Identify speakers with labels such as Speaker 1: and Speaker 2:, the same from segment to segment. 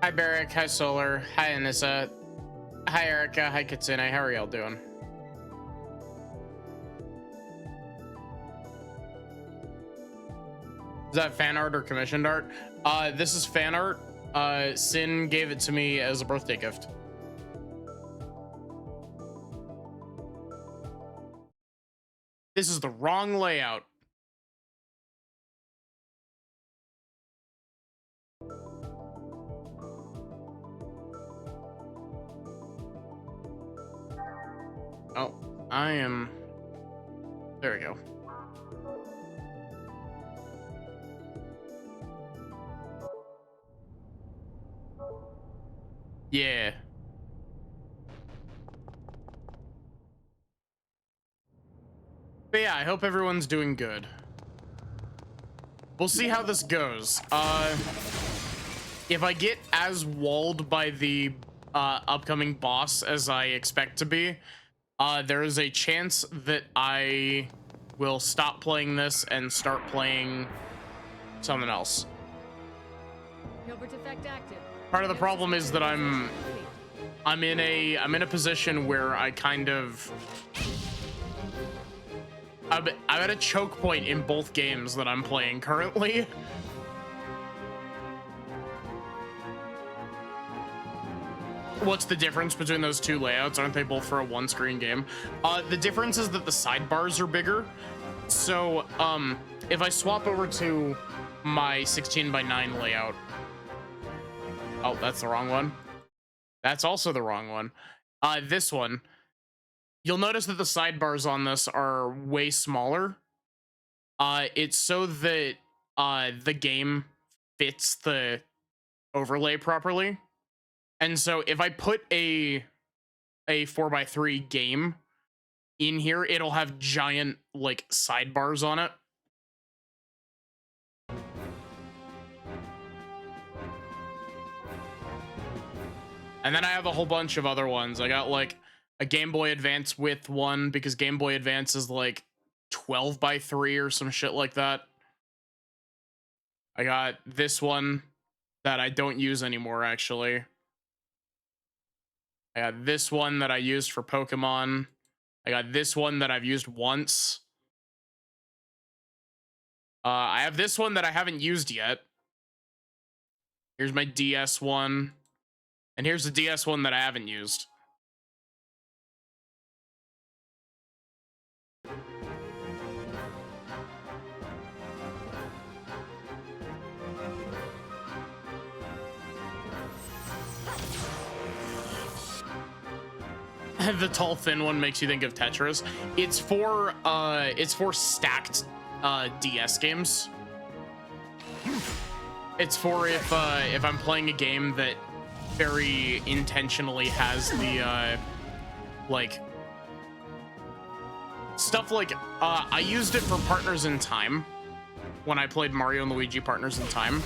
Speaker 1: Hi Barrick, hi Solar, hi Anissa, hi Erica, hi Kitsune, how are y'all doing? Is that fan art or commissioned art? This is fan art. Sin gave it to me as a birthday gift. This is the wrong layout. Oh, I am. There we go. Yeah. But yeah, I hope everyone's doing good. We'll see how this goes. If I get as walled by the upcoming boss as I expect to be, there is a chance that I will stop playing this and start playing something else. Part of the problem is that I'm in a position where I kind of I'm at a choke point in both games that I'm playing currently. What's the difference between those two layouts? Aren't they both for a one-screen game? The difference is that the sidebars are bigger. So if I swap over to my 16:9 layout, oh, that's the wrong one. That's also the wrong one. This one, you'll notice that the sidebars on this are way smaller. It's so that the game fits the overlay properly. And so if I put a 4:3 game in here, it'll have giant like sidebars on it. And then I have a whole bunch of other ones. I got like a Game Boy Advance width one because Game Boy Advance is like 12:3 or some shit like that. I got this one that I don't use anymore, actually. I got this one that I used for Pokemon. I got this one that I've used once. I have this one that I haven't used yet. Here's my DS one. And here's the DS one that I haven't used. The tall thin one makes you think of Tetris. It's for stacked DS games. It's for if I'm playing a game that very intentionally has the like stuff like I used it for Partners in Time when I played Mario and Luigi Partners in Time,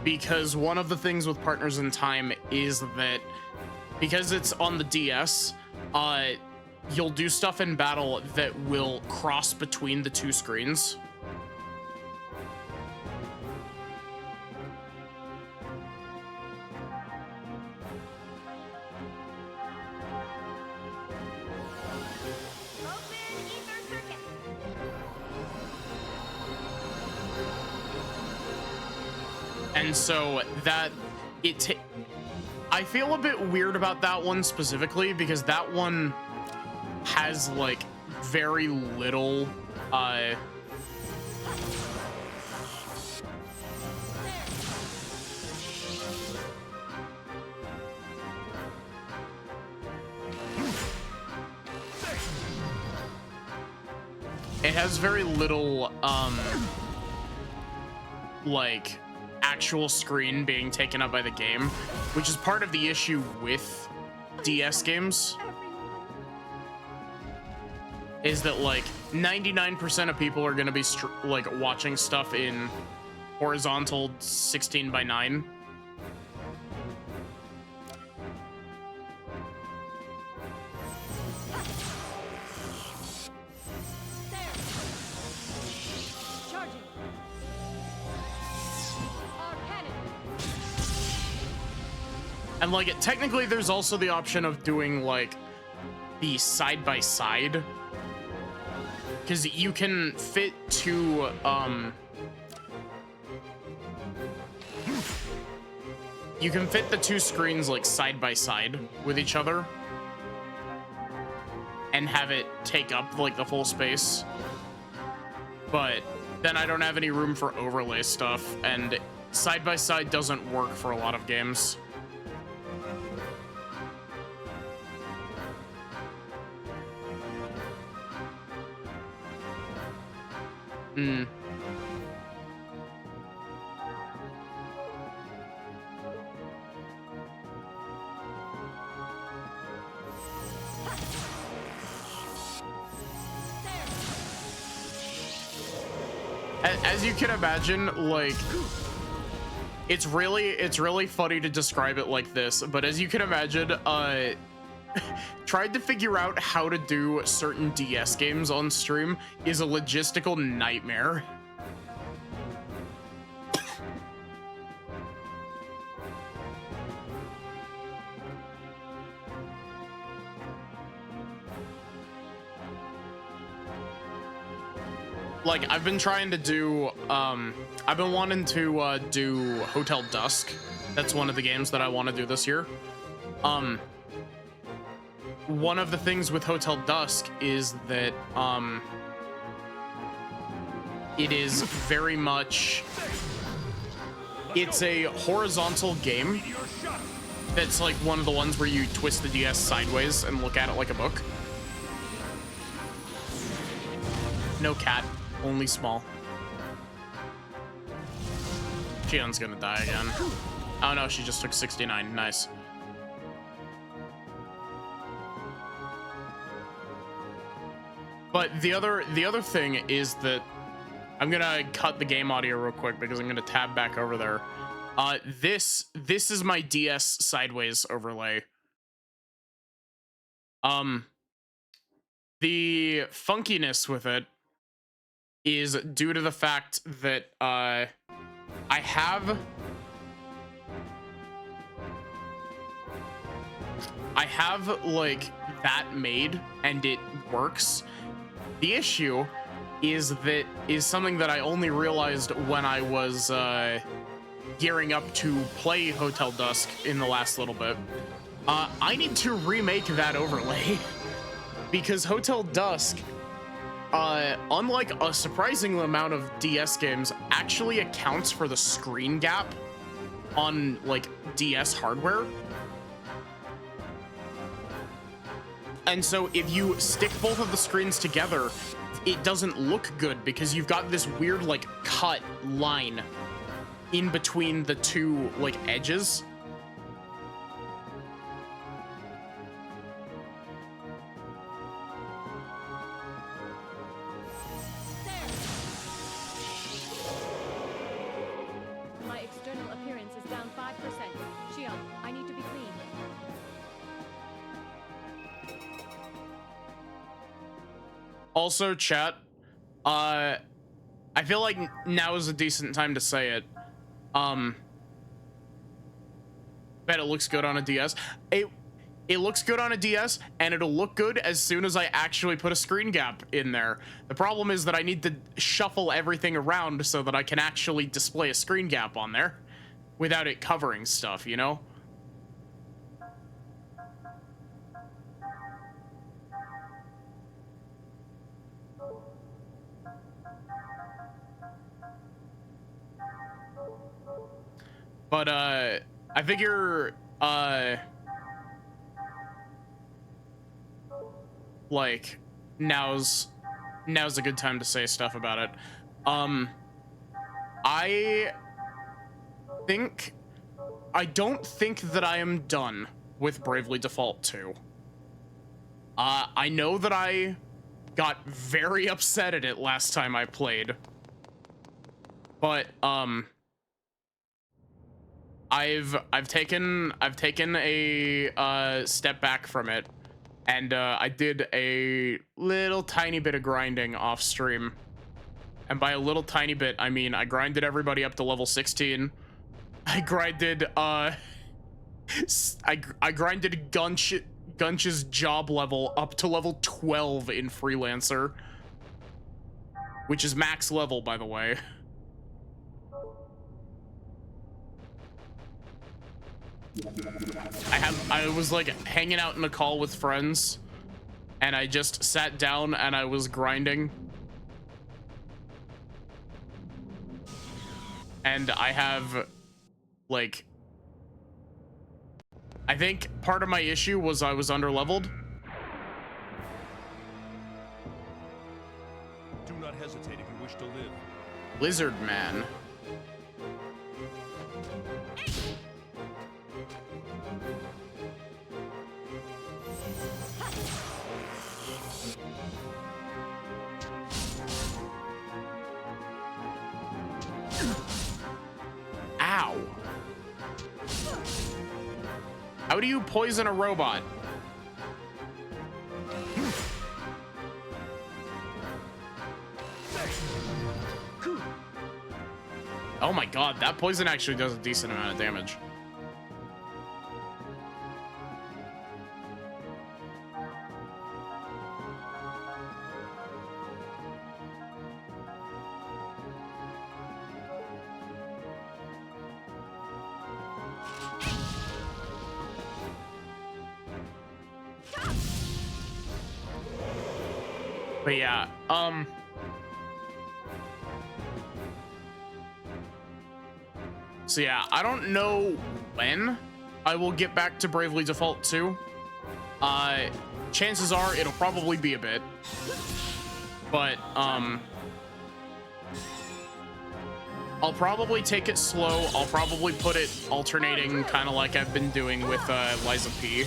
Speaker 1: because one of the things with Partners in Time is that because it's on the DS, you'll do stuff in battle that will cross between the two screens. And so that I feel a bit weird about that one specifically because that one has like very little it has very little like actual screen being taken up by the game, which is part of the issue with DS games, is that like 99% of people are going to be like watching stuff in horizontal 16:9. And like technically there's also the option of doing like the side by side, because you can fit two you can fit the two screens like side by side with each other and have it take up like the full space. But then I don't have any room for overlay stuff, and side by side doesn't work for a lot of games. As you can imagine, like, it's really funny to describe it like this, but as you can imagine, tried to figure out how to do certain DS games on stream is a logistical nightmare. Like, I've been trying to do, I've been wanting to do Hotel Dusk. That's one of the games that I want to do this year. One of the things with Hotel Dusk is that, it is very much, it's a horizontal game that's like one of the ones where you twist the DS sideways and look at it like a book. No cat. Only small. Shion's gonna die again. Oh no, she just took 69. Nice. But the other thing is that I'm gonna cut the game audio real quick because I'm gonna tab back over there. This is my DS sideways overlay. The funkiness with it is due to the fact that I have like that made and it works. The issue is something that I only realized when I was gearing up to play Hotel Dusk in the last little bit. I need to remake that overlay because Hotel Dusk, unlike a surprising amount of DS games, actually accounts for the screen gap on like DS hardware. And so if you stick both of the screens together, it doesn't look good because you've got this weird like cut line in between the two like edges.
Speaker 2: My external appearance is down 5%. Shion, I need to be clean.
Speaker 1: Also, chat, I feel like now is a decent time to say it. Bet it looks good on a DS. It looks good on a DS, and it'll look good as soon as I actually put a screen gap in there. The problem is that I need to shuffle everything around so that I can actually display a screen gap on there without it covering stuff, you know? But, I figure, like, now's a good time to say stuff about it. I don't think that I am done with Bravely Default 2. I know that I got very upset at it last time I played, but, I've taken a step back from it, and I did a little tiny bit of grinding off stream. And by a little tiny bit, I mean I grinded everybody up to level 16. I grinded I grinded Gunch's job level up to level 12 in Freelancer, which is max level, by the way. I was like hanging out in a call with friends, and I just sat down and I was grinding. And I have, like, I think part of my issue was I was underleveled.
Speaker 3: Do not hesitate if you wish to live.
Speaker 1: Lizard Man. Ow. How do you poison a robot? Oh my god, that poison actually does a decent amount of damage. But yeah, so yeah, I don't know when I will get back to Bravely Default 2. Chances are it'll probably be a bit, but I'll probably take it slow. I'll probably put it alternating, kind of like I've been doing with Liza P.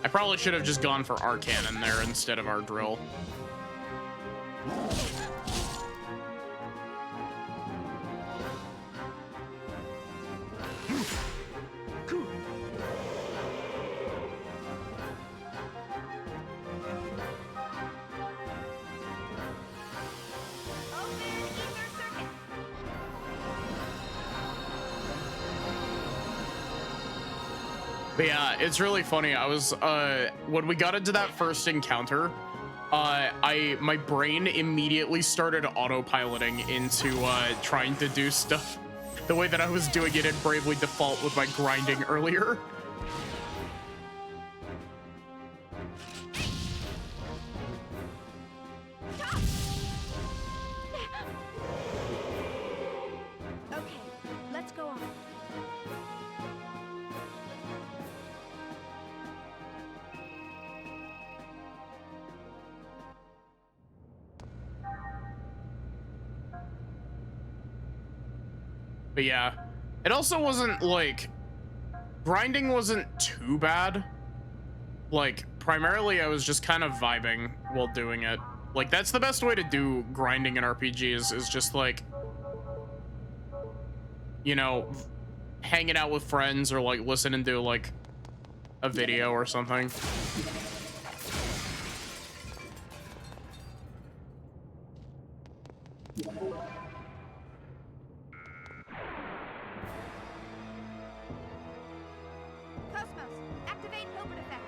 Speaker 1: I probably should have just gone for Arcan in there instead of our drill. But yeah, it's really funny. I was when we got into that first encounter, my brain immediately started autopiloting into trying to do stuff the way that I was doing it in Bravely Default with my grinding earlier.
Speaker 2: Okay, let's go on.
Speaker 1: But yeah, it also wasn't like, grinding wasn't too bad. Like, primarily I was just kind of vibing while doing it. Like, that's the best way to do grinding in RPGs, is just like, you know, hanging out with friends or like listening to like a video or something.
Speaker 2: Cosmos, activate Hilbert effect.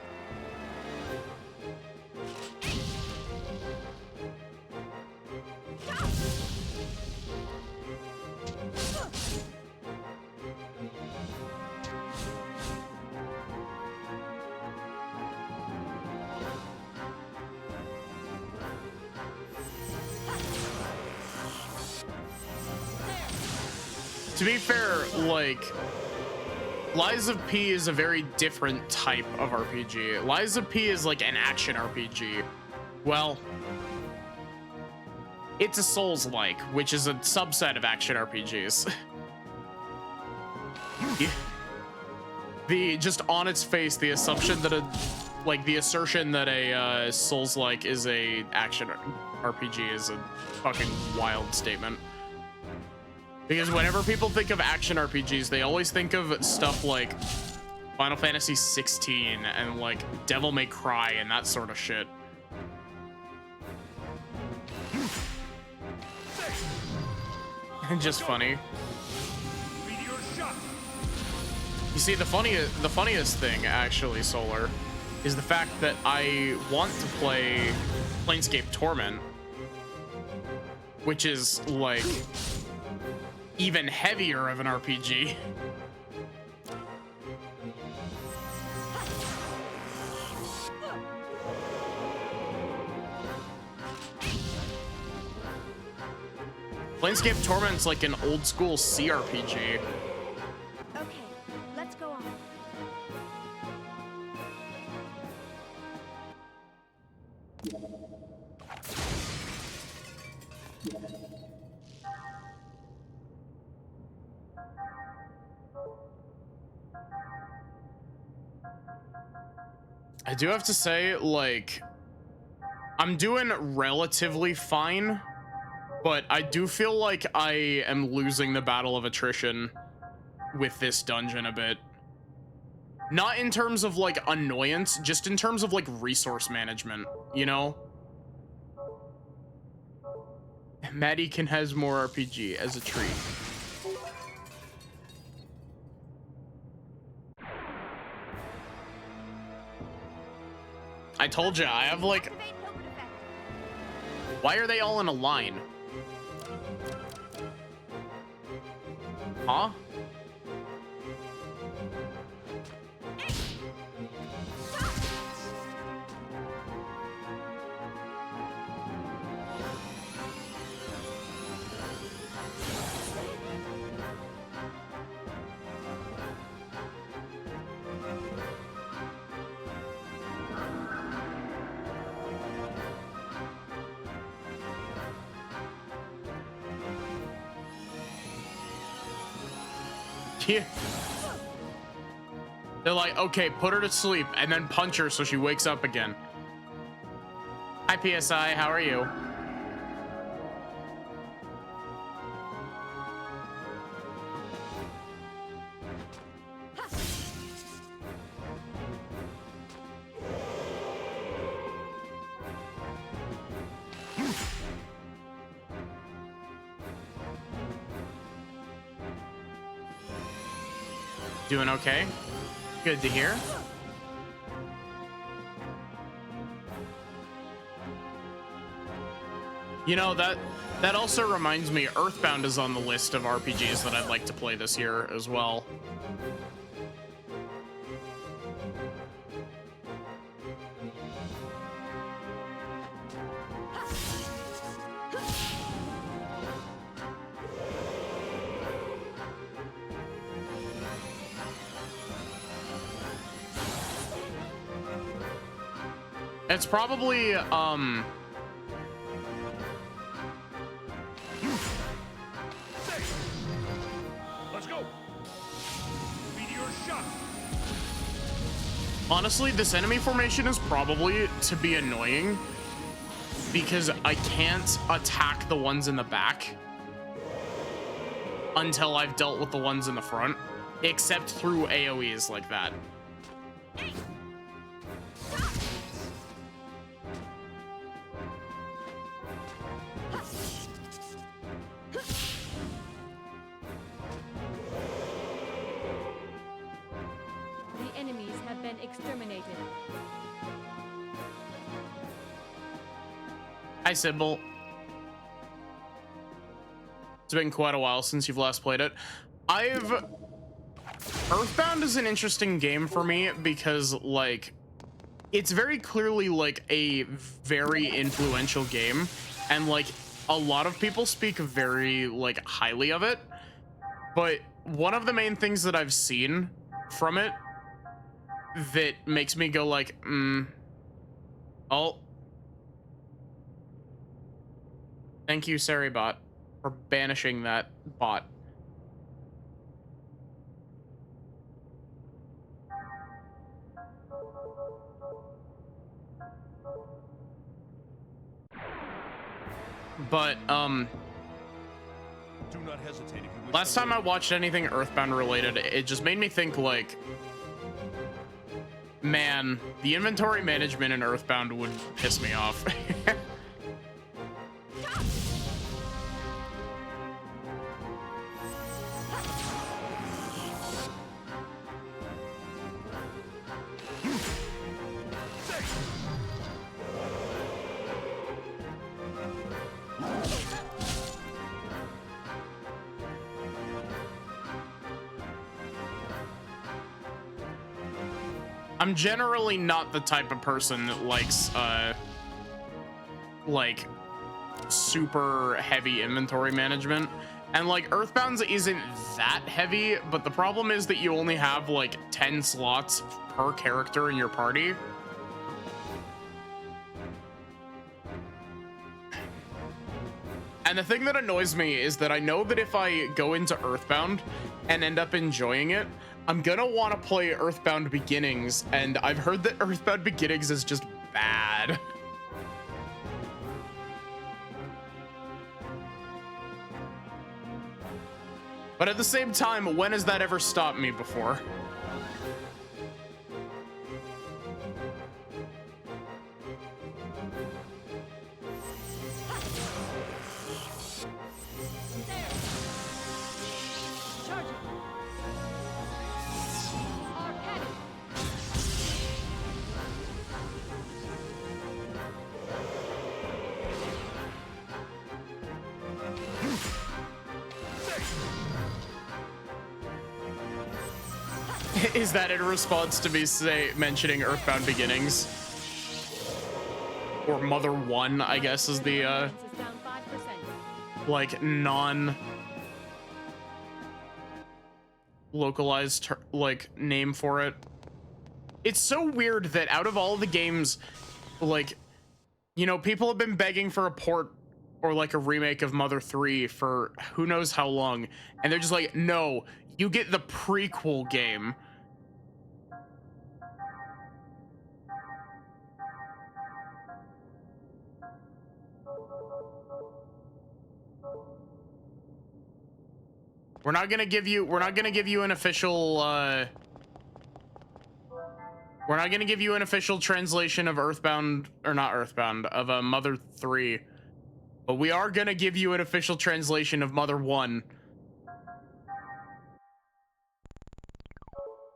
Speaker 1: To be fair, like, Lies of P is a very different type of RPG. Lies of P is like an action RPG. Well, it's a Souls-like, which is a subset of action RPGs. Just on its face, the assumption that the assertion that a Souls-like is a action RPG is a fucking wild statement. Because whenever people think of action RPGs, they always think of stuff like Final Fantasy 16 and like Devil May Cry and that sort of shit. And just funny.
Speaker 3: Meteor shot.
Speaker 1: See, the funniest thing, actually, Solar, is the fact that I want to play Planescape Torment, which is, like, even heavier of an RPG. Planescape Torment's like an old school CRPG.
Speaker 2: Okay, let's go on.
Speaker 1: I do have to say, like, I'm doing relatively fine, but I do feel like I am losing the battle of attrition with this dungeon a bit. Not in terms of, like, annoyance, just in terms of, like, resource management, you know? Maddie can has more RPG as a treat. I told you, I have, like... Why are they all in a line? Huh? Yeah. They're like, okay, put her to sleep and then punch her so she wakes up again. Hi, PSI, how are you? Doing okay? Good to hear. You know, that also reminds me, Earthbound is on the list of RPGs that I'd like to play this year as well. It's probably,
Speaker 3: Let's go. Meteor shot.
Speaker 1: honestly, this enemy formation is probably to be annoying because I can't attack the ones in the back until I've dealt with the ones in the front, except through AoEs like that.
Speaker 2: The enemies have been exterminated.
Speaker 1: Hi, Sybil. It's been quite a while since you've last played it. Earthbound is an interesting game for me because, like, it's very clearly, like, a very influential game, and, like, a lot of people speak very, like, highly of it. But one of the main things that I've seen from it that makes me go, like, oh. Thank you, Saribot, for banishing that bot. But,
Speaker 3: Do not hesitate if you wish
Speaker 1: last
Speaker 3: to
Speaker 1: time I
Speaker 3: live.
Speaker 1: watched anything Earthbound related, it just made me think, like, man, the inventory management in Earthbound would piss me off. I'm generally not the type of person that likes like super heavy inventory management, and like Earthbound's isn't that heavy, but the problem is that you only have like 10 slots per character in your party. And the thing that annoys me is that I know that if I go into Earthbound and end up enjoying it, I'm gonna want to play Earthbound Beginnings, and I've heard that Earthbound Beginnings is just bad. But at the same time, when has that ever stopped me before? Is that in response to me mentioning Earthbound Beginnings? Or Mother 1, I guess, is the like non localized like name for it. It's so weird that out of all the games, like, you know, people have been begging for a port or like a remake of Mother 3 for who knows how long, and they're just like, no, you get the prequel game. We're not gonna give you an official we're not gonna give you an official translation of Earthbound, or not Earthbound, of Mother 3, but we are gonna give you an official translation of Mother 1.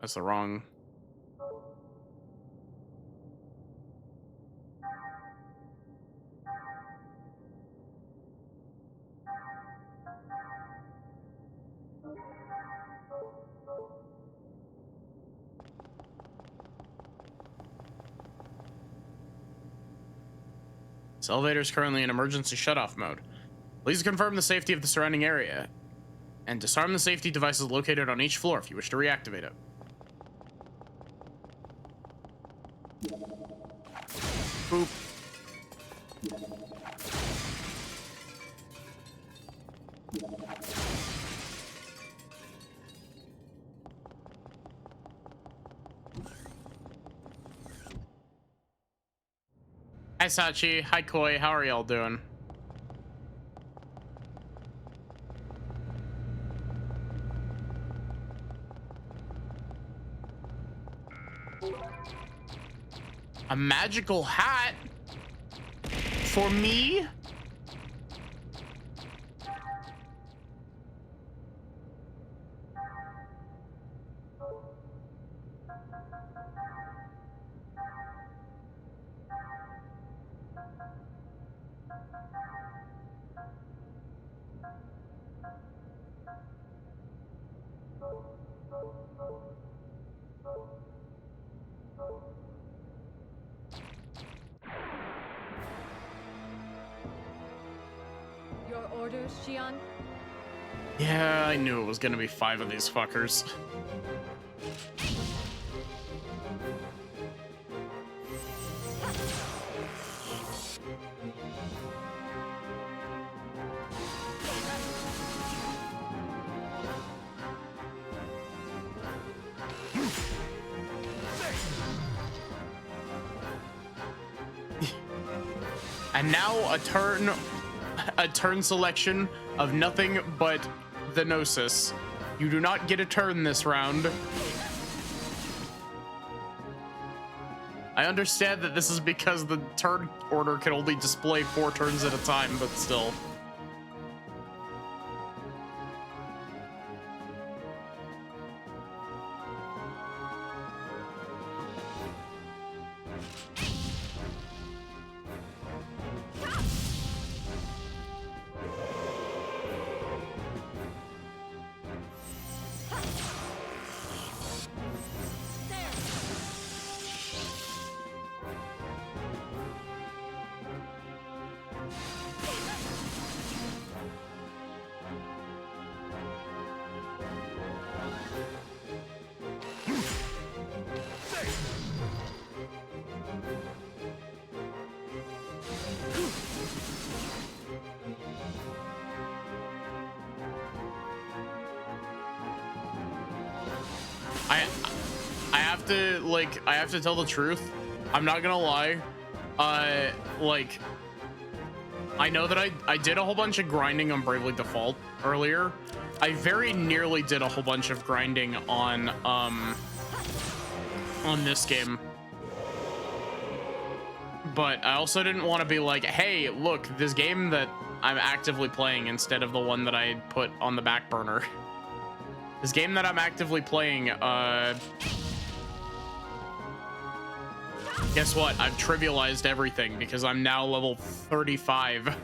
Speaker 1: That's the wrong. This elevator is currently in emergency shutoff mode. Please confirm the safety of the surrounding area and disarm the safety devices located on each floor if you wish to reactivate it. Boop. Hi Sachi, hi Koi, how are y'all doing? A magical hat? For me?
Speaker 2: Your orders, Xion?
Speaker 1: Yeah, I knew it was gonna be 5 of these fuckers. And now a turn selection of nothing but the Gnosis. You do not get a turn this round. I understand that this is because the turn order can only display 4 turns at a time, but still. I have to I have to tell the truth. I'm not gonna lie. Like I know that I did a whole bunch of grinding on Bravely Default earlier. I very nearly did a whole bunch of grinding on this game. But I also didn't want to be like, hey, look, this game that I'm actively playing instead of the one that I put on the back burner. This game that I'm actively playing, guess what? I've trivialized everything because I'm now level 35.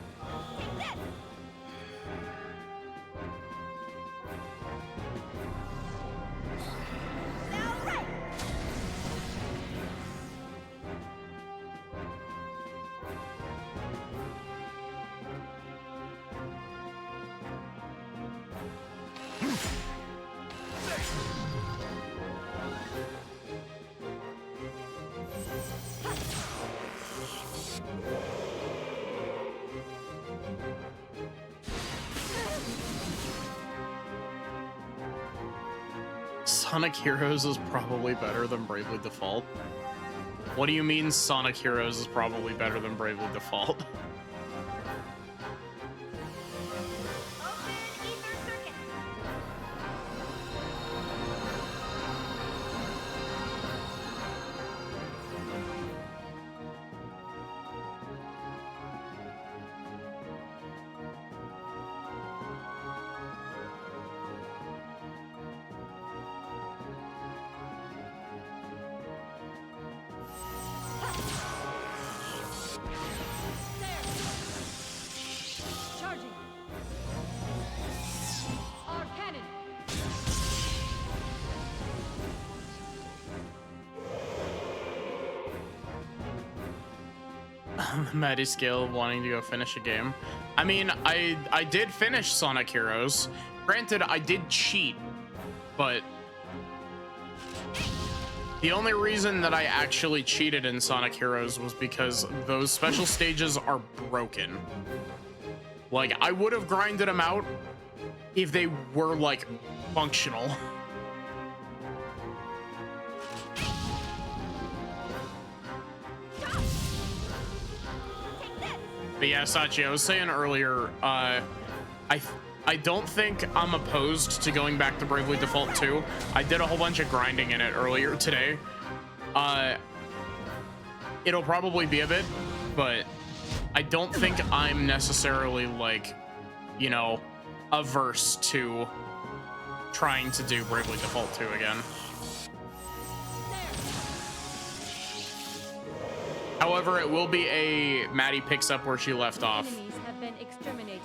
Speaker 1: Sonic Heroes is probably better than Bravely Default. What do you mean Sonic Heroes is probably better than Bravely Default?
Speaker 2: Charging. Our cannon.
Speaker 1: The Maddie scale of wanting to go finish a game. I mean, I did finish Sonic Heroes. Granted, I did cheat, but the only reason that I actually cheated in Sonic Heroes was because those special stages are broken. Like, I would have grinded them out if they were, like, functional. But yeah, Sachi, I was saying earlier, I don't think I'm opposed to going back to Bravely Default 2. I did a whole bunch of grinding in it earlier today. It'll probably be a bit, but I don't think I'm necessarily, like, you know, averse to trying to do Bravely Default 2 again. However, it will be a Maddie picks up where she left off.
Speaker 2: Enemies have been exterminated.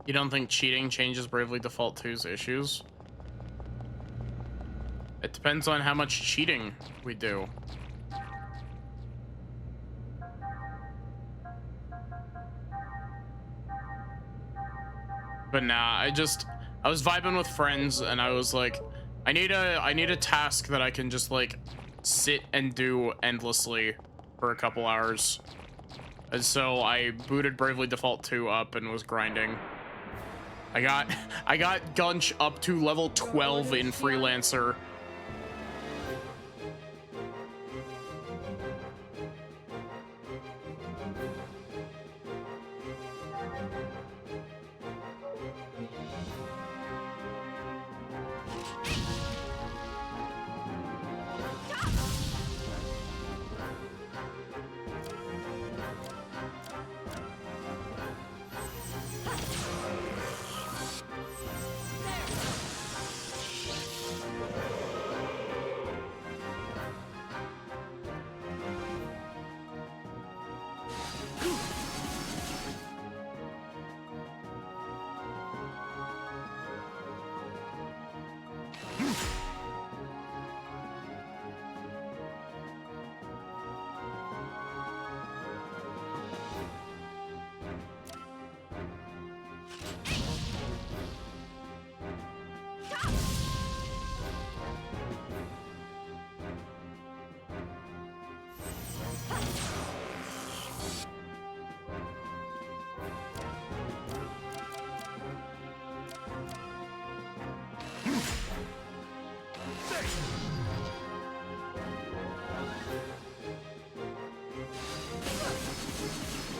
Speaker 1: You don't think cheating changes Bravely Default 2's issues? It depends on how much cheating we do. But nah, I was vibing with friends and I was like, I need a task that I can just like sit and do endlessly for a couple hours. And so I booted Bravely Default 2 up and was grinding. I got Gunch up to level 12 in Freelancer.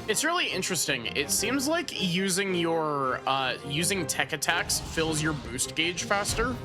Speaker 1: It's really interesting. It seems like using your using tech attacks fills your boost gauge faster.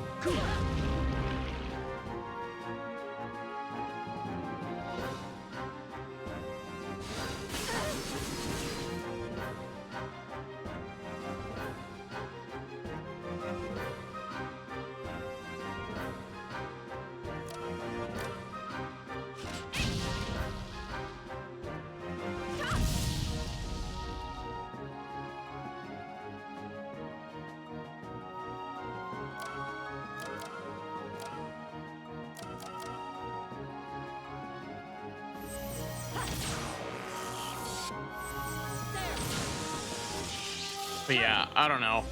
Speaker 1: But yeah, I don't know.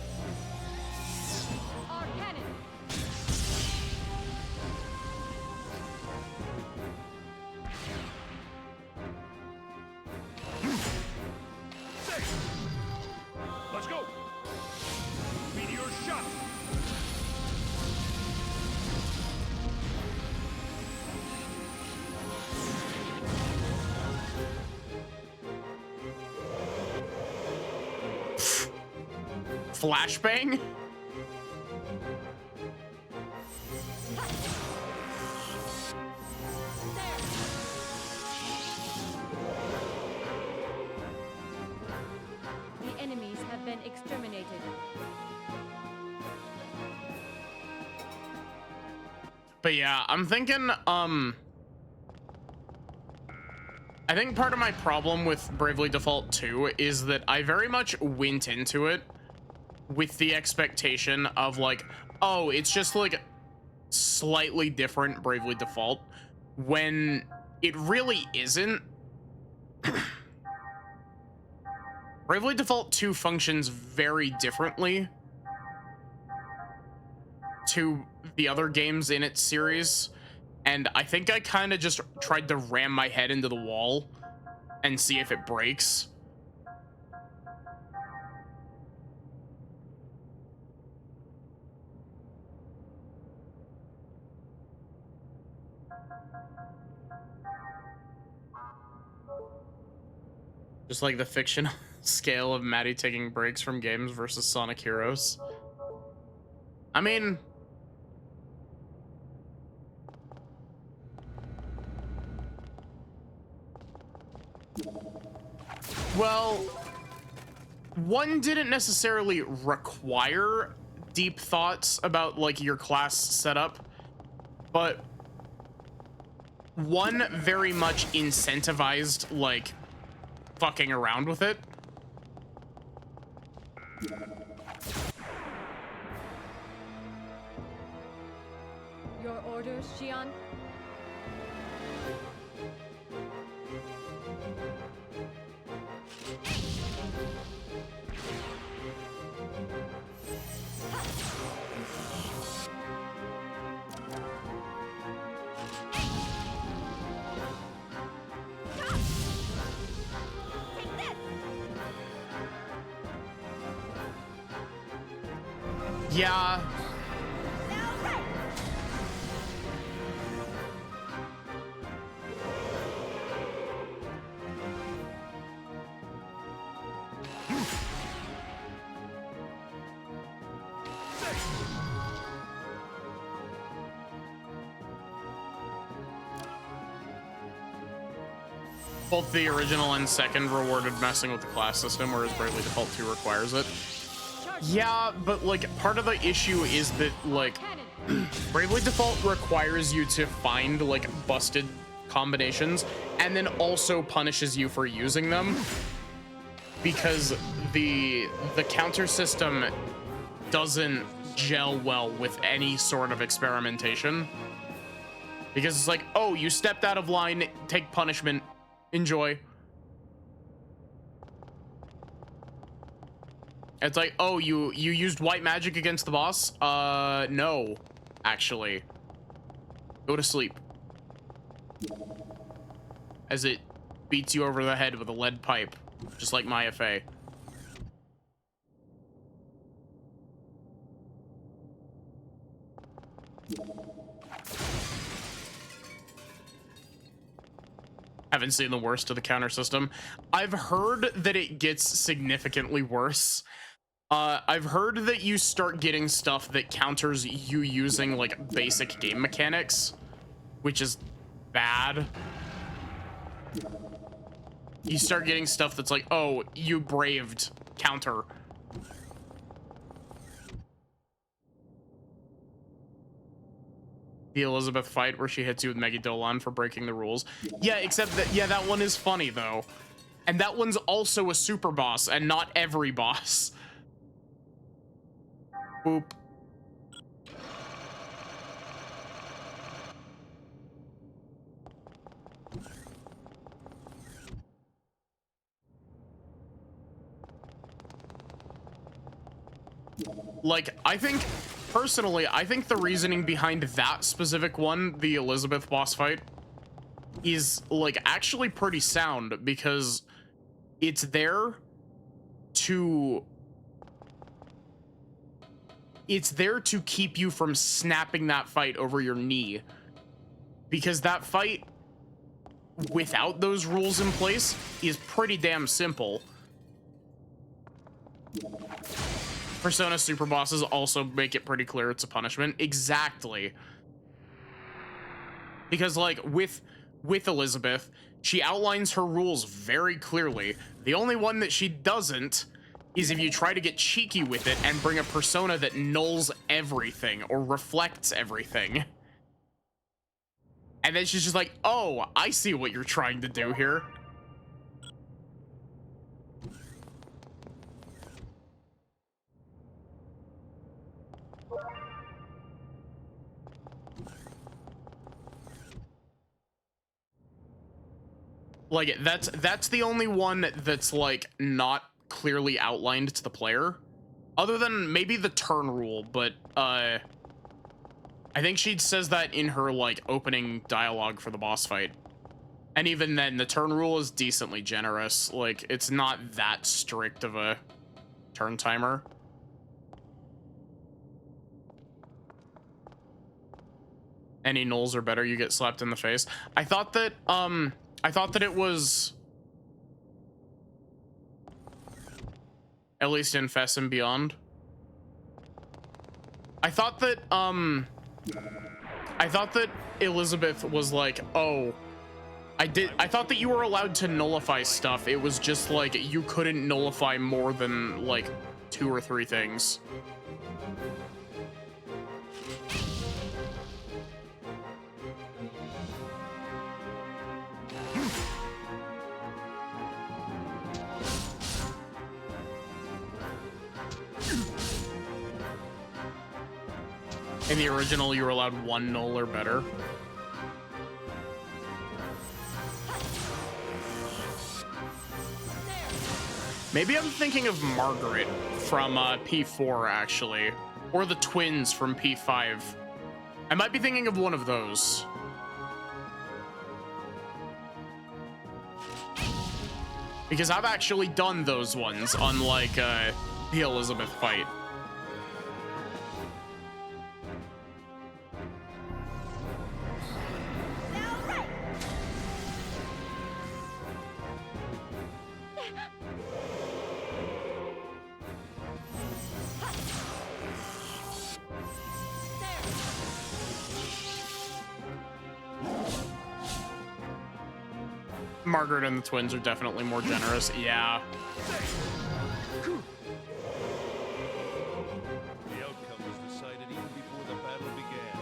Speaker 2: Our cannon.
Speaker 3: Let's go. Meteor shot.
Speaker 1: Flashbang?
Speaker 2: The enemies have been exterminated.
Speaker 1: But yeah, I'm thinking, I think part of my problem with Bravely Default 2 is that I very much went into it with the expectation of like, oh, it's just like slightly different Bravely Default, when it really isn't. Bravely Default 2 functions very differently to the other games in its series, and I think I kind of just tried to ram my head into the wall and see if it breaks. Just like the fictional scale of Maddie taking breaks from games versus Sonic Heroes. I mean, well, one didn't necessarily require deep thoughts about like your class setup, but one very much incentivized like fucking around with it.
Speaker 2: Your orders, Xion?
Speaker 1: Yeah. Both the original and second rewarded messing with the class system, whereas Bravely Default 2 requires it. Yeah, but like part of the issue is that like Bravely Default requires you to find like busted combinations and then also punishes you for using them, because the counter system doesn't gel well with any sort of experimentation, because it's like, oh, you stepped out of line, take punishment, enjoy. It's like, oh, you used white magic against the boss? No, actually. Go to sleep. As it beats you over the head with a lead pipe, just like Maya Fey. Haven't seen the worst of the counter system. I've heard that it gets significantly worse. I've heard that you start getting stuff that counters you using like basic game mechanics, which is bad. You start getting stuff that's like, oh, you braved counter. The Elizabeth fight where she hits you with Megadolan for breaking the rules. Yeah, except that, yeah, that one is funny though. And that one's also a super boss and not every boss. Boop. Like, I think, personally, I think the reasoning behind that specific one, the Elizabeth boss fight, is, like, actually pretty sound, because it's there to... It's there to keep you from snapping that fight over your knee. Because that fight, without those rules in place, is pretty damn simple. Persona super bosses also make it pretty clear it's a punishment. Exactly. Because like with Elizabeth, she outlines her rules very clearly. The only one that she doesn't is if you try to get cheeky with it and bring a persona that nulls everything or reflects everything. And then she's just like, oh, I see what you're trying to do here. Like, that's the only one that's, like, not clearly outlined to the player. Other than maybe the turn rule, but, I think she says that in her, like, opening dialogue for the boss fight. And even then, the turn rule is decently generous. Like, it's not that strict of a turn timer. Any nulls are better, you get slapped in the face. I thought that it was, at least in Fess and Beyond. I thought that Elizabeth was like, oh, I thought that you were allowed to nullify stuff. It was just like you couldn't nullify more than like 2 or 3 things. In the original, you were allowed 1 null or better. Maybe I'm thinking of Margaret from P4, actually. Or the twins from P5. I might be thinking of one of those. Because I've actually done those ones, unlike the Elizabeth fight. Margaret and the twins are definitely more generous. Yeah.
Speaker 3: The outcome was decided even before the battle began.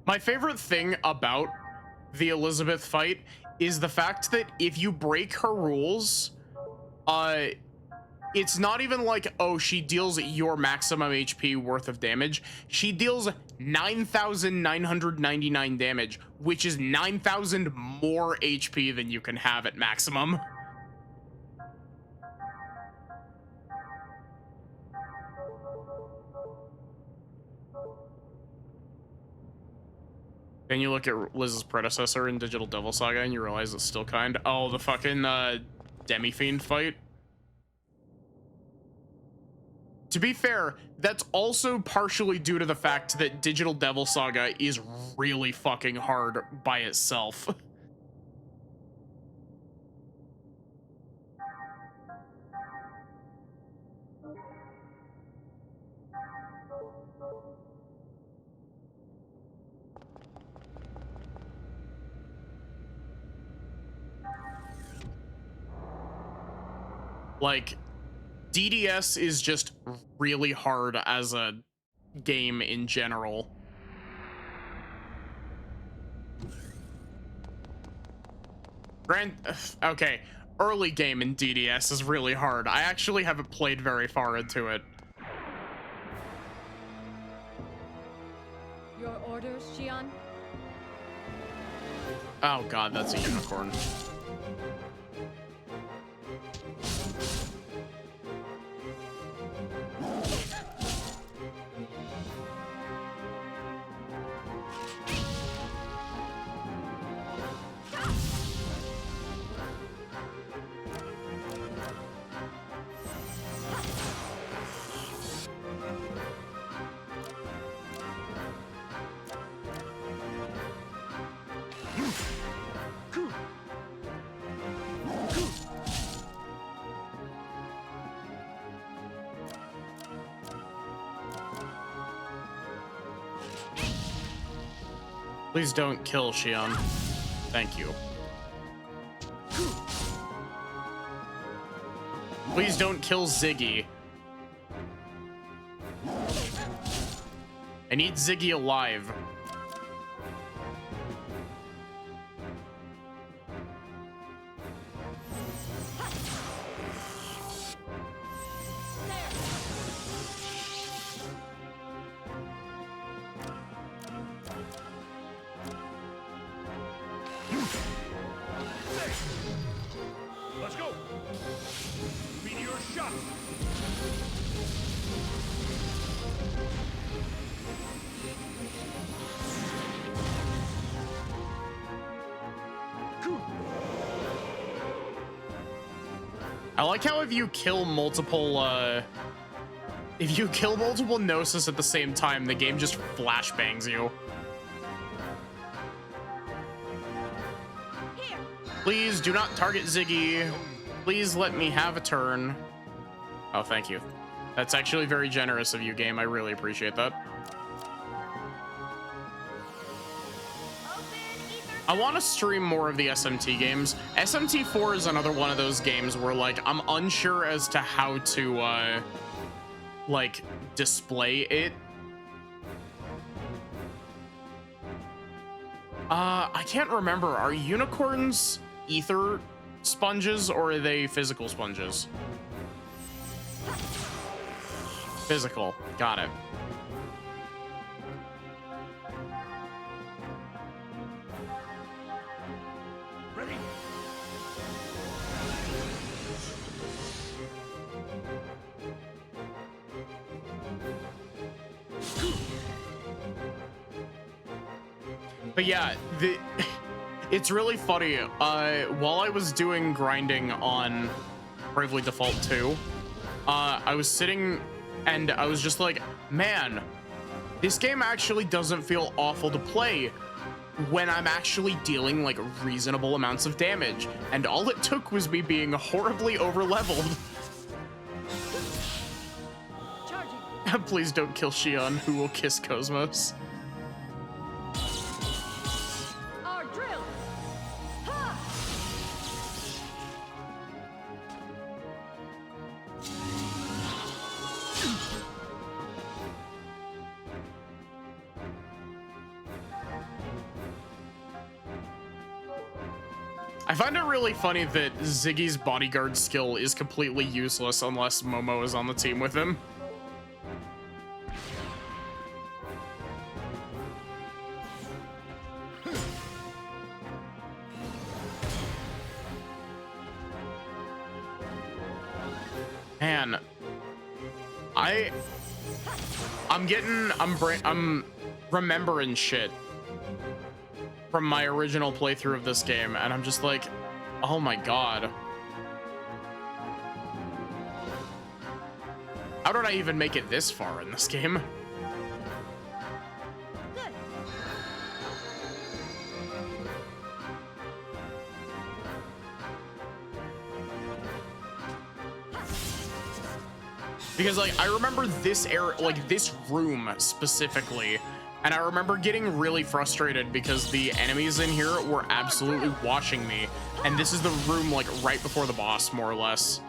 Speaker 1: My favorite thing about the Elizabeth fight is the fact that if you break her rules, It's not even like, oh, she deals your maximum HP worth of damage. She deals 9,999 damage, which is 9,000 more HP than you can have at maximum. Then you look at Liz's predecessor in Digital Devil Saga and you realize it's still kind. Oh, the fucking Demi-Fiend fight. To be fair, that's also partially due to the fact that Digital Devil Saga is really fucking hard by itself. Like, DDS is just really hard as a game in general. Okay, early game in DDS is really hard. I actually haven't played very far into it.
Speaker 2: Your orders, Xion?
Speaker 1: Oh god, that's a unicorn. Please don't kill Xion. Thank you. Please don't kill Ziggy. I need Ziggy alive.
Speaker 3: Let's go. Meteor shot.
Speaker 1: I like how if you kill multiple Gnosis at the same time, the game just flashbangs you. Please do not target Ziggy. Please let me have a turn. Oh, thank you. That's actually very generous of you, game. I really appreciate that. I want to stream more of the SMT games. SMT4 is another one of those games where, like, I'm unsure as to how to, like, display it. I can't remember. Are unicorns ether sponges or are they physical sponges? Physical. Got it.
Speaker 3: Ready?
Speaker 1: But yeah, it's really funny. While I was doing grinding on Bravely Default 2, I was sitting and I was just like, man, this game actually doesn't feel awful to play when I'm actually dealing like reasonable amounts of damage. And all it took was me being horribly overleveled.
Speaker 2: Charging.
Speaker 1: Please don't kill Xion, who will kiss Cosmos.
Speaker 2: Our drill. Ha!
Speaker 1: I find it really funny that Ziggy's bodyguard skill is completely useless unless Momo is on the team with him. Man, I'm remembering shit from my original playthrough of this game, and I'm just like, oh my god. How did I even make it this far in this game? Because like I remember this area, like this room specifically, and I remember getting really frustrated because the enemies in here were absolutely watching me, and this is the room like right before the boss, more or less.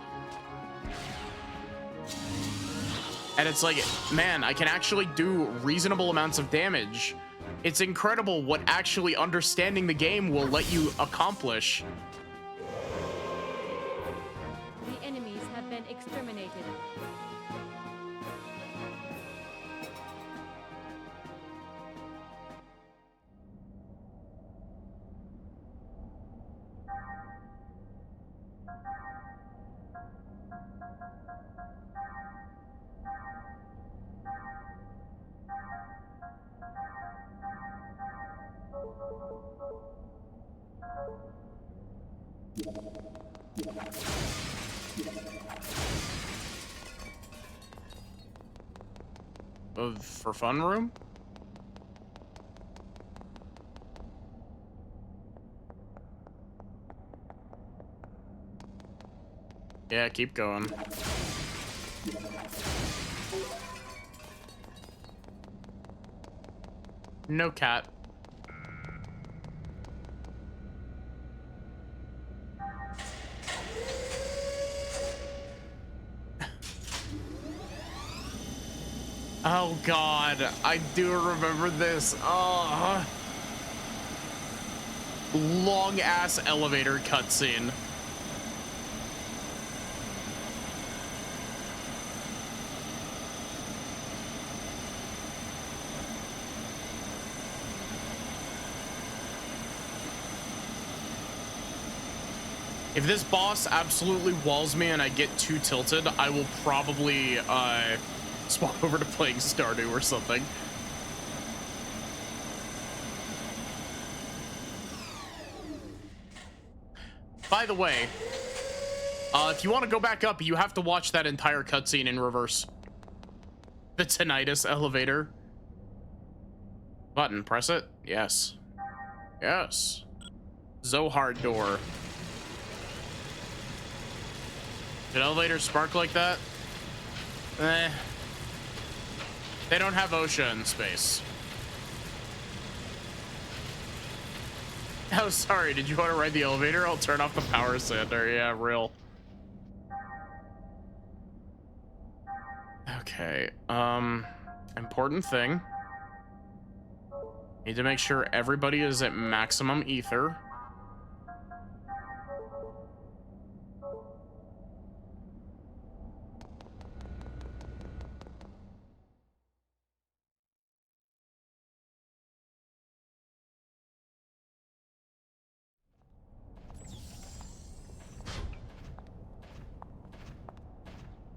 Speaker 1: And it's like, man, I can actually do reasonable amounts of damage. It's incredible what actually understanding the game will let you accomplish.
Speaker 2: The enemies have been exterminated.
Speaker 1: For fun room? Yeah, keep going. No cat. Oh god, I do remember this. Oh. Long ass elevator cutscene. If this boss absolutely walls me and I get too tilted, I will probably swap over to playing Stardew or something. By the way, if you want to go back up, you have to watch that entire cutscene in reverse. The tinnitus elevator. Button, press it. Yes. Yes. Zohar door. Did elevators spark like that? Eh. They don't have OSHA in space. Oh, sorry. Did you want to ride the elevator? I'll turn off the power sander. Yeah, real. Okay. Important thing. Need to make sure everybody is at maximum ether.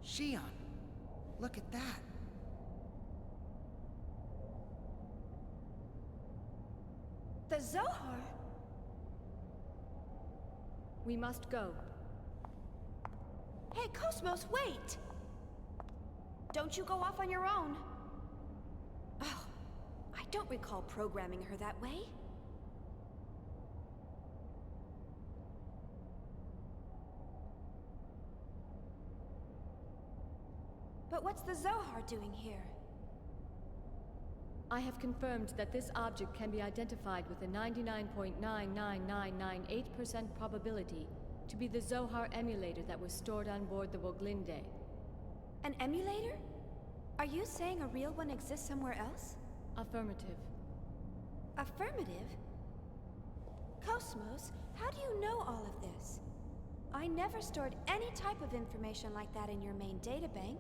Speaker 4: Xion, look at that.
Speaker 5: The Zohar?
Speaker 2: We must go.
Speaker 5: Hey, Cosmos, wait! Don't you go off on your own. Oh, I don't recall programming her that way. But what's the Zohar doing here?
Speaker 2: I have confirmed that this object can be identified with a 99.99998% probability to be the Zohar emulator that was stored on board the Woglinde.
Speaker 5: An emulator? Are you saying a real one exists somewhere else?
Speaker 2: Affirmative.
Speaker 5: Affirmative? Cosmos, how do you know all of this? I never stored any type of information like that in your main databank.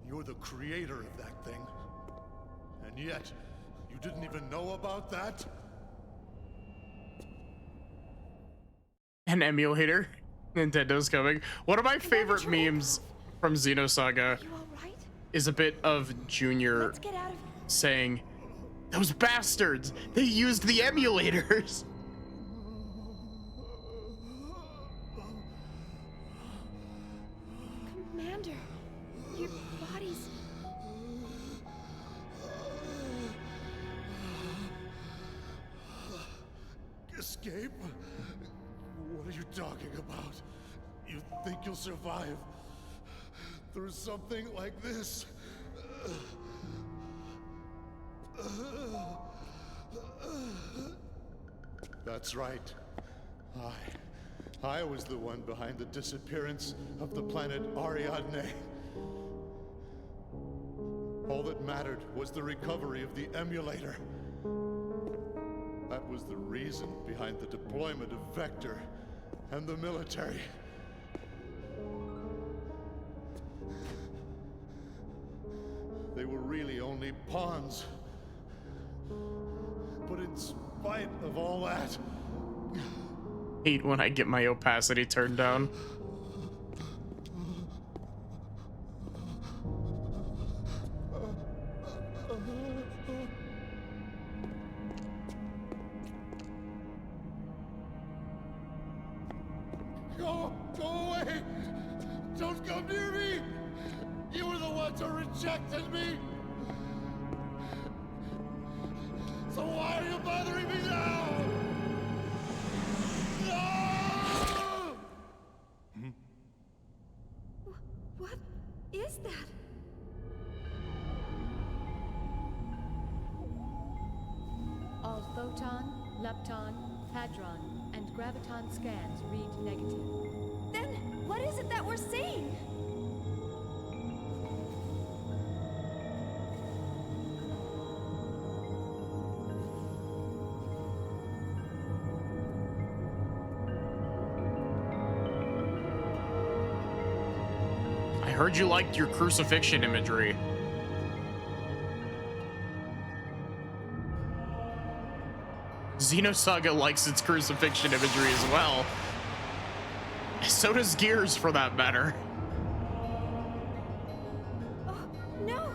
Speaker 3: You're the creator of that thing. And yet, you didn't even know about that?
Speaker 1: An emulator. Nintendo's coming. One of my favorite memes from Xenosaga
Speaker 5: You all right?
Speaker 1: is a bit of Junior
Speaker 5: Let's get out of
Speaker 1: saying, "Those bastards! They used the emulators!"
Speaker 5: Commander, your body's...
Speaker 3: Escape? What are you talking about? You think you'll survive through something like this? That's right. I was the one behind the disappearance of the planet Ariadne. All that mattered was the recovery of the emulator. That was the reason behind the deployment of Vector and the military. They were really only pawns. But in spite of all that,
Speaker 1: Hate when I get my opacity turned down.
Speaker 3: Go away! Don't come near me! You were the ones who rejected me! So why are you bothering me now? No!
Speaker 5: What is that?
Speaker 2: All photon, lepton, hadron, and graviton scans read negative.
Speaker 5: Then, what is it that we're seeing?
Speaker 1: I heard you liked your crucifixion imagery. Xenosaga likes its crucifixion imagery as well. So does Gears, for that matter.
Speaker 5: Oh, no!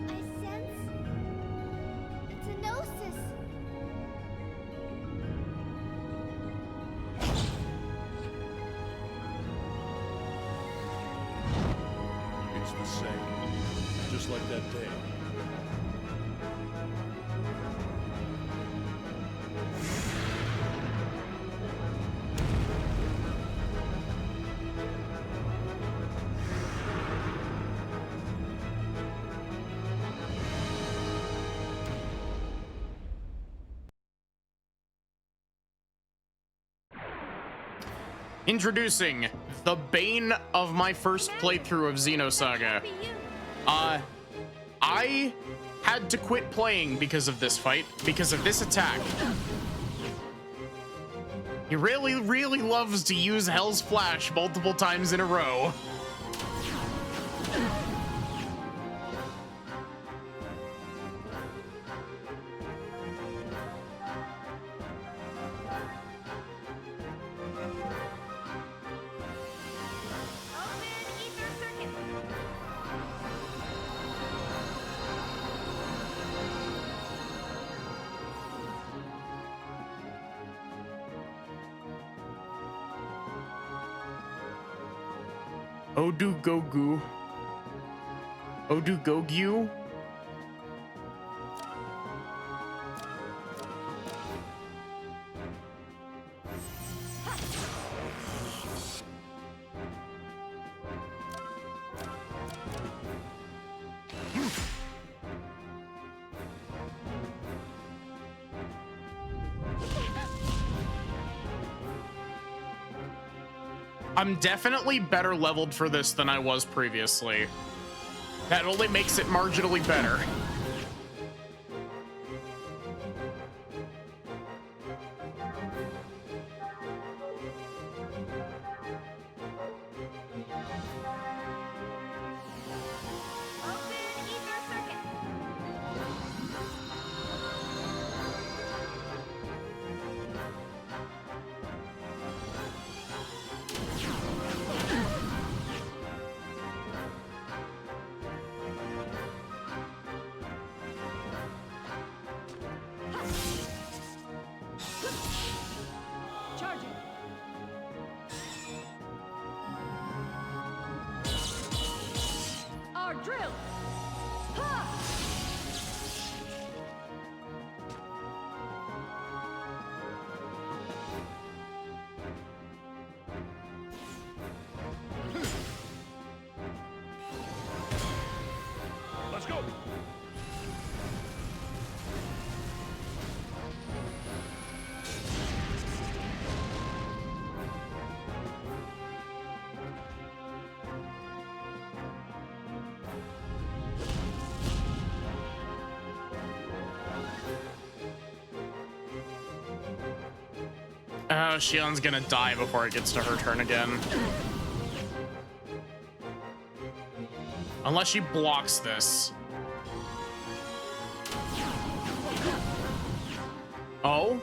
Speaker 6: I sense it's a gnosis.
Speaker 3: It's the same. Just like that day.
Speaker 1: Introducing the bane of my first playthrough of Xenosaga. I had to quit playing because of this fight, because of this attack. He really, really loves to use Hell's Flash multiple times in a row.
Speaker 5: Open ether circuit.
Speaker 1: Odu Gogu. Odu Gogyu. I'm definitely better leveled for this than I was previously. That only makes it marginally better. Oh, Shion's gonna die before it gets to her turn again. Unless she blocks this. Oh?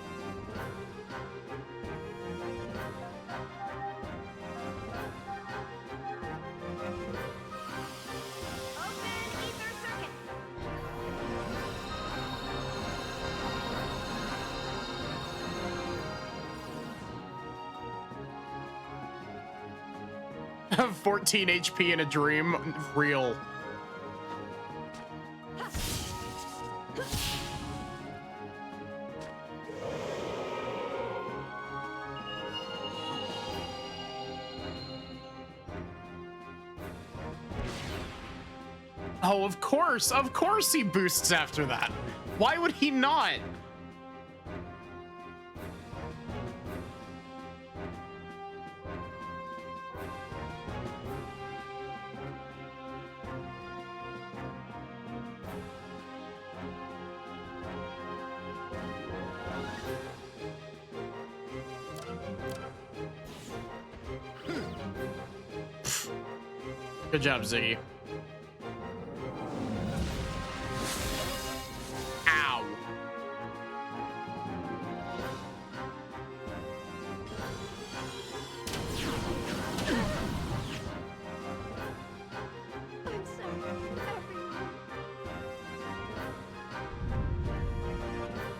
Speaker 5: Open ether circuit.
Speaker 1: Have 14 HP in a dream. Real. Oh, of course he boosts after that. Why would he not? Good job, Ziggy. Ow.
Speaker 5: I'm sorry, everyone.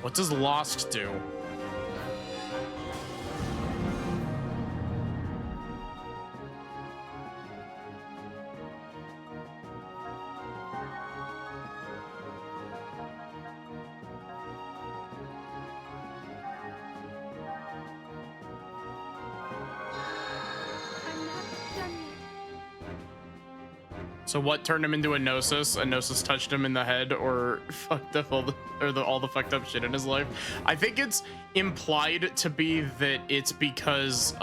Speaker 1: What does Lost do?
Speaker 5: I'm not done yet.
Speaker 1: So what turned him into a Gnosis? A Gnosis touched him in the head, or fucked up all the fucked up shit in his life. I think it's implied to be that it's because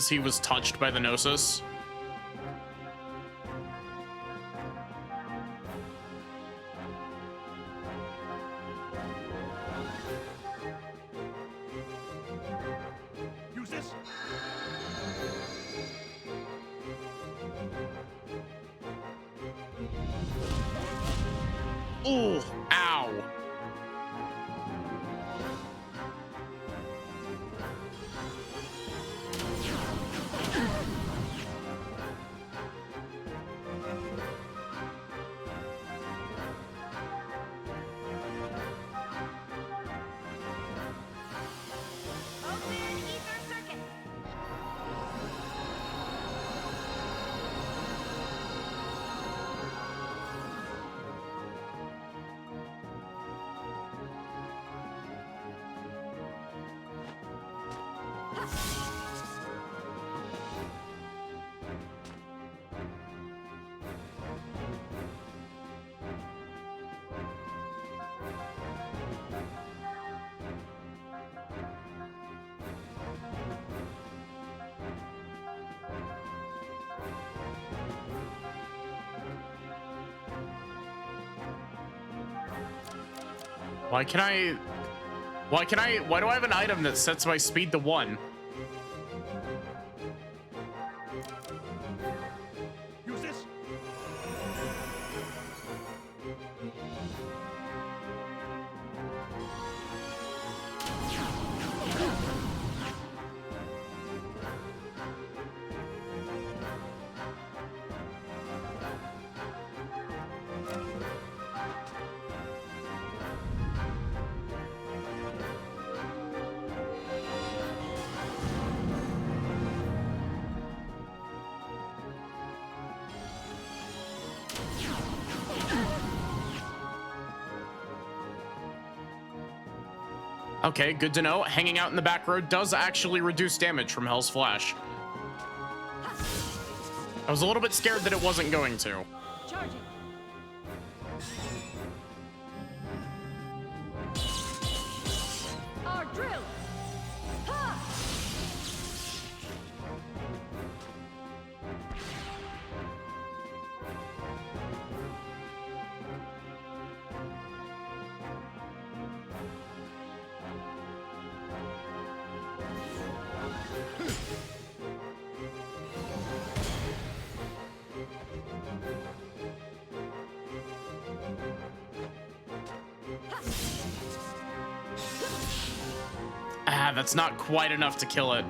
Speaker 1: he was touched by the Gnosis.
Speaker 3: Use this.
Speaker 1: Ooh, ow.
Speaker 5: Open ether circuit.
Speaker 1: Why do I have an item that sets my speed to 1?
Speaker 3: Use this.
Speaker 1: Okay, good to know. Hanging out in the back row does actually reduce damage from Hell's Flash. I was a little bit scared that it wasn't going to.
Speaker 2: Charging. Our drill. Ha!
Speaker 1: Ah, that's not quite enough to kill it.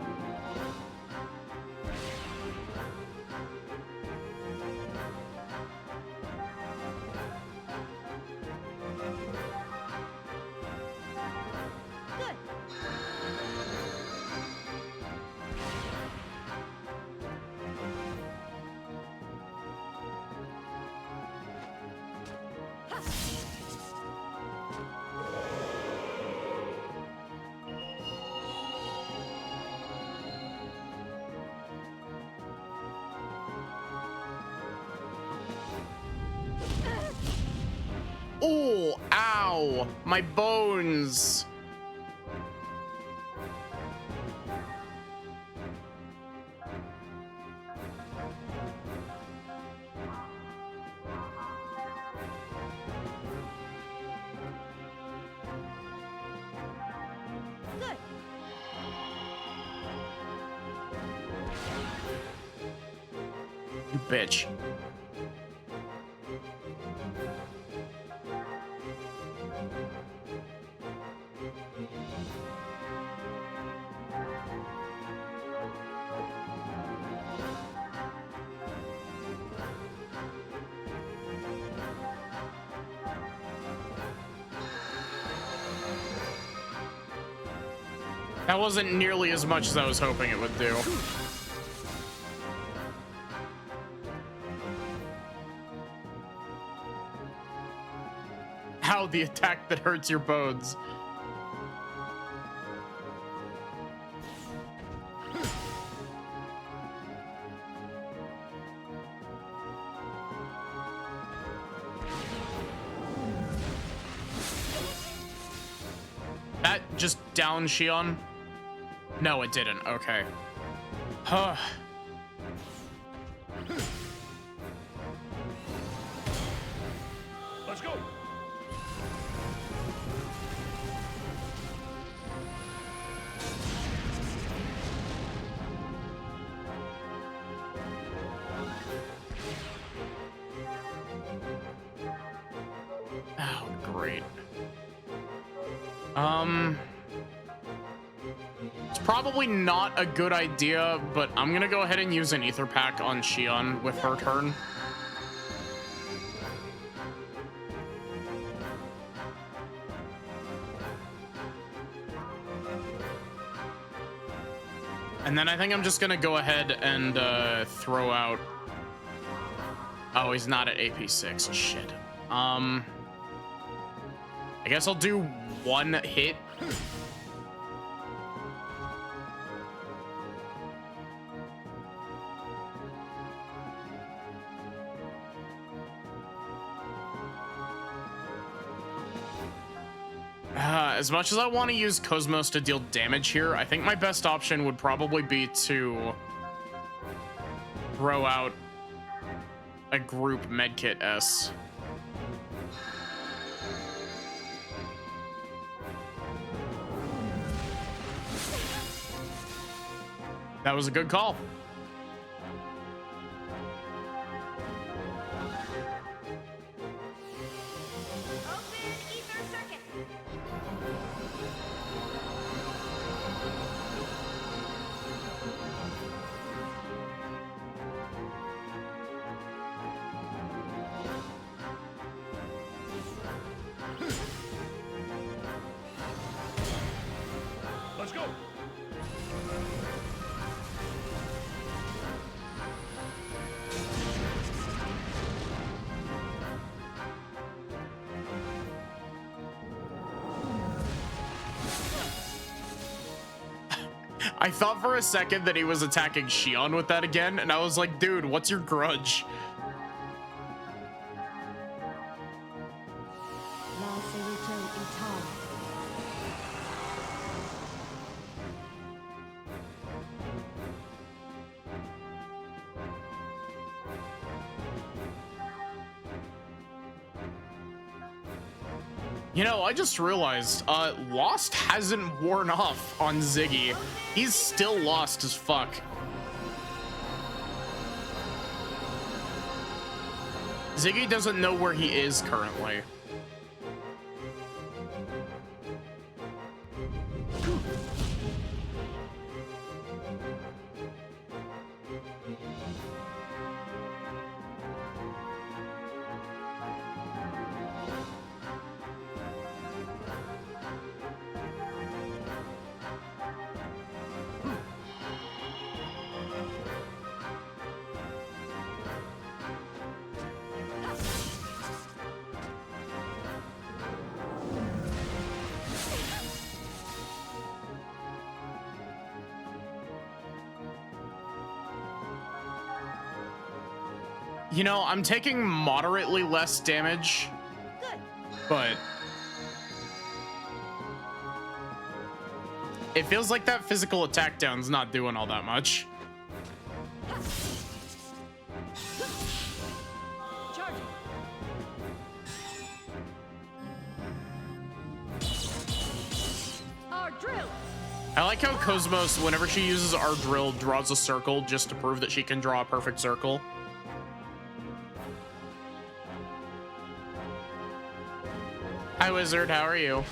Speaker 1: Oh, ow, my bones. You bitch. That wasn't nearly as much as I was hoping it would do. How the attack that hurts your bones. That just downed Xion? No, it didn't. Okay. Huh.
Speaker 3: Let's go.
Speaker 1: Oh, great. It's probably not a good idea, but I'm gonna go ahead and use an ether pack on Xion with her turn. And then I think I'm just gonna go ahead and throw out. Oh, he's not at AP6. Shit. I guess I'll do one hit. As much as I want to use Cosmos to deal damage here, I think my best option would probably be to throw out a group medkit S. That was a good call.
Speaker 5: Open ether circuit.
Speaker 3: Let's go.
Speaker 1: I thought for a second that he was attacking Xion with that again, and I was like, dude, what's your grudge? You know, I just realized, Lost hasn't worn off on Ziggy. He's still lost as fuck. Ziggy doesn't know where he is currently. You know, I'm taking moderately less damage, but it feels like that physical attack down's not doing all that much. I like how Cosmos, whenever she uses our drill, draws a circle just to prove that she can draw a perfect circle. Hi, Wizard. How are you?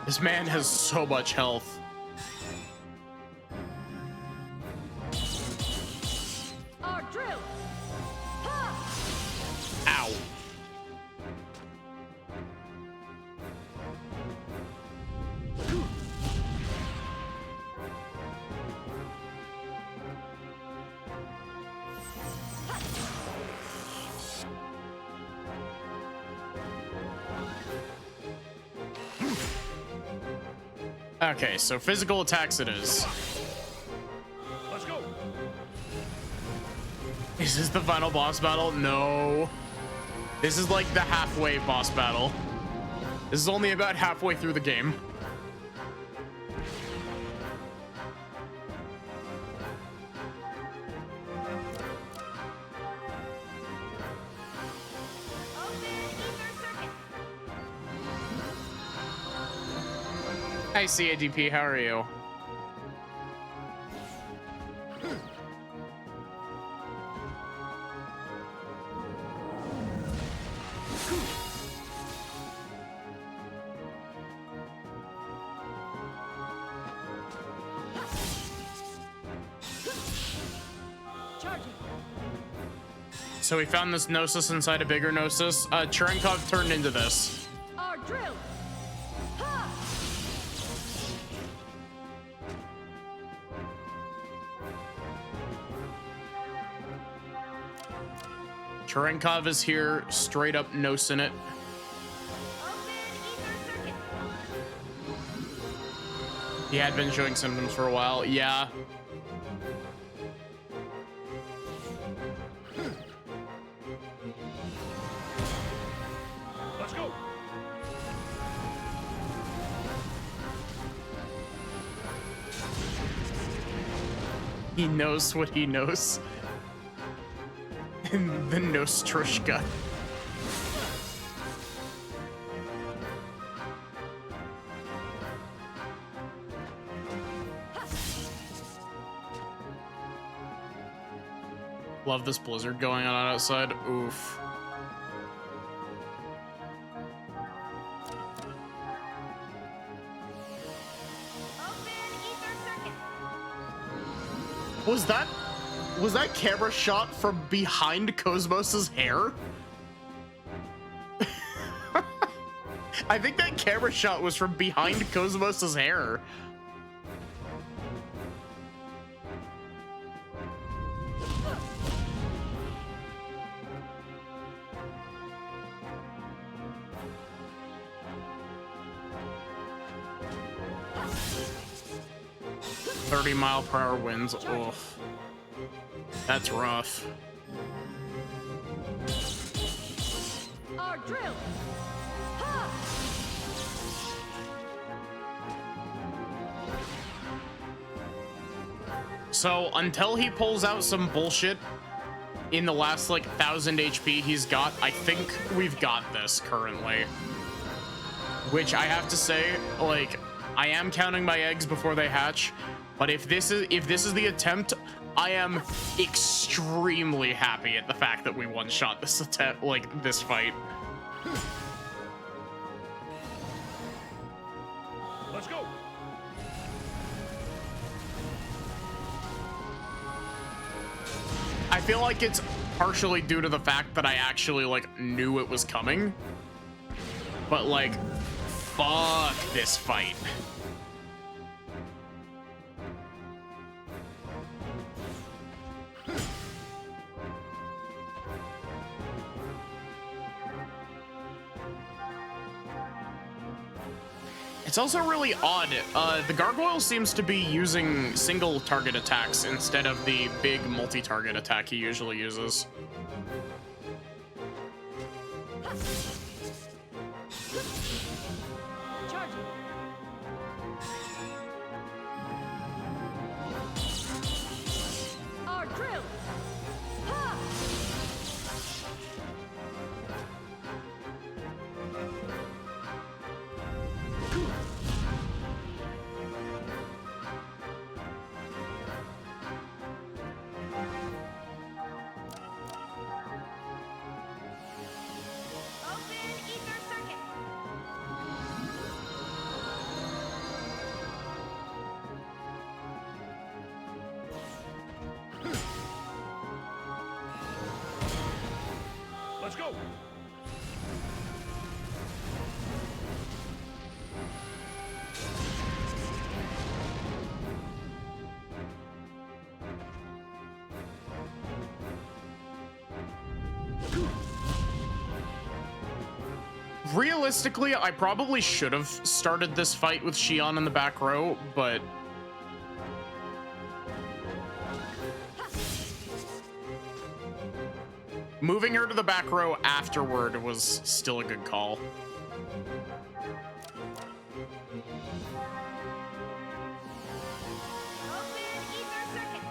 Speaker 1: This man has so much health.
Speaker 2: Our drill.
Speaker 1: Ow. Okay, so physical attacks it is.
Speaker 3: Let's go.
Speaker 1: Is this the final boss battle? No. This is like the halfway boss battle. This is only about halfway through the game. Hi, CADP, how are you? So we found this Gnosis inside a bigger Gnosis. Cherenkov turned into this.
Speaker 2: Our drill.
Speaker 1: Cherenkov is here, straight up nosing it. He had been showing symptoms for a while. Yeah.
Speaker 3: Let's go.
Speaker 1: He knows what he knows. The Nostrushka. Love this blizzard going on outside. Oof. Was that camera shot from behind Cosmos's hair? I think that camera shot was from behind Cosmos's hair. .30-mile-per-hour winds. Ugh. That's rough.
Speaker 2: Our drill.
Speaker 1: So until he pulls out some bullshit in the last like 1000 HP he's got, I think we've got this currently. Which I have to say, like, I am counting my eggs before they hatch, but if this is the attempt, I am extremely happy at the fact that we one-shot this attack, like this fight.
Speaker 3: Let's go.
Speaker 1: I feel like it's partially due to the fact that I actually like knew it was coming, but like, fuck this fight. It's also really odd. The gargoyle seems to be using single target attacks instead of the big multi-target attack he usually uses.
Speaker 2: Charging. Our drill. Ha!
Speaker 5: Open ether circuit.
Speaker 3: Let's go.
Speaker 1: Realistically, I probably should have started this fight with Xion in the back row, but moving her to the back row afterward was still a good call.
Speaker 5: Open ether circuit.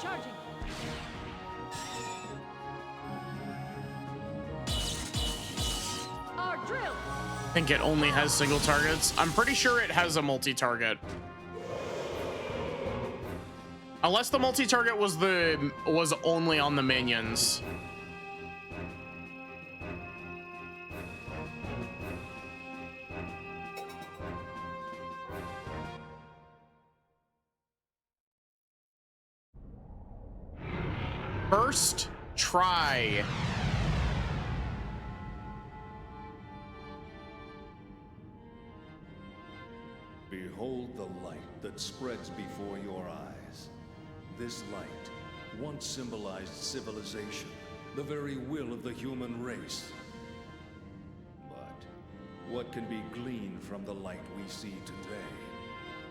Speaker 2: Charging. Our drill.
Speaker 1: I think it only has single targets. I'm pretty sure it has a multi-target. Unless the multi-target was only on the minions. First try.
Speaker 7: Behold the light that spreads before your eyes. This light once symbolized civilization, the very will of the human race. But what can be gleaned from the light we see today?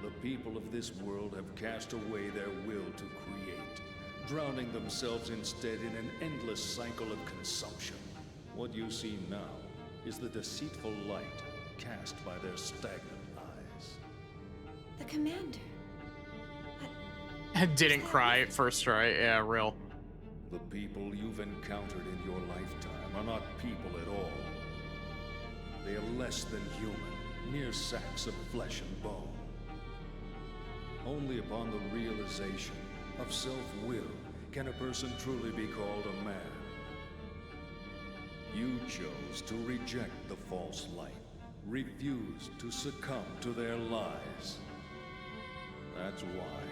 Speaker 7: The people of this world have cast away their will to create, drowning themselves instead in an endless cycle of consumption. What you see now is the deceitful light cast by their stagnant eyes.
Speaker 5: The commander.
Speaker 1: I didn't cry at first try. Yeah, real.
Speaker 7: The people you've encountered in your lifetime are not people at all. They are less than human, mere sacks of flesh and bone. Only upon the realization of self-will can a person truly be called a man. You chose to reject the false light, refused to succumb to their lies. That's why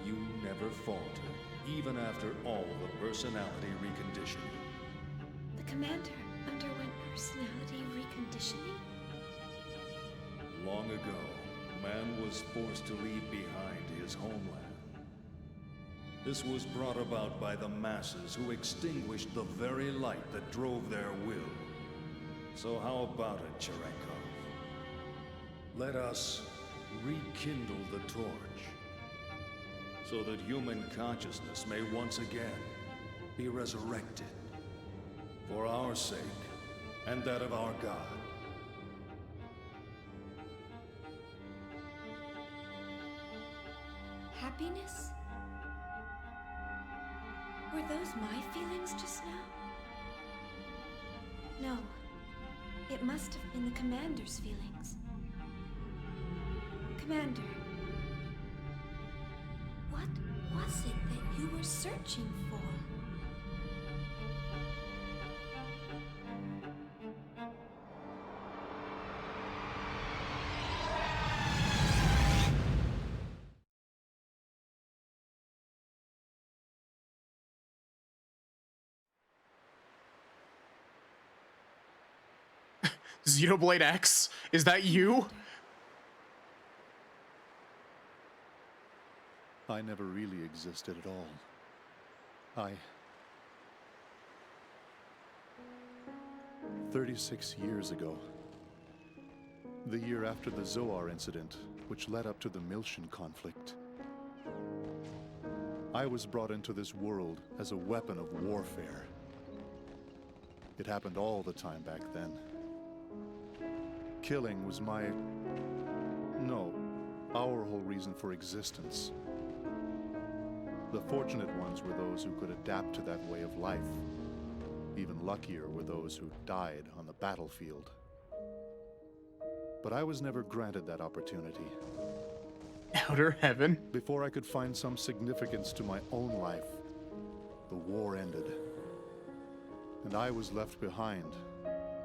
Speaker 7: you never faltered, even after all the personality reconditioning.
Speaker 5: The commander underwent personality reconditioning?
Speaker 7: Long ago, man was forced to leave behind his homeland. This was brought about by the masses who extinguished the very light that drove their will. So how about it, Cherenkov? Let us rekindle the torch, so that human consciousness may once again be resurrected. For our sake, and that of our God.
Speaker 5: Happiness? Were those my feelings just now? No. It must have been the Commander's feelings. Commander. What was it that you were searching for?
Speaker 1: Xenoblade X, is that you?
Speaker 3: I never really existed at all. 36 years ago, the year after the Zoar incident, which led up to the Miltian conflict, I was brought into this world as a weapon of warfare. It happened all the time back then. Killing was our whole reason for existence. The fortunate ones were those who could adapt to that way of life. Even luckier were those who died on the battlefield. But I was never granted that opportunity.
Speaker 1: Outer heaven?
Speaker 3: Before I could find some significance to my own life, the war ended. And I was left behind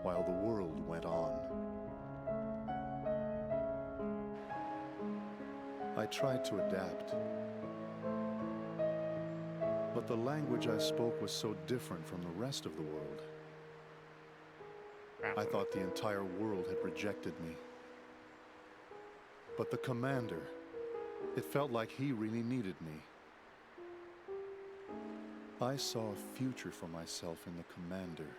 Speaker 3: while the world went on. I tried to adapt. But the language I spoke was so different from the rest of the world. I thought the entire world had rejected me. But the Commander, it felt like he really needed me. I saw a future for myself in the Commander.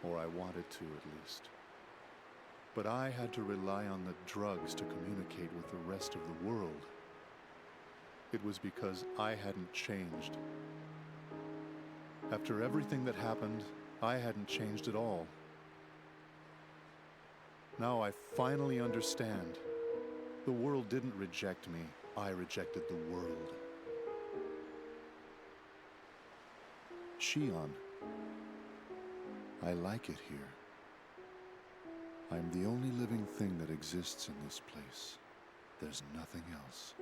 Speaker 3: Or I wanted to, at least. But I had to rely on the drugs to communicate with the rest of the world. It was because I hadn't changed. After everything that happened, I hadn't changed at all. Now I finally understand. The world didn't reject me. I rejected the world. Shion, I like it here. I'm the only living thing that exists in this place. There's nothing else.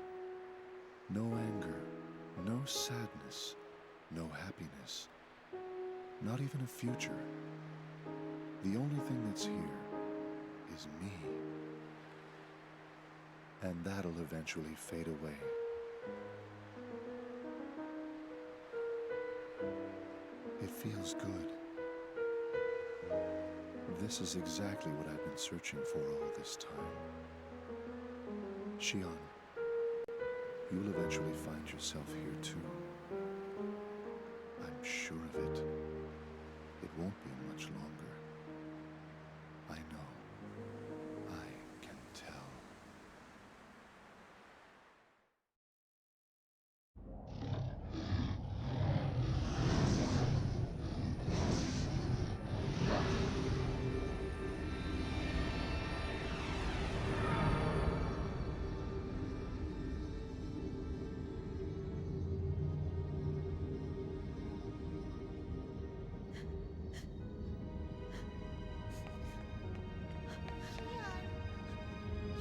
Speaker 3: No anger, no sadness, no happiness, not even a future. The only thing that's here is me. And that'll eventually fade away. It feels good. This is exactly what I've been searching for all this time. Shion, you'll eventually find yourself here too. I'm sure of it. It won't be much longer. I know. I can tell.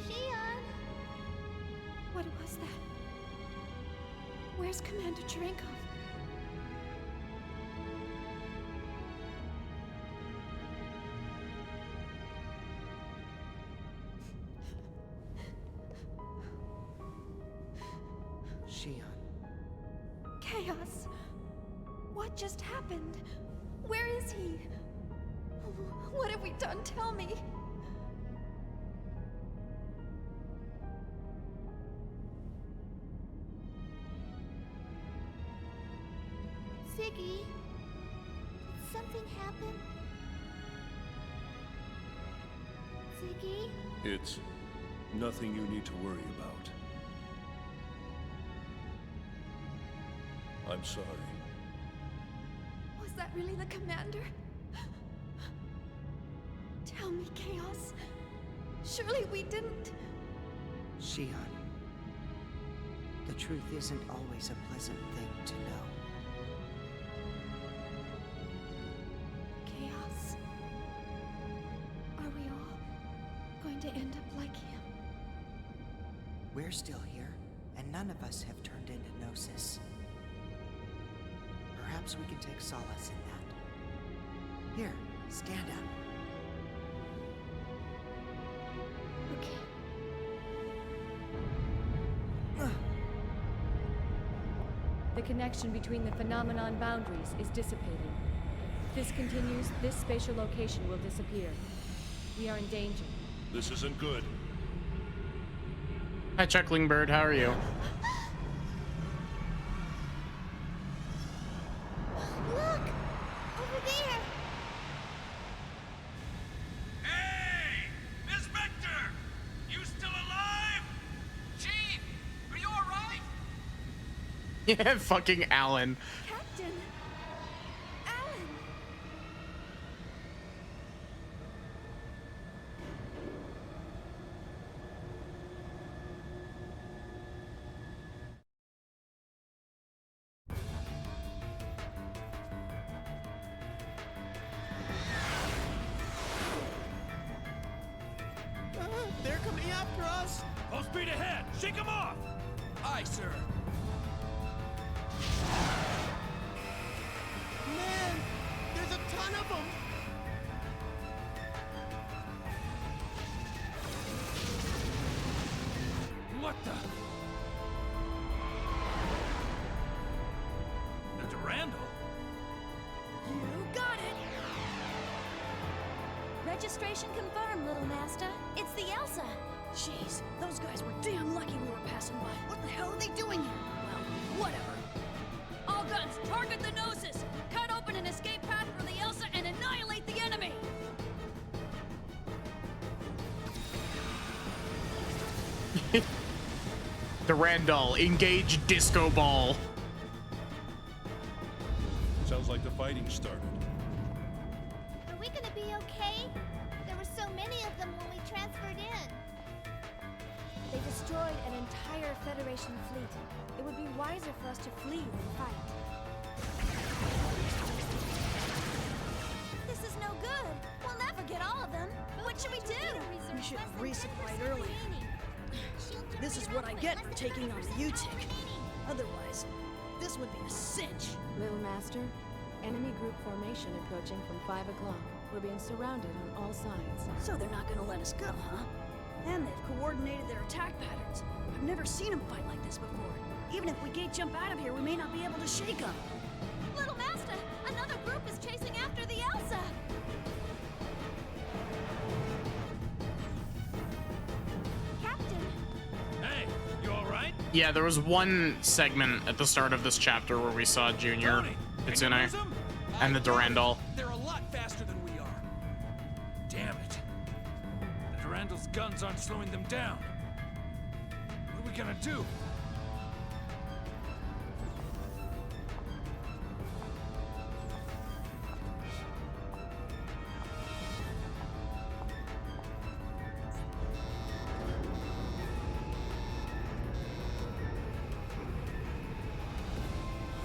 Speaker 6: Shion!
Speaker 5: What was that? Where's Commander Cherenkov?
Speaker 4: Shion.
Speaker 5: Chaos! What just happened? Where is he? What have we done? Tell me!
Speaker 6: Ziggy, did something happen? Ziggy?
Speaker 7: It's nothing you need to worry about. I'm sorry.
Speaker 5: Was that really the commander? Tell me, Chaos. Surely we didn't.
Speaker 4: Shion, the truth isn't always a pleasant thing to know.
Speaker 5: Chaos. Are we all going to end up like him?
Speaker 4: We're still here, and none of us have turned into Gnosis. Perhaps we can take solace in that. Here, stand up.
Speaker 5: Okay.
Speaker 2: The connection between the phenomenon boundaries is dissipating. If this continues, this spatial location will disappear. We are in danger.
Speaker 8: This isn't good.
Speaker 1: Hi, Chuckling Bird. How are you?
Speaker 6: Look! Over there!
Speaker 9: Hey! Miss Vector! You still alive? Chief! Are you alright?
Speaker 1: Yeah, fucking Alan.
Speaker 5: Captain! Alan!
Speaker 10: They're coming after us!
Speaker 9: Full speed ahead! Shake him off!
Speaker 10: Aye, sir. Man, there's a ton of them!
Speaker 9: What the? The Durandal?
Speaker 5: You got it!
Speaker 6: Registration confirmed, Little Master. It's the Elsa.
Speaker 5: Jeez, those guys were damn lucky we were passing by. What the hell are they doing here? Well, whatever. All guns, target the Gnosis! Cut open an escape path for the Elsa and annihilate the enemy!
Speaker 1: Durandal, engage Disco Ball.
Speaker 8: Sounds like the fighting started.
Speaker 6: Are we gonna be okay? There were so many of them when we transferred in. They destroyed an entire Federation fleet. It would be wiser for us to flee than fight. This is no good. We'll never get all of them. What should we do?
Speaker 11: We should have resupplied earlier. This is what I get for taking on the UTIC. Otherwise, this would be a cinch.
Speaker 2: Little Master, enemy group formation approaching from 5 o'clock. We're being surrounded on all sides.
Speaker 11: So they're not gonna let us go, huh? And they've coordinated their attack patterns. I've never seen them fight like this before. Even if we gate jump out of here, we may not be able to shake them.
Speaker 6: Little Master, another group is chasing after the Elsa. Captain,
Speaker 9: Hey, you alright?
Speaker 1: Yeah, there was one segment at the start of this chapter where we saw Junior,
Speaker 9: Tony,
Speaker 1: Kitsune,
Speaker 9: can you lose him?
Speaker 1: and the Durandal.
Speaker 10: They're a lot faster than we are.
Speaker 9: Damn it. The Durandal's guns aren't slowing them down. What are we gonna do?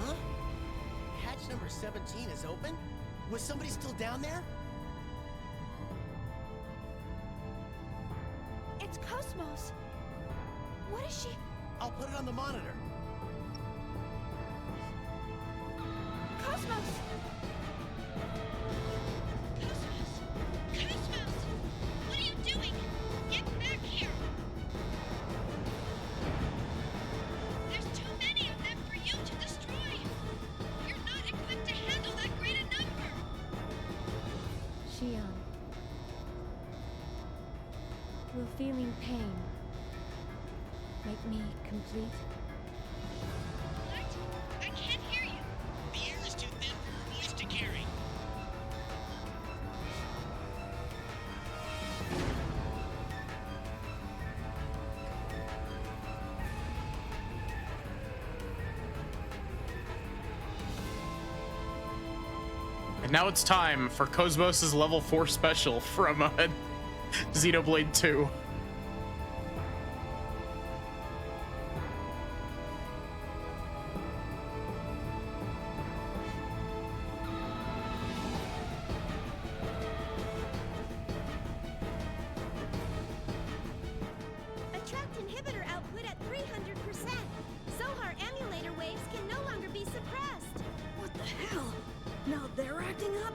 Speaker 10: Huh? Hatch number 17 is open? Was somebody still down there?
Speaker 5: It's Cosmos. What is she?
Speaker 10: I'll put it on the monitor.
Speaker 5: Cosmos!
Speaker 6: Cosmos! Cosmos! What are you doing? Get back here! There's too many of them for you to destroy! You're not equipped to handle that great a number!
Speaker 2: Shion. Will feeling pain make me complete?
Speaker 6: What? I can't hear you!
Speaker 10: The air is too thin for her voice to carry.
Speaker 1: Now it's time for Cosmos' level 4 special from Xenoblade 2.
Speaker 6: Attract inhibitor output at 300%. Zohar emulator waves can no longer be suppressed.
Speaker 11: What the hell? Now they're acting up?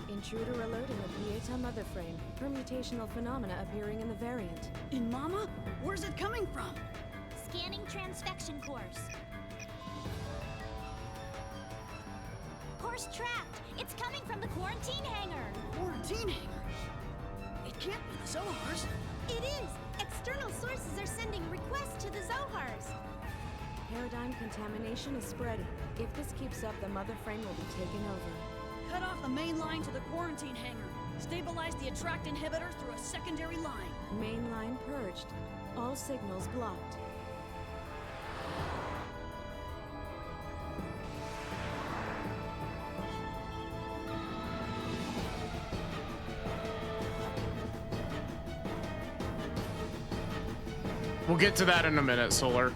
Speaker 2: Intruder alert in the Pieta mother frame. Permutational phenomena appearing in the variant.
Speaker 11: In Mama? Where's it coming from?
Speaker 6: Scanning transfection course. Course trapped. It's coming from the quarantine hangar.
Speaker 11: Quarantine hangar? It can't be the Zohars.
Speaker 6: It is. External sources are sending requests to the Zohars.
Speaker 2: Paradigm contamination is spreading. If this keeps up, the mother frame will be taken over.
Speaker 11: Cut off the main line to the quarantine hangar. Stabilize the attract inhibitor through a secondary line.
Speaker 2: Main line purged. All signals blocked.
Speaker 1: We'll get to that in a minute, Solar.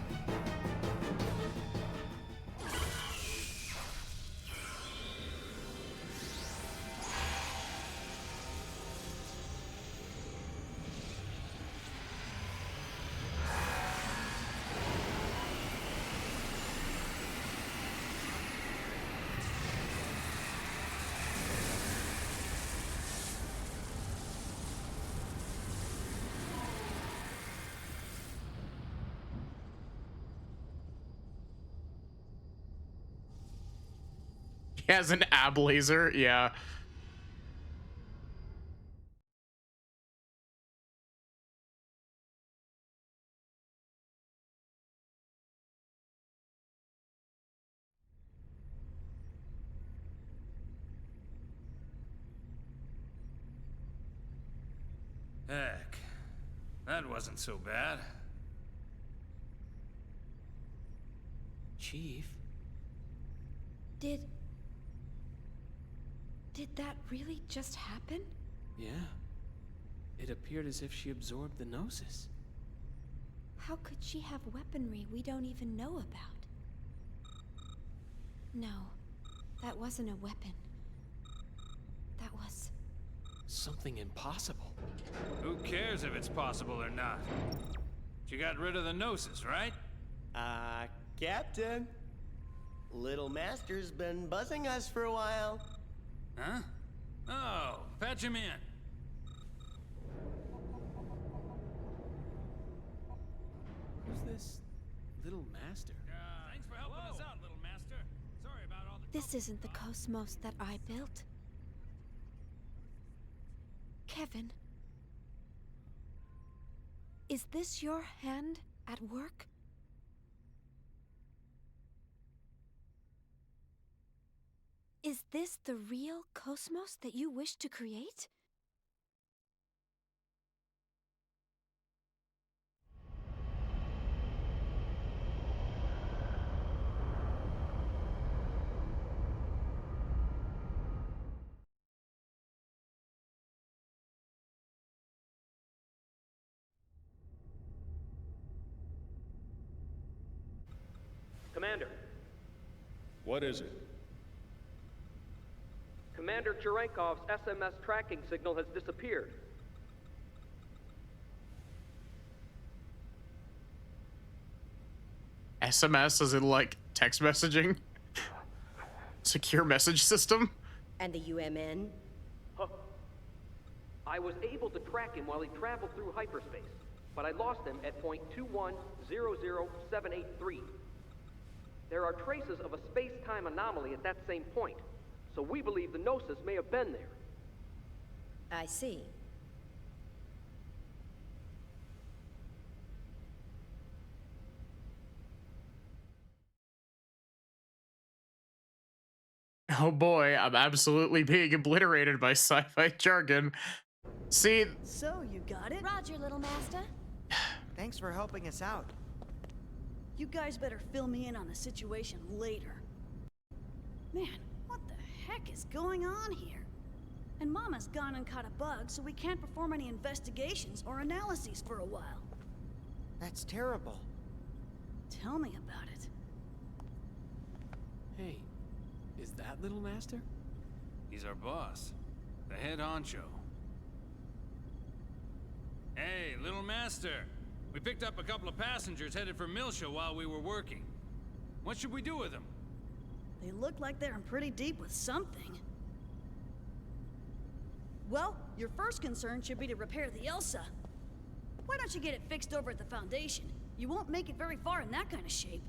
Speaker 1: He has an ab laser, yeah.
Speaker 9: Heck, that wasn't so bad.
Speaker 12: Chief?
Speaker 2: Did that really just happen?
Speaker 12: Yeah. It appeared as if she absorbed the Gnosis.
Speaker 2: How could she have weaponry we don't even know about? No, that wasn't a weapon. That was...
Speaker 12: Something impossible.
Speaker 9: Who cares if it's possible or not? She got rid of the Gnosis, right?
Speaker 10: Captain. Little Master's been buzzing us for a while.
Speaker 9: Huh? Oh, patch him in.
Speaker 12: Who's this Little Master?
Speaker 9: Thanks for helping us out, Little Master. Sorry about all the...
Speaker 2: This isn't the cosmos that I built. Kevin, is this your hand at work? Is this the real cosmos that you wish to create?
Speaker 13: Commander.
Speaker 7: What is it?
Speaker 13: Commander Cherenkov's SMS tracking signal has disappeared.
Speaker 1: SMS, as in like text messaging? Secure message system?
Speaker 14: And the UMN?
Speaker 13: Huh. I was able to track him while he traveled through hyperspace, but I lost him at point 2100783. There are traces of a space-time anomaly at that same point, so we believe the Gnosis may have been there.
Speaker 14: I see.
Speaker 1: Oh boy, I'm absolutely being obliterated by sci-fi jargon. See...
Speaker 11: So, you got it?
Speaker 6: Roger, Little Master.
Speaker 10: Thanks for helping us out.
Speaker 11: You guys better fill me in on the situation later. Man, what the heck is going on here? And Mama's gone and caught a bug, so we can't perform any investigations or analyses for a while.
Speaker 10: That's terrible.
Speaker 11: Tell me about it.
Speaker 12: Hey, is that Little Master?
Speaker 9: He's our boss, the head honcho. Hey, Little Master. We picked up a couple of passengers headed for Milsha while we were working. What should we do with them?
Speaker 11: They look like they're in pretty deep with something. Well, your first concern should be to repair the Elsa. Why don't you get it fixed over at the Foundation? You won't make it very far in that kind of shape.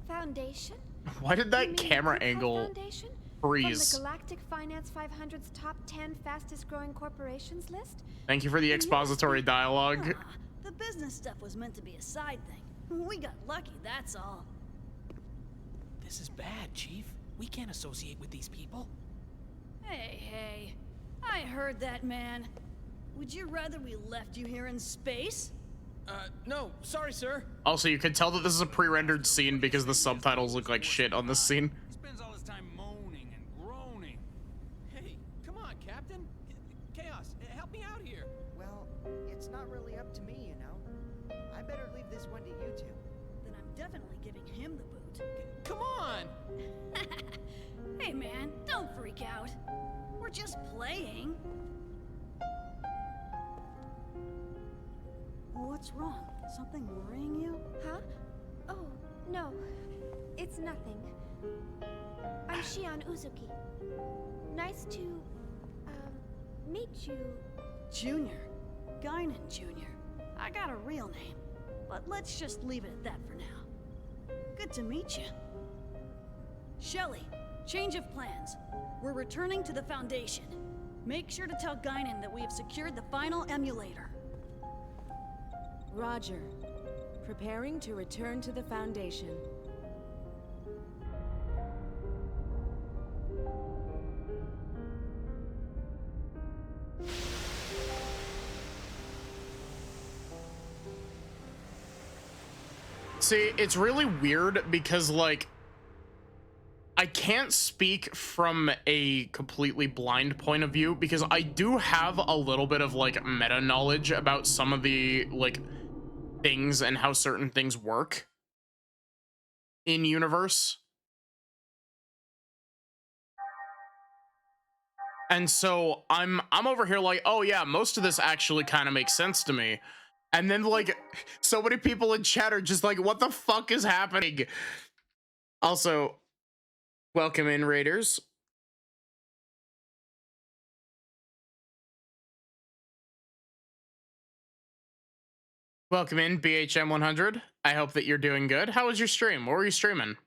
Speaker 6: Foundation?
Speaker 1: Why did
Speaker 6: You
Speaker 1: that
Speaker 6: mean
Speaker 1: camera
Speaker 6: Kukai
Speaker 1: angle
Speaker 6: Foundation?
Speaker 1: freeze?
Speaker 6: From the Galactic Finance 500's top 10 fastest growing corporations list?
Speaker 1: Thank you for the expository dialogue.
Speaker 11: The business stuff was meant to be a side thing. We got lucky, that's all.
Speaker 12: This is bad, Chief. We can't associate with these people.
Speaker 11: Hey, I heard that, man. Would you rather we left you here in space?
Speaker 10: No, sorry, sir.
Speaker 1: Also, you can tell that this is a pre-rendered scene because the subtitles look like shit on this scene.
Speaker 9: He spends all his time moaning and groaning.
Speaker 10: Hey, come on, Captain. Chaos, help me out here.
Speaker 15: Well, it's not really up to me, you know. I better leave this one to you two.
Speaker 11: Then I'm definitely giving him the boot.
Speaker 10: Come on!
Speaker 11: Hey, man, don't freak out. We're just playing. What's wrong? Something worrying you?
Speaker 6: Huh? Oh, no. It's nothing. I'm Shion Uzuki. Nice to, meet you.
Speaker 11: Junior. Guinan Jr. I got a real name, but let's just leave it at that for now. Good to meet you. Shelly, change of plans. We're returning to the Foundation. Make sure to tell Guinan that we have secured the final emulator.
Speaker 2: Roger. Preparing to return to the Foundation.
Speaker 1: See, it's really weird because, like, I can't speak from a completely blind point of view because I do have a little bit of, like, meta knowledge about some of the, like, things and how certain things work in universe. And so I'm over here like, oh yeah, most of this actually kind of makes sense to me. And then, like, so many people in chat are just like, what the fuck is happening? Also, welcome in, Raiders. Welcome in, BHM 100. I hope that you're doing good. How was your stream? What were you streaming?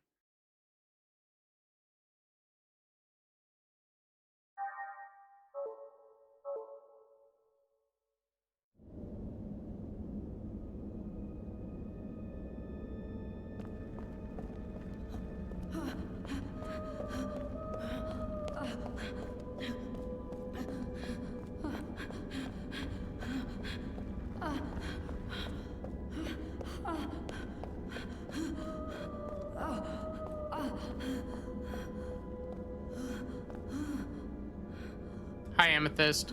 Speaker 1: Hi, Amethyst.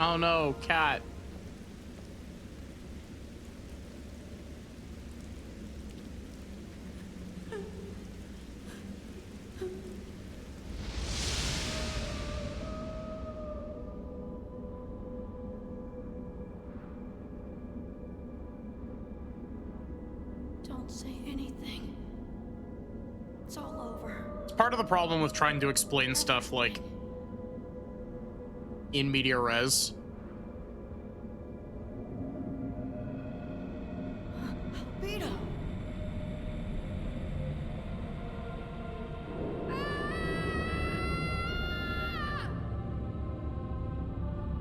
Speaker 1: Oh no, cat.
Speaker 11: Don't say anything. It's all over.
Speaker 1: It's part of the problem with trying to explain stuff like in media res.
Speaker 11: Vito!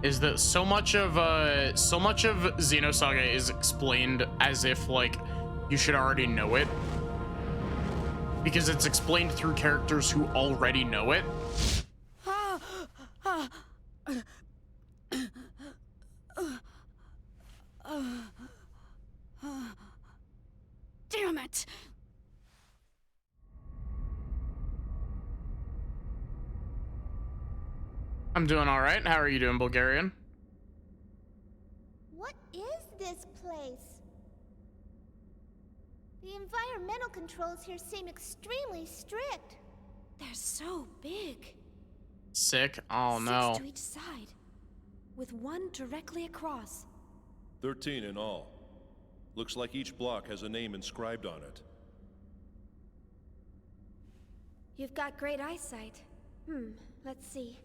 Speaker 1: is that so much of Xenosaga is explained as if like you should already know it, because it's explained through characters who already know it.
Speaker 11: Damn it!
Speaker 1: I'm doing all right. How are you doing, Bulgarian?
Speaker 6: What is this place? The environmental controls here seem extremely strict.
Speaker 2: They're so big.
Speaker 1: Sick. Oh no.
Speaker 2: 6 to each side, with one directly across.
Speaker 8: 13 in all. Looks like each block has a name inscribed on it.
Speaker 2: You've got great eyesight. Let's see.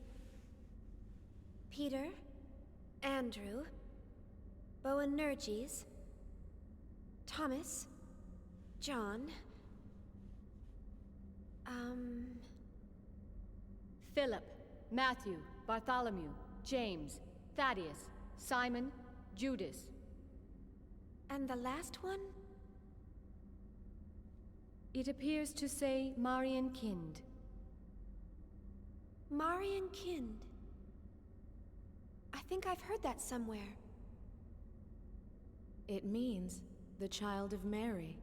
Speaker 2: Peter, Andrew, Boanerges, Thomas, John, Philip, Matthew, Bartholomew, James, Thaddeus, Simon, Judas. And the last one? It appears to say Marian Kind. Marian Kind. I think I've heard that somewhere.
Speaker 11: It means the Child of Mary.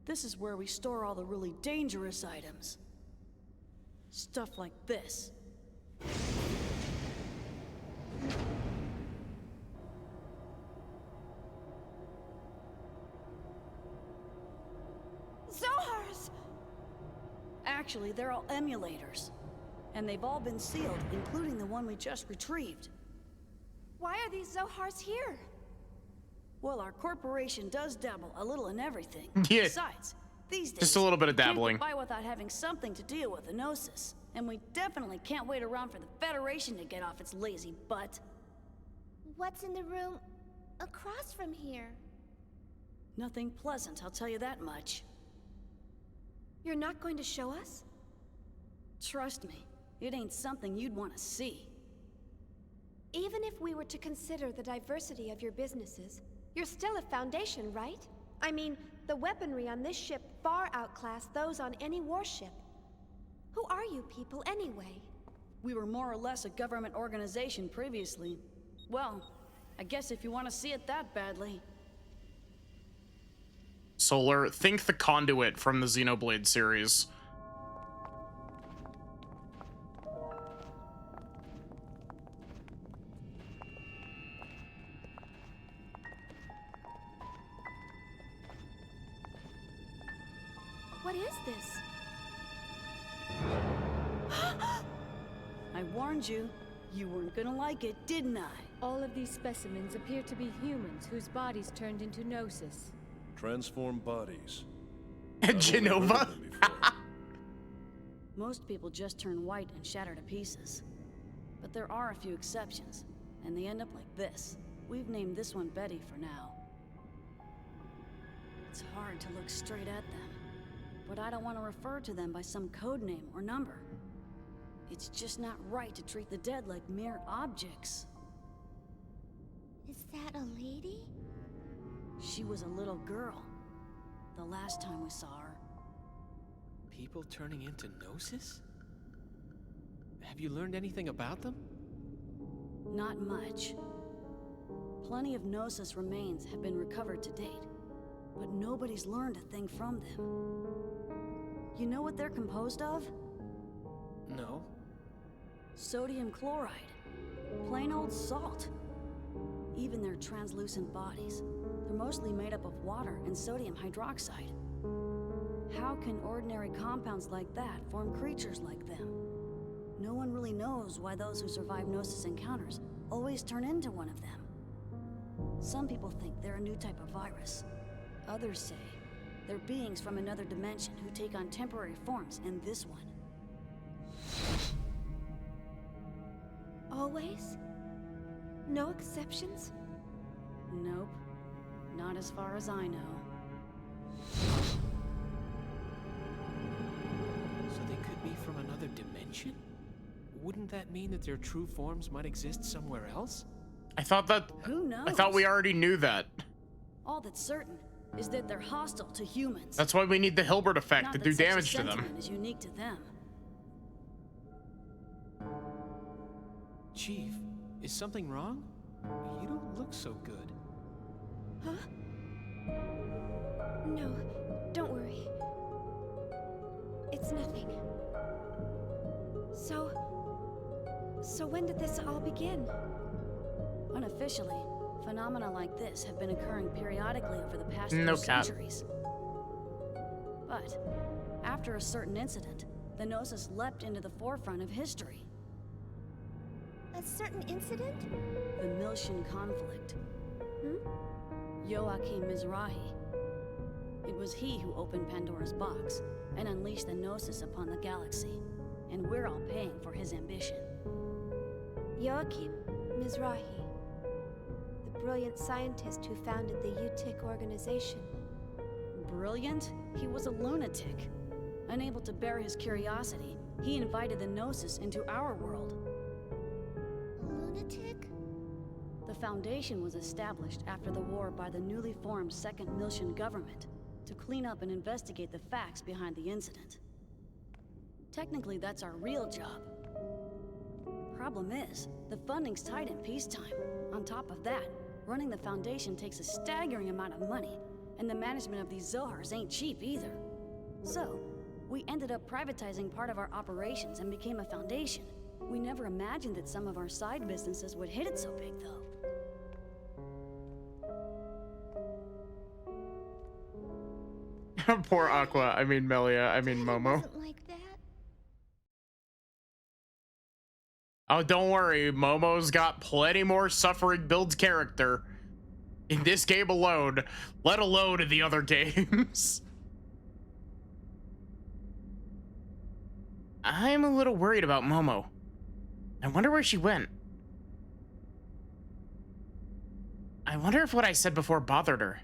Speaker 11: This is where we store all the really dangerous items. Stuff like this.
Speaker 2: Zohars!
Speaker 11: Actually, they're all emulators. And they've all been sealed, including the one we just retrieved.
Speaker 2: Why are these Zohars here?
Speaker 11: Well, our corporation does dabble a little in everything.
Speaker 1: Yeah.
Speaker 11: Besides, these days,
Speaker 1: Just a little bit of
Speaker 11: can't
Speaker 1: dabbling.
Speaker 11: get by without having something to deal with the Gnosis. And we definitely can't wait around for the Federation to get off its lazy butt.
Speaker 6: What's in the room across from here?
Speaker 11: Nothing pleasant, I'll tell you that much.
Speaker 2: You're not going to show us?
Speaker 11: Trust me, it ain't something you'd want to see.
Speaker 2: Even if we were to consider the diversity of your businesses, you're still a Foundation, right? I mean, the weaponry on this ship far outclass those on any warship. Who are you people, anyway?
Speaker 11: We were more or less a government organization previously. Well, I guess if you want to see it that badly.
Speaker 1: Solar, think the Conduit from the Xenoblade series.
Speaker 2: What is this?
Speaker 11: I warned you. You weren't gonna like it, didn't I?
Speaker 2: All of these specimens appear to be humans whose bodies turned into Gnosis.
Speaker 8: Transformed bodies.
Speaker 1: Genova?
Speaker 11: Most people just turn white and shatter to pieces. But there are a few exceptions, and they end up like this. We've named this one Betty for now. It's hard to look straight at them, but I don't want to refer to them by some code name or number. It's just not right to treat the dead like mere objects.
Speaker 6: Is that a lady?
Speaker 11: She was a little girl, the last time we saw her.
Speaker 12: People turning into Gnosis? Have you learned anything about them?
Speaker 11: Not much. Plenty of Gnosis remains have been recovered to date, but nobody's learned a thing from them. You know what they're composed of?
Speaker 12: No.
Speaker 11: Sodium chloride. Plain old salt. Even their translucent bodies, they're mostly made up of water and sodium hydroxide. How can ordinary compounds like that form creatures like them? No one really knows why those who survive Gnosis encounters always turn into one of them. Some people think they're a new type of virus. Others say they're beings from another dimension who take on temporary forms in this one.
Speaker 2: Always? No exceptions?
Speaker 11: Nope. Not as far as I know.
Speaker 12: So they could be from another dimension? wouldn't that mean that their true forms might exist somewhere else?
Speaker 1: I thought that.
Speaker 11: Who knows?
Speaker 1: I thought we already knew that.
Speaker 11: All that's certain is that they're hostile to humans.
Speaker 1: That's why we need the Hilbert effect
Speaker 11: Not
Speaker 1: to
Speaker 11: that
Speaker 1: do
Speaker 11: such a
Speaker 1: damage to them.
Speaker 11: sentiment is unique to them.
Speaker 12: Chief, is something wrong? You don't look so good.
Speaker 2: Huh? No, don't worry. It's nothing. So when did this all begin?
Speaker 11: Unofficially, phenomena like this have been occurring periodically over the past
Speaker 1: No
Speaker 11: few
Speaker 1: cap.
Speaker 11: centuries. But after a certain incident, the Gnosis leapt into the forefront of history.
Speaker 6: A certain incident?
Speaker 11: The Miltian conflict. Joachim Mizrahi. It was he who opened Pandora's box and unleashed the Gnosis upon the galaxy. And we're all paying for his ambition.
Speaker 2: Joachim Mizrahi, the brilliant scientist who founded the UTIC organization.
Speaker 11: Brilliant? He was a lunatic. Unable to bear his curiosity, he invited the Gnosis into our world.
Speaker 6: Lunatic?
Speaker 11: The Foundation was established after the war by the newly formed Second Miltian government to clean up and investigate the facts behind the incident. Technically, that's our real job. Problem is, the funding's tight in peacetime. On top of that, running the Foundation takes a staggering amount of money, and the management of these Zohars ain't cheap either. So, we ended up privatizing part of our operations and became a foundation. We never imagined that some of our side businesses would hit it so big, though.
Speaker 1: Poor Aqua. I mean Melia. I mean Momo.
Speaker 6: Wasn't like that.
Speaker 1: Oh, don't worry. Momo's got plenty more suffering build character in this game alone, let alone in the other games. I'm a little worried about Momo. I wonder where she went. I wonder if what I said before bothered her.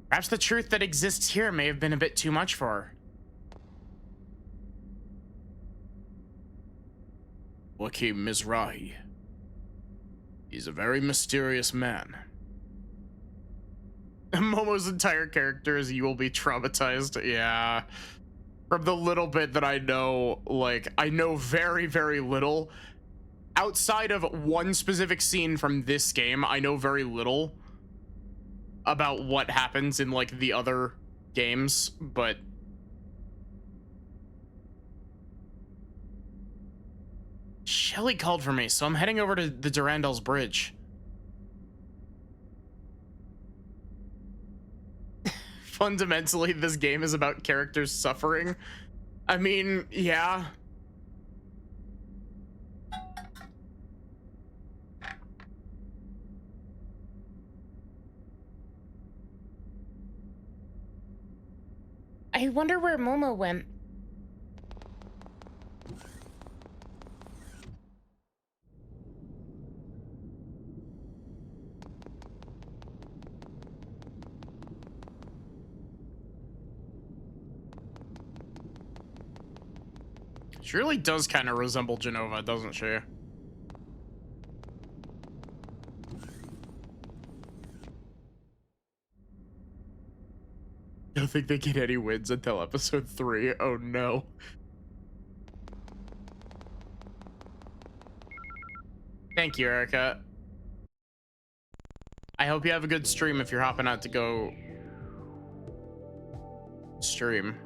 Speaker 1: Perhaps the truth that exists here may have been a bit too much for her. Joachim Mizrahi. He's a very mysterious man. Momo's entire character is "you will be traumatized." Yeah. From the little bit that I know, like, I know very, very little. Outside of one specific scene from this game, I know very little about what happens in, like, the other games, but... Shelly called for me, so I'm heading over to the Durandal's bridge. Fundamentally, this game is about characters suffering. I mean, yeah. I wonder where Momo went. She really does kind of resemble Genova, doesn't she? I don't think they get any wins until episode 3. Oh no. Thank you, Erica. I hope you have a good stream if you're hopping out to go stream.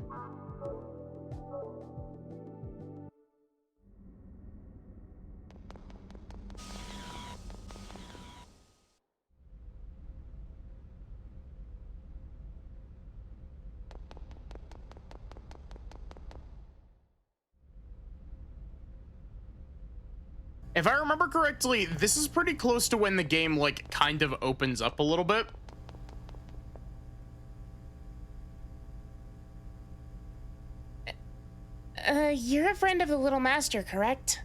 Speaker 1: If I remember correctly, this is pretty close to when the game, like, kind of opens up a little bit.
Speaker 16: You're a friend of the Little Master, correct?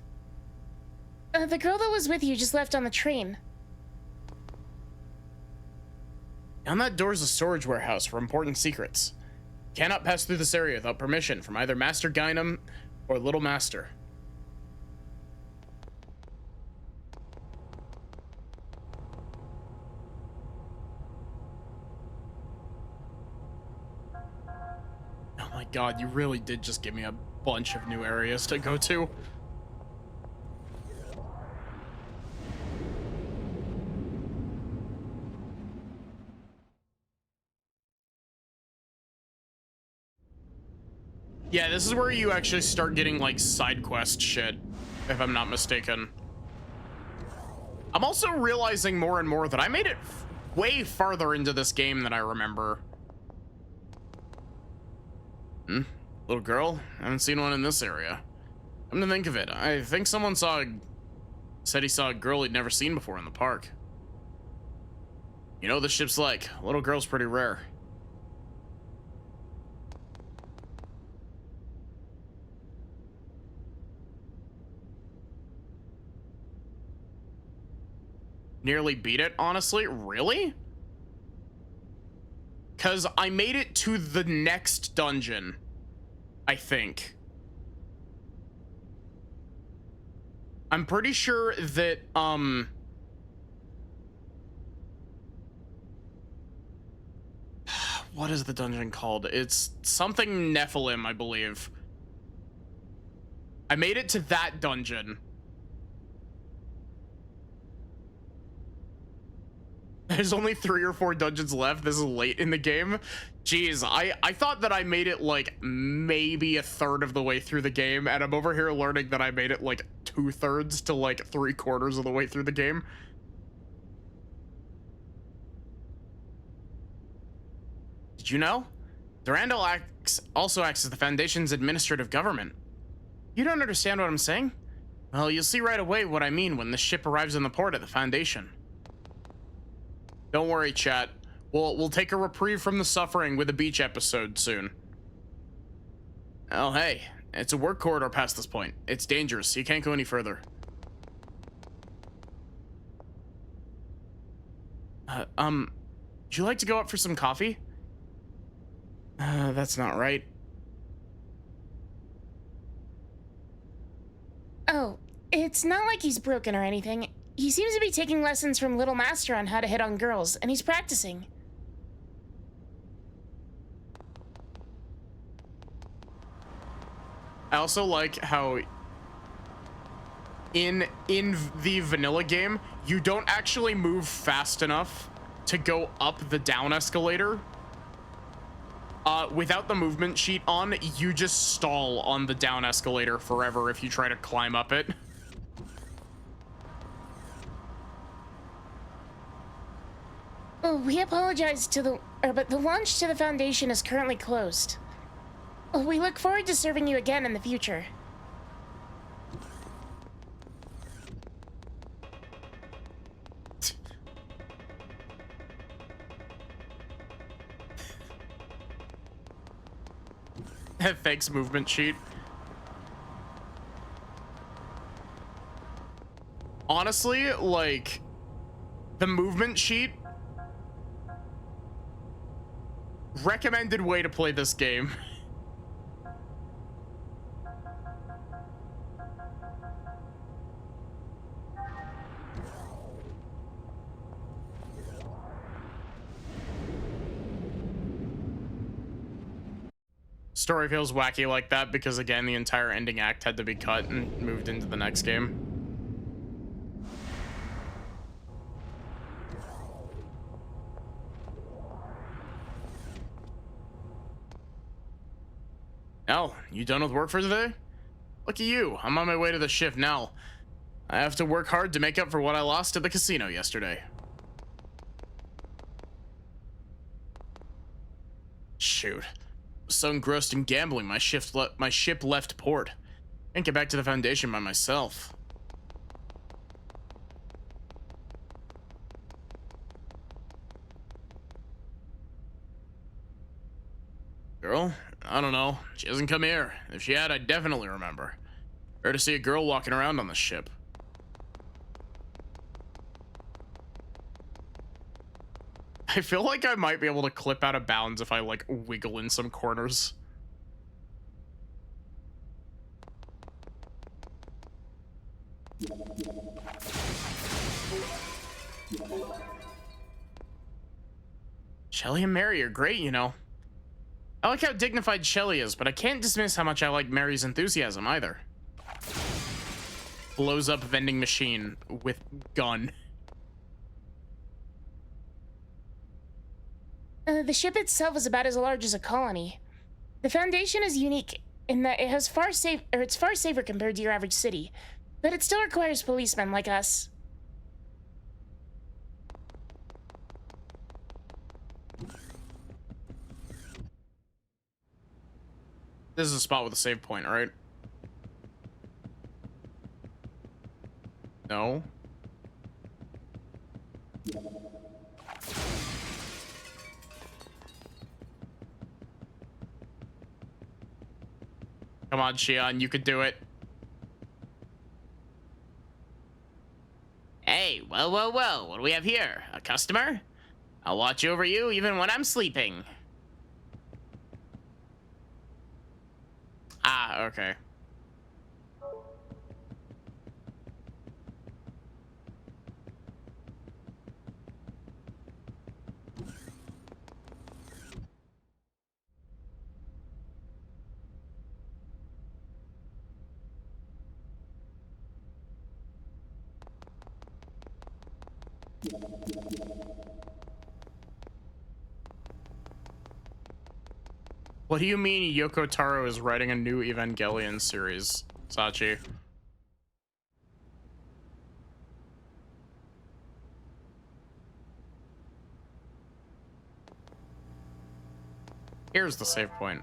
Speaker 16: The girl that was with you just left on the train.
Speaker 1: On that door's a storage warehouse for important secrets. Cannot pass through this area without permission from either Master Guinan or Little Master. god, you really did just give me a bunch of new areas to go to. Yeah, this is where you actually start getting like side quest shit, if I'm not mistaken. I'm also realizing more and more that I made it way farther into this game than I remember. Little girl? I haven't seen one in this area. Come to think of it, I think someone said he saw a girl he'd never seen before in the park. You know what this ship's like. Little girl's pretty rare. Nearly beat it, honestly? Really? Because I made it to the next dungeon, I think. I'm pretty sure that, what is the dungeon called? It's something Nephilim, I believe. I made it to that dungeon. There's only 3 or 4 dungeons left. This is late in the game. Jeez, I thought that I made it like maybe a third of the way through the game, and I'm over here learning that I made it like 2/3 to like 3/4 of the way through the game. Did you know? Durandal also acts as the Foundation's administrative government. You don't understand what I'm saying? Well, you'll see right away what I mean when the ship arrives in the port at the Foundation. Don't worry, chat. We'll take a reprieve from the suffering with a beach episode soon. Oh, hey. It's a work corridor past this point. It's dangerous. You can't go any further. Would you like to go up for some coffee? That's not right.
Speaker 16: Oh, it's not like he's broken or anything. He seems to be taking lessons from Little Master on how to hit on girls, and he's practicing.
Speaker 1: I also like how in the vanilla game, you don't actually move fast enough to go up the down escalator. Without the movement sheet on, you just stall on the down escalator forever if you try to climb up it.
Speaker 16: Oh, we apologize but the launch to the Foundation is currently closed. We look forward to serving you again in the future.
Speaker 1: Thanks, movement sheet. Honestly, like, the movement sheet, recommended way to play this game. Story feels wacky like that because, again, the entire ending act had to be cut and moved into the next game. Oh, you done with work for today? Look at you. I'm on my way to the shift now. I have to work hard to make up for what I lost at the casino yesterday. Shoot. So engrossed in gambling, my ship left port. Can't get back to the Foundation by myself. Girl? I don't know. She hasn't come here. If she had, I'd definitely remember. Rare to see a girl walking around on the ship. I feel like I might be able to clip out of bounds if I, like, wiggle in some corners. Shelly and Mary are great, you know. I like how dignified Shelly is, but I can't dismiss how much I like Mary's enthusiasm either. Blows up vending machine with gun.
Speaker 16: The ship itself is about as large as a colony. The Foundation is unique in that it has it's far safer compared to your average city, but it still requires policemen like us.
Speaker 1: This is a spot with a save point, right? No. Come on, Xion, you could do it. Hey, whoa, whoa, whoa. What do we have here? A customer? I'll watch over you even when I'm sleeping. Ah, okay. What do you mean Yoko Taro is writing a new Evangelion series, Sachi? Here's the save point.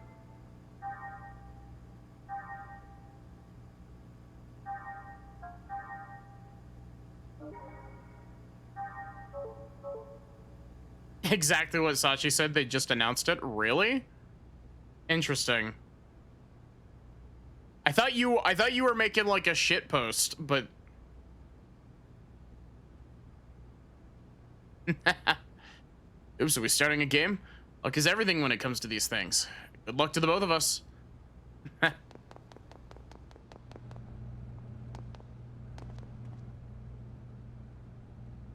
Speaker 1: Exactly what Sachi said. They just announced it. Really? Interesting. I thought you were making like a shit post, but oops, are we starting a game? Luck is everything when it comes to these things. Good luck to the both of us.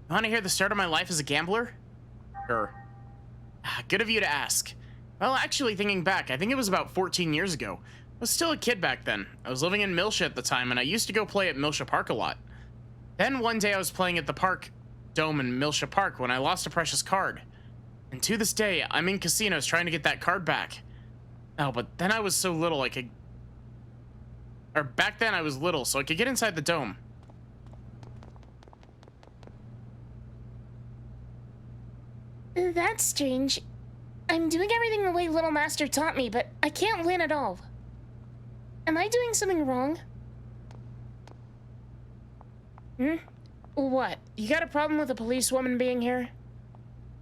Speaker 1: Want to hear the start of my life as a gambler? Sure. Good of you to ask. Well, actually, thinking back, I think it was about 14 years ago. I was still a kid back then. I was living in Milsha at the time, and I used to go play at Milsha Park a lot. Then one day I was playing at the park dome in Milsha Park when I lost a precious card. And to this day, I'm in casinos trying to get that card back. Oh, but then I was so little I could... Or back then I was little, so I could get inside the dome.
Speaker 16: That's strange. I'm doing everything the way Little Master taught me, but I can't win at all. Am I doing something wrong? What? You got a problem with a policewoman being here?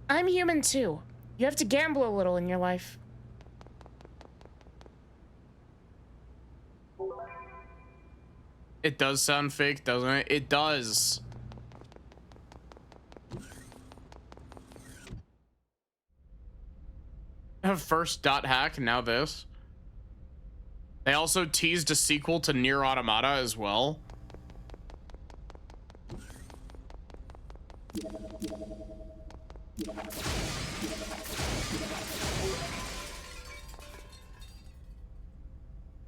Speaker 16: I'm human too. You have to gamble a little in your life.
Speaker 1: It does sound fake, doesn't it? It does. First dot hack, now this. They also teased a sequel to Nier Automata as well.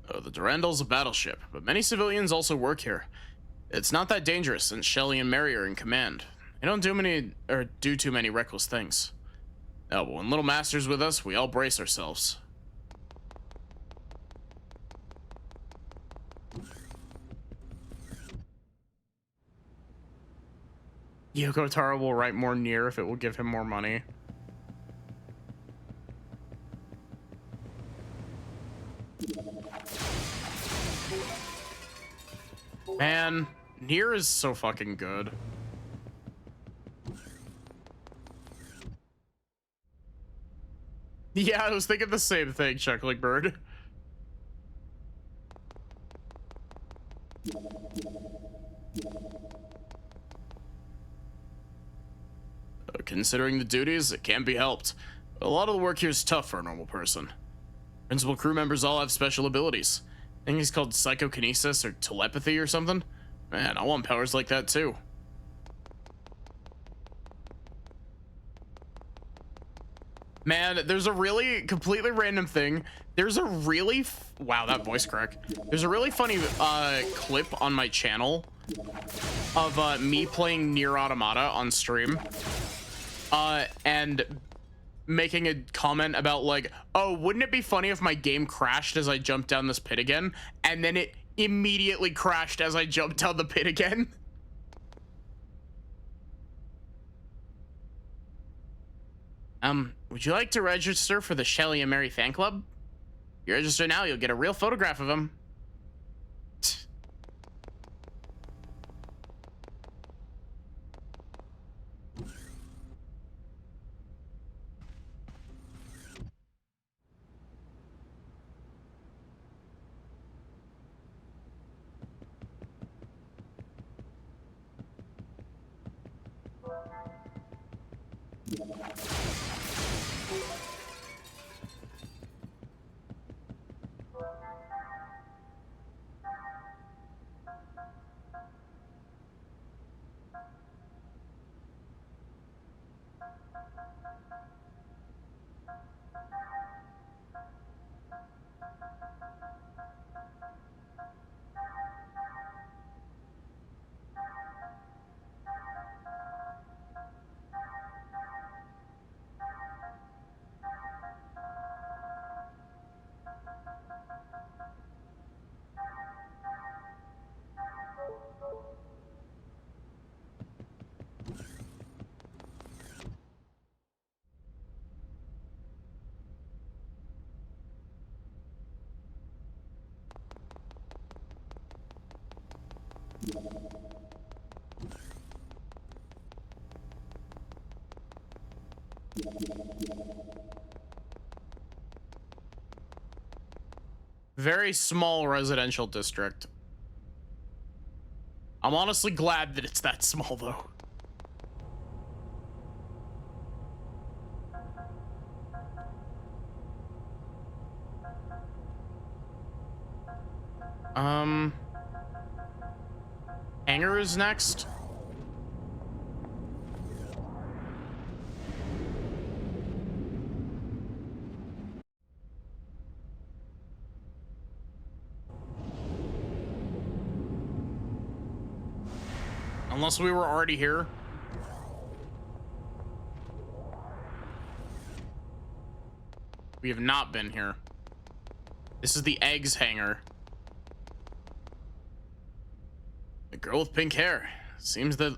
Speaker 1: Oh, the Durandal's a battleship, but many civilians also work here. It's not that dangerous since Shelly and Mary are in command. They don't do too many reckless things. Oh, but when Little Master's with us, we all brace ourselves. Yoko Taro will write more Nier if it will give him more money. Man, Nier is so fucking good. Yeah, I was thinking the same thing, Chuckling Bird. Considering the duties, it can't be helped. A lot of the work here is tough for a normal person. Principal crew members all have special abilities. I think it's called psychokinesis or telepathy or something. Man, I want powers like that too. Man, there's a really completely random thing. There's a really wow, that voice crack. There's a really funny clip on my channel of me playing Nier Automata on stream, and making a comment about like, oh, wouldn't it be funny if my game crashed as I jumped down this pit again? And then it immediately crashed as I jumped down the pit again. Would you like to register for the Shelly and Mary fan club? If you register now, you'll get a real photograph of them. Very small residential district. I'm honestly glad that it's that small though. Hangar is next. Unless we were already here. We have not been here. This is the eggs hangar. The girl with pink hair. Seems the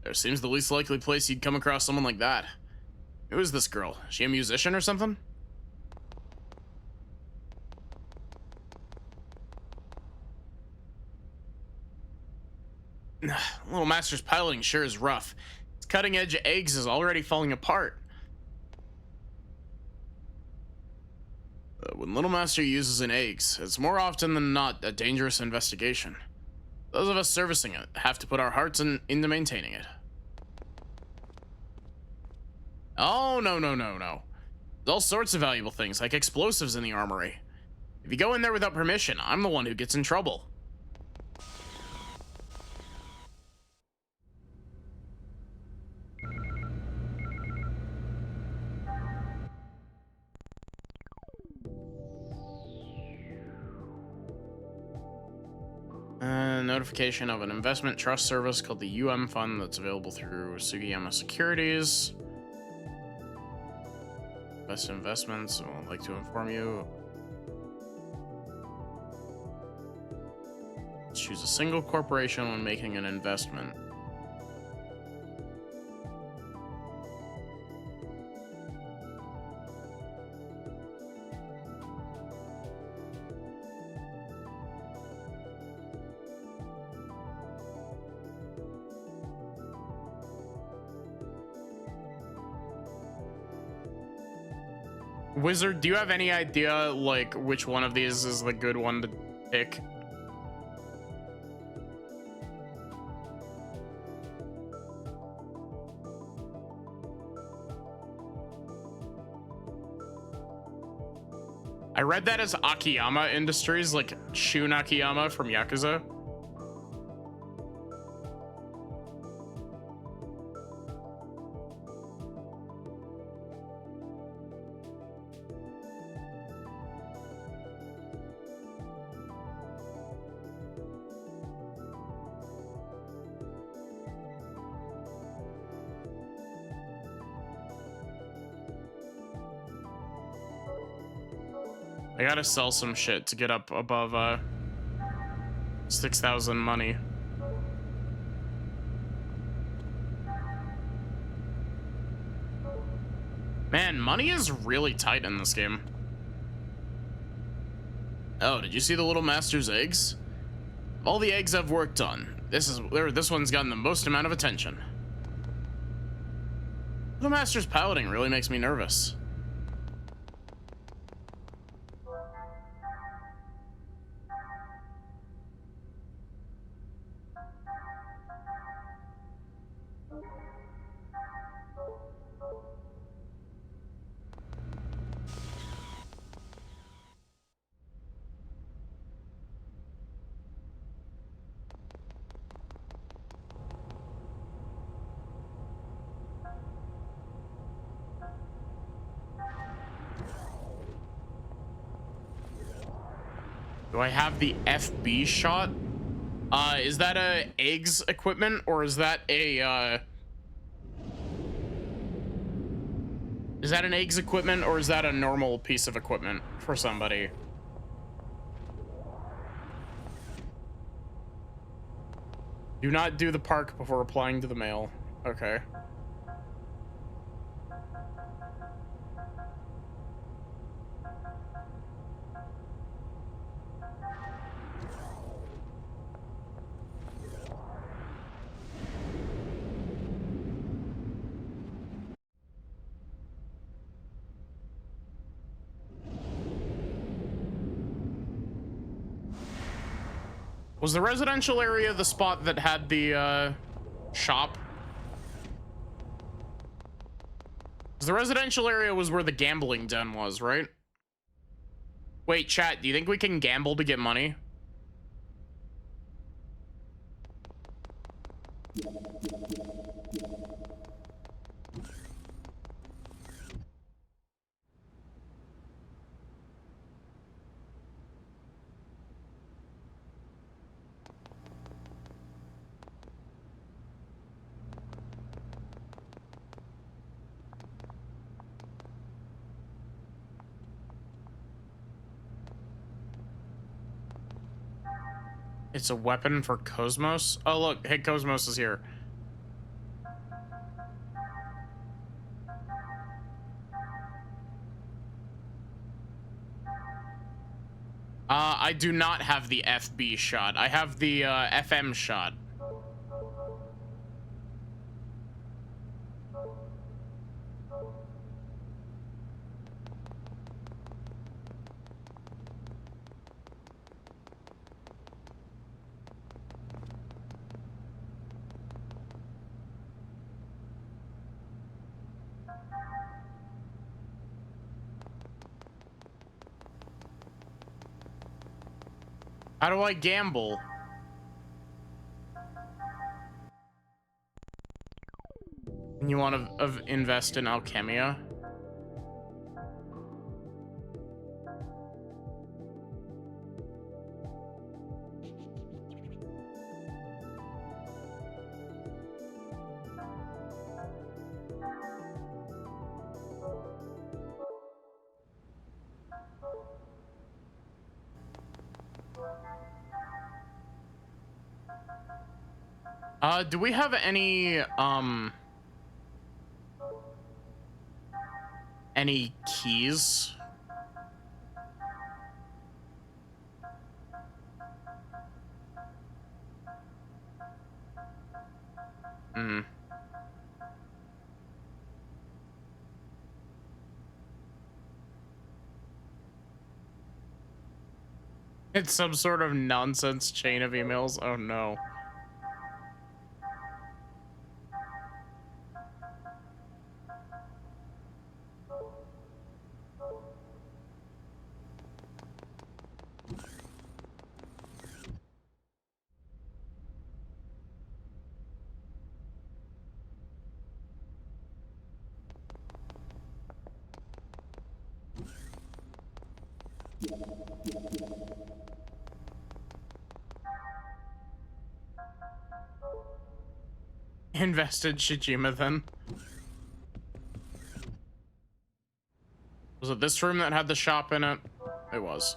Speaker 1: least likely place you'd come across someone like that. Who is this girl? Is she a musician or something? Little Master's piloting sure is rough. Its cutting edge eggs is already falling apart. When Little Master uses an eggs, it's more often than not a dangerous investigation. Those of us servicing it have to put our hearts into maintaining it. Oh, no. There's all sorts of valuable things, like explosives in the armory. If you go in there without permission, I'm the one who gets in trouble. Notification of an investment trust service called the fund that's available through Sugiyama Securities. Best investments, I'd like to inform you. Choose a single corporation when making an investment. Wizard, do you have any idea, like, which one of these is the good one to pick? I read that as Akiyama Industries, like Shun Akiyama from Yakuza. I gotta sell some shit to get up above 6,000 money. Man, money is really tight in this game. Oh, did you see the Little Master's eggs? All the eggs I've worked on, this one's gotten the most amount of attention. Little Master's piloting really makes me nervous. Do I have the FB shot? Is that a eggs equipment or is that a is that an eggs equipment or is that a normal piece of equipment for somebody? Do not do the park before replying to the mail. Okay. Was the residential area the spot that had the shop? 'Cause the residential area was where the gambling den was, right? Wait, chat, do you think we can gamble to get money? It's a weapon for Cosmos. Oh, look. Hey, Cosmos is here. I do not have the FB shot. I have the FM shot. How do I gamble? You want to invest in Alchemia? Do we have any keys? Hmm. It's some sort of nonsense chain of emails. Oh no. Invested Shijima then. Was it this room that had the shop in it? It was.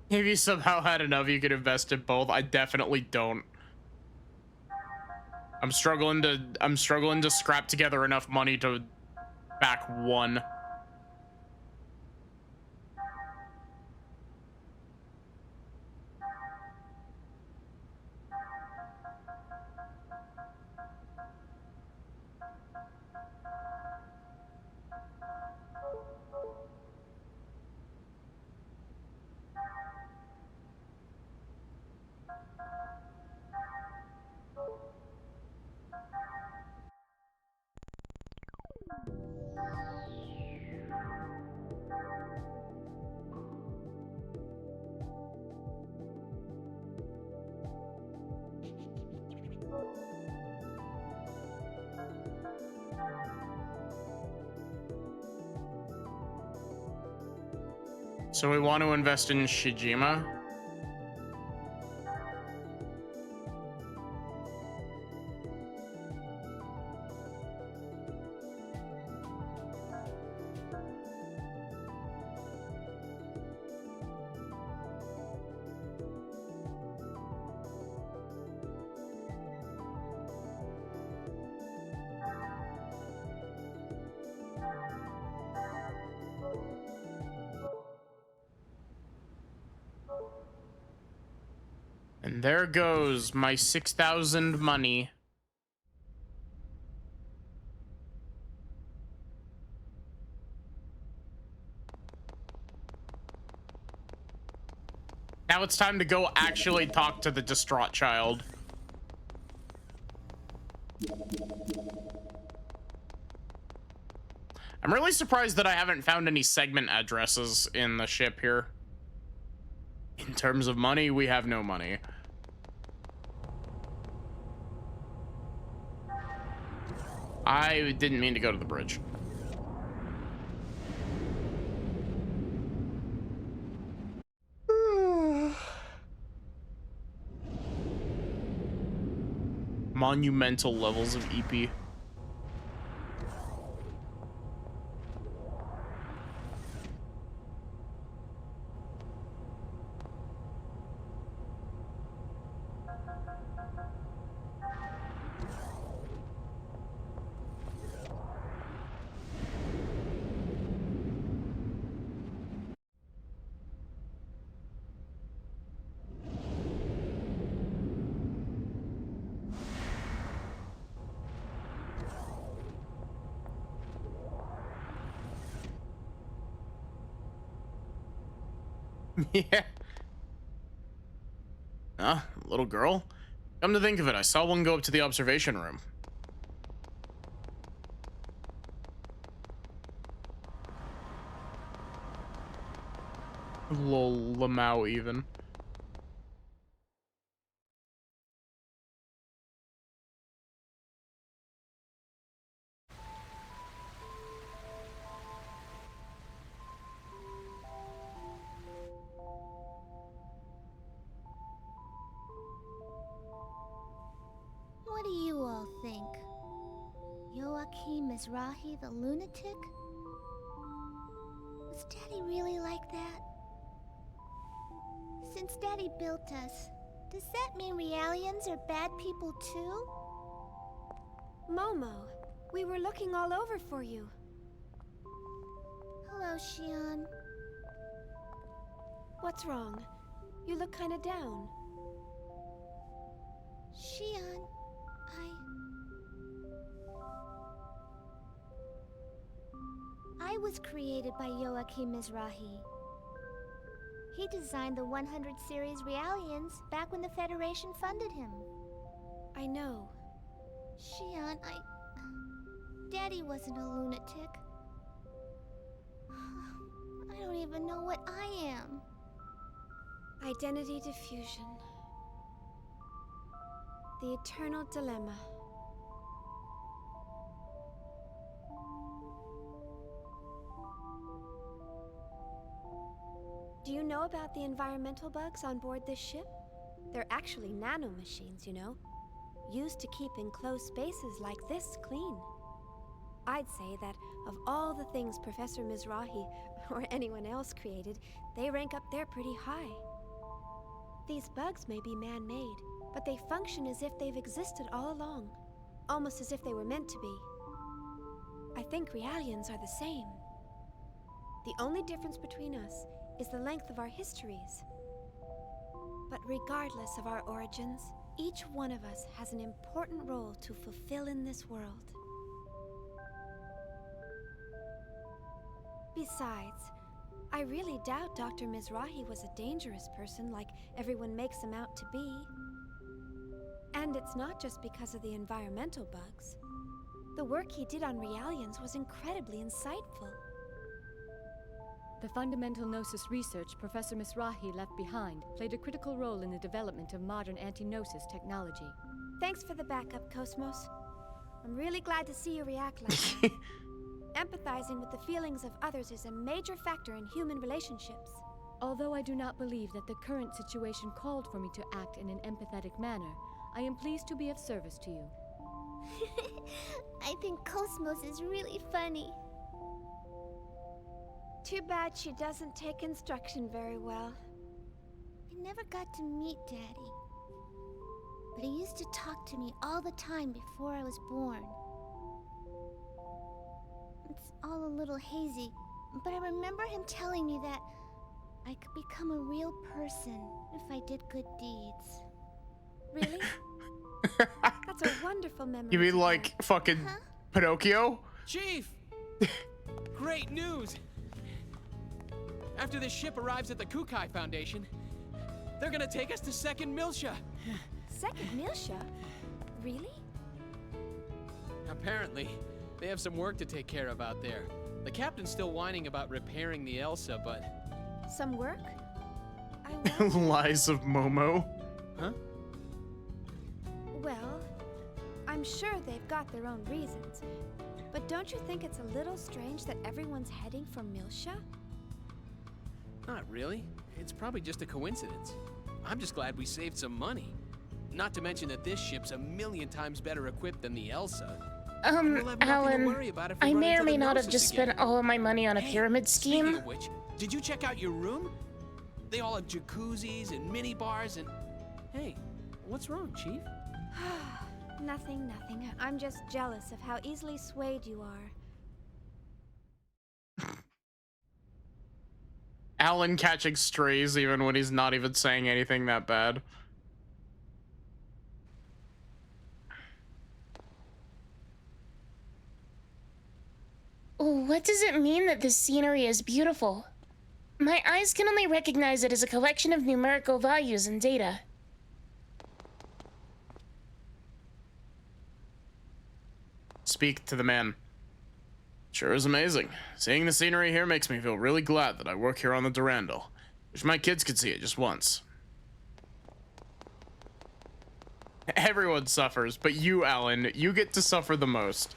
Speaker 1: If you somehow had enough, you could invest in both. I definitely don't. I'm struggling to scrap together enough money to back one. So we want to invest in Shijima. And there goes my 6,000 money. Now it's time to go actually talk to the distraught child. I'm really surprised that I haven't found any segment addresses in the ship here. In terms of money, we have no money. I didn't mean to go to the bridge. Monumental levels of EP. Yeah. Little girl. Come to think of it, I saw one go up to the observation room. Lol, Lamau even.
Speaker 6: What do you all think? Joachim Mizrahi the lunatic? Was Daddy really like that? Since Daddy built us, does that mean Realians are bad people too?
Speaker 2: Momo, we were looking all over for you.
Speaker 6: Hello, Xion.
Speaker 2: What's wrong? You look kinda down.
Speaker 6: Xion, I was created by Joachim Mizrahi. He designed the 100 series Realians back when the Federation funded him.
Speaker 2: I know.
Speaker 6: Xion, Daddy wasn't a lunatic. I don't even know what I am.
Speaker 2: Identity diffusion. The eternal dilemma. Do you know about the environmental bugs on board this ship? They're actually nanomachines, you know, used to keep enclosed spaces like this clean. I'd say that of all the things Professor Mizrahi or anyone else created, they rank up there pretty high. These bugs may be man-made, but they function as if they've existed all along, almost as if they were meant to be. I think Realians are the same. The only difference between us is the length of our histories. But regardless of our origins, each one of us has an important role to fulfill in this world. Besides, I really doubt Dr. Mizrahi was a dangerous person like everyone makes him out to be. And it's not just because of the environmental bugs. The work he did on Realians was incredibly insightful.
Speaker 17: The fundamental Gnosis research Professor Mizrahi left behind played a critical role in the development of modern anti-Gnosis technology.
Speaker 2: Thanks for the backup, Cosmos. I'm really glad to see you react like that. Empathizing with the feelings of others is a major factor in human relationships.
Speaker 17: Although I do not believe that the current situation called for me to act in an empathetic manner, I am pleased to be of service to you.
Speaker 6: I think Cosmos is really funny.
Speaker 2: Too bad she doesn't take instruction very well.
Speaker 6: I never got to meet Daddy. But he used to talk to me all the time before I was born. It's all a little hazy, but I remember him telling me that I could become a real person if I did good deeds.
Speaker 2: Really? That's a wonderful memory.
Speaker 1: You mean like fucking Pinocchio?
Speaker 12: Chief! Great news! After this ship arrives at the Kukai Foundation, they're gonna take us to Second Milsha.
Speaker 2: Second Milsha? Really?
Speaker 12: Apparently, they have some work to take care of out there. The captain's still whining about repairing the Elsa, but...
Speaker 2: Some work?
Speaker 1: Lies of Momo.
Speaker 12: Huh?
Speaker 2: Well, I'm sure they've got their own reasons. But don't you think it's a little strange that everyone's heading for Milsha?
Speaker 12: Not really. It's probably just a coincidence. I'm just glad we saved some money. Not to mention that this ship's a million times better equipped than the Elsa.
Speaker 16: Alan, I may or may not have just spent all of my money on a pyramid scheme.
Speaker 12: Speaking of which, did you check out your room? They all have jacuzzis and mini bars and... Hey, what's wrong, Chief?
Speaker 2: Nothing. I'm just jealous of how easily swayed you are.
Speaker 1: Alan catching strays even when he's not even saying anything that bad.
Speaker 16: What does it mean that this scenery is beautiful? My eyes can only recognize it as a collection of numerical values and data.
Speaker 1: Speak to the man. Sure is amazing. Seeing the scenery here makes me feel really glad that I work here on the Durandal. Wish my kids could see it just once. Everyone suffers, but you, Alan, you get to suffer the most.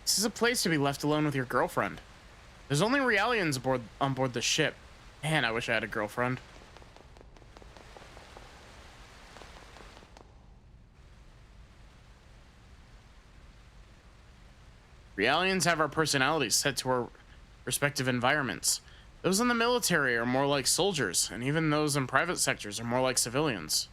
Speaker 1: This is a place to be left alone with your girlfriend. There's only Realians on board the ship. Man, I wish I had a girlfriend. Realians have our personalities set to our respective environments. Those in the military are more like soldiers, and even those in private sectors are more like civilians.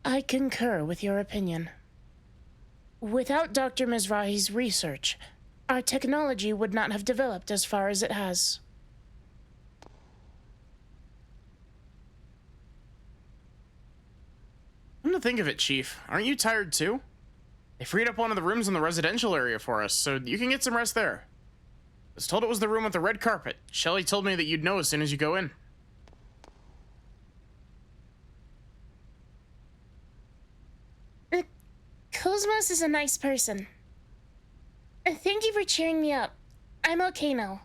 Speaker 16: I concur with your opinion. Without Dr. Mizrahi's research, our technology would not have developed as far as it has.
Speaker 1: Come to think of it, Chief, aren't you tired too? They freed up one of the rooms in the residential area for us, so you can get some rest there. I was told it was the room with the red carpet. Shelly told me that you'd know as soon as you go in.
Speaker 16: Cosmos is a nice person. Thank you for cheering me up. I'm okay now.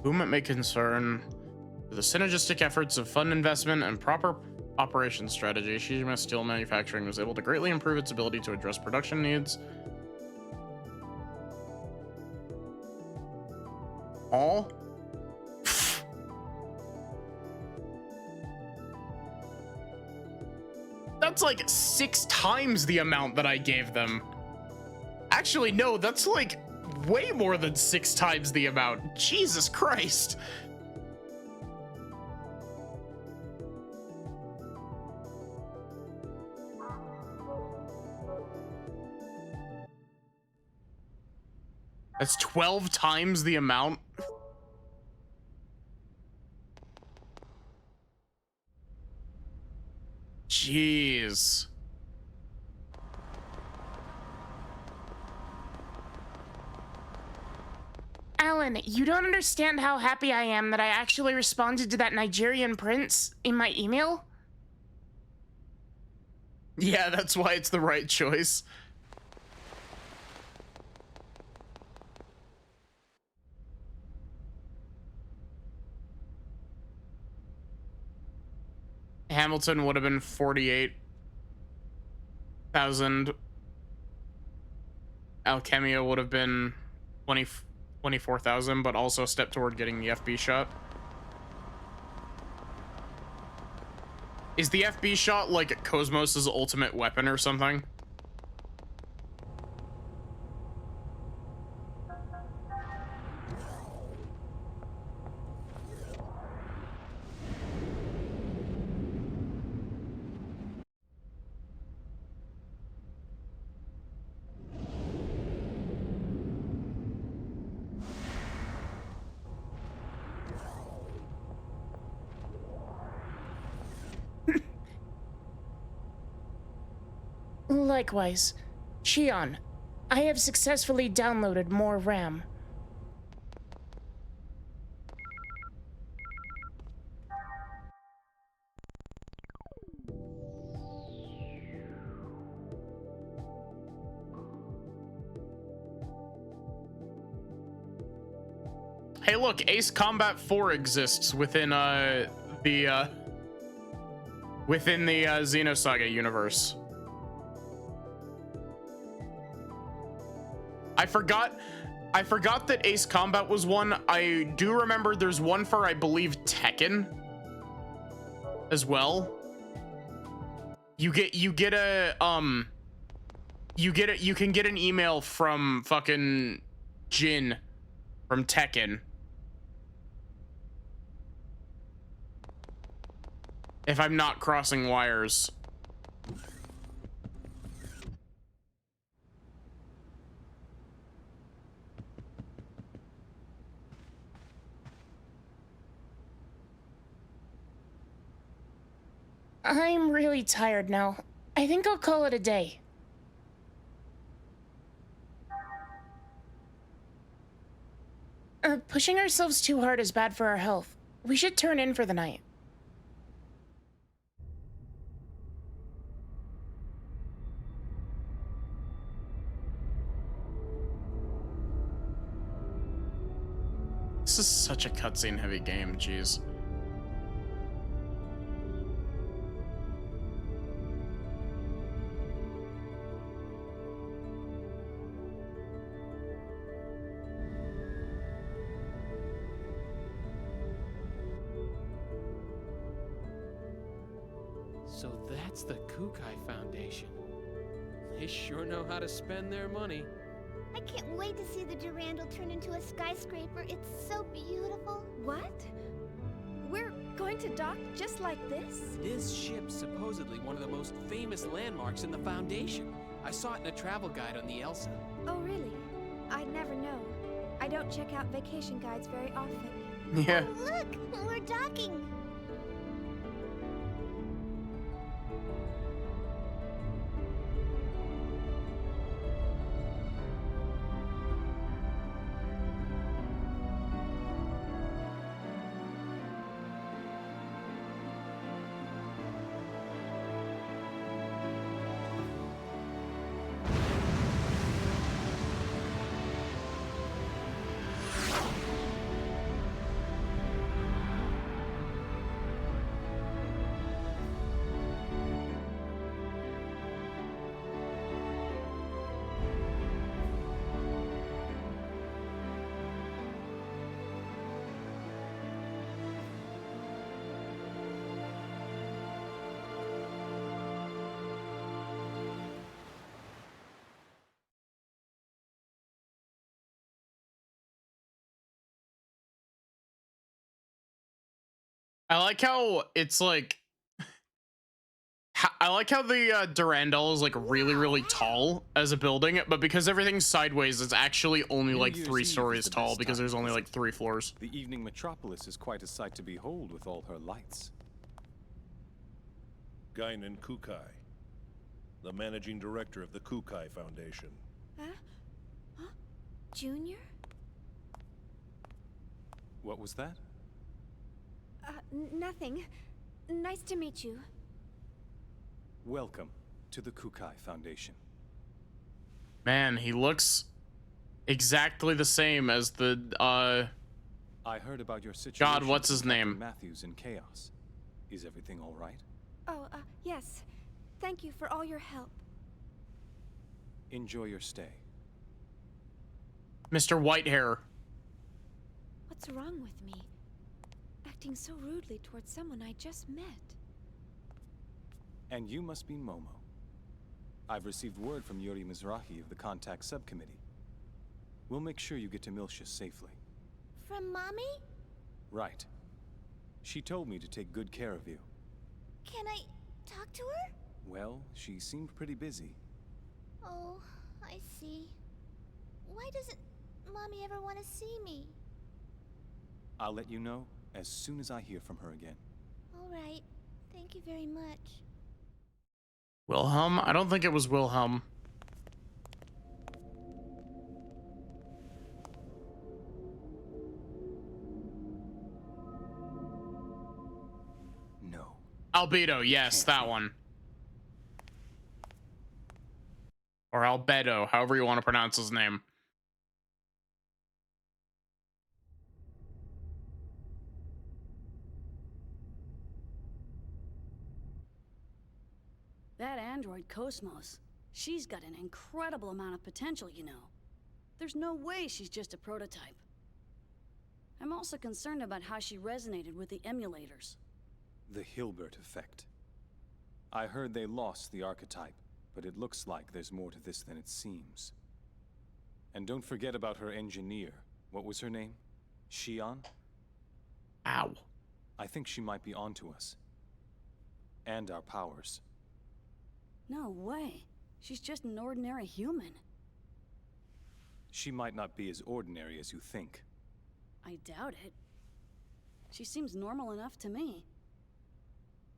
Speaker 1: Whom it may concern, with the synergistic efforts of fund investment and proper operations strategy, Shijima Steel Manufacturing was able to greatly improve its ability to address production needs. All? That's like 6 times the amount that I gave them. Actually, no, that's like way more than 6 times the amount. Jesus Christ. That's 12 times the amount. Jeez.
Speaker 16: Alan, you don't understand how happy I am that I actually responded to that Nigerian prince in my email?
Speaker 1: Yeah, that's why it's the right choice. Hamilton would have been 48,000. Alchemia would have been 24,000, but also a step toward getting the FB shot. Is the FB shot like Cosmos's ultimate weapon or something?
Speaker 16: Likewise. Shion, I have successfully downloaded more RAM.
Speaker 1: Hey, look, Ace Combat 4 exists within the Xenosaga universe. I forgot that Ace Combat was one. I do remember there's one for, I believe, Tekken as well. You can get an email from fucking Jin from Tekken. If I'm not crossing wires.
Speaker 16: I'm really tired now. I think I'll call it a day. Pushing ourselves too hard is bad for our health. We should turn in for the night.
Speaker 1: This is such a cutscene heavy game, jeez.
Speaker 12: So that's the Kukai Foundation. They sure know how to spend their money.
Speaker 6: I can't wait to see the Durandal turn into a skyscraper. It's so beautiful.
Speaker 2: What? We're going to dock just like this?
Speaker 12: This ship's supposedly one of the most famous landmarks in the Foundation. I saw it in a travel guide on the Elsa.
Speaker 2: Oh, really? I'd never know. I don't check out vacation guides very often.
Speaker 1: Yeah.
Speaker 6: Oh, look! We're docking!
Speaker 1: I like how it's like. I like how the Durandal is like really, really tall as a building, but because everything's sideways, it's actually only like 3 stories tall because there's only like 3 floors.
Speaker 18: The evening metropolis is quite a sight to behold with all her lights.
Speaker 8: Guinan Kukai, the managing director of the Kukai Foundation.
Speaker 2: Huh? Huh? Junior?
Speaker 18: What was that?
Speaker 2: Nothing. Nice to meet you.
Speaker 18: Welcome to the Kukai Foundation.
Speaker 1: Man, he looks exactly the same as the
Speaker 18: I heard about your situation.
Speaker 1: God, what's his
Speaker 18: with
Speaker 1: name?
Speaker 18: Matthews in Chaos. Is everything all right?
Speaker 2: Oh, yes. Thank you for all your help.
Speaker 18: Enjoy your stay.
Speaker 1: Mr. Whitehair.
Speaker 2: What's wrong with me? Acting so rudely towards someone I just met.
Speaker 18: And you must be Momo. I've received word from Yuri Mizrahi of the Contact Subcommittee. We'll make sure you get to Miltia safely.
Speaker 6: From Mommy?
Speaker 18: Right. She told me to take good care of you.
Speaker 6: Can I talk to her?
Speaker 18: Well, she seemed pretty busy.
Speaker 6: Oh, I see. Why doesn't Mommy ever want to see me?
Speaker 18: I'll let you know as soon as I hear from her again.
Speaker 6: All right. Thank you very much.
Speaker 1: Wilhelm? I don't think it was Wilhelm.
Speaker 18: No.
Speaker 1: Albedo, yes, that one. Or Albedo, however you want to pronounce his name.
Speaker 11: That android Cosmos, she's got an incredible amount of potential, you know. There's no way she's just a prototype. I'm also concerned about how she resonated with the emulators.
Speaker 18: The Hilbert effect. I heard they lost the archetype, but it looks like there's more to this than it seems. And don't forget about her engineer. What was her name? Shion?
Speaker 1: Ow.
Speaker 18: I think she might be onto us. And our powers.
Speaker 11: No way. She's just an ordinary human.
Speaker 18: She might not be as ordinary as you think.
Speaker 11: I doubt it. She seems normal enough to me.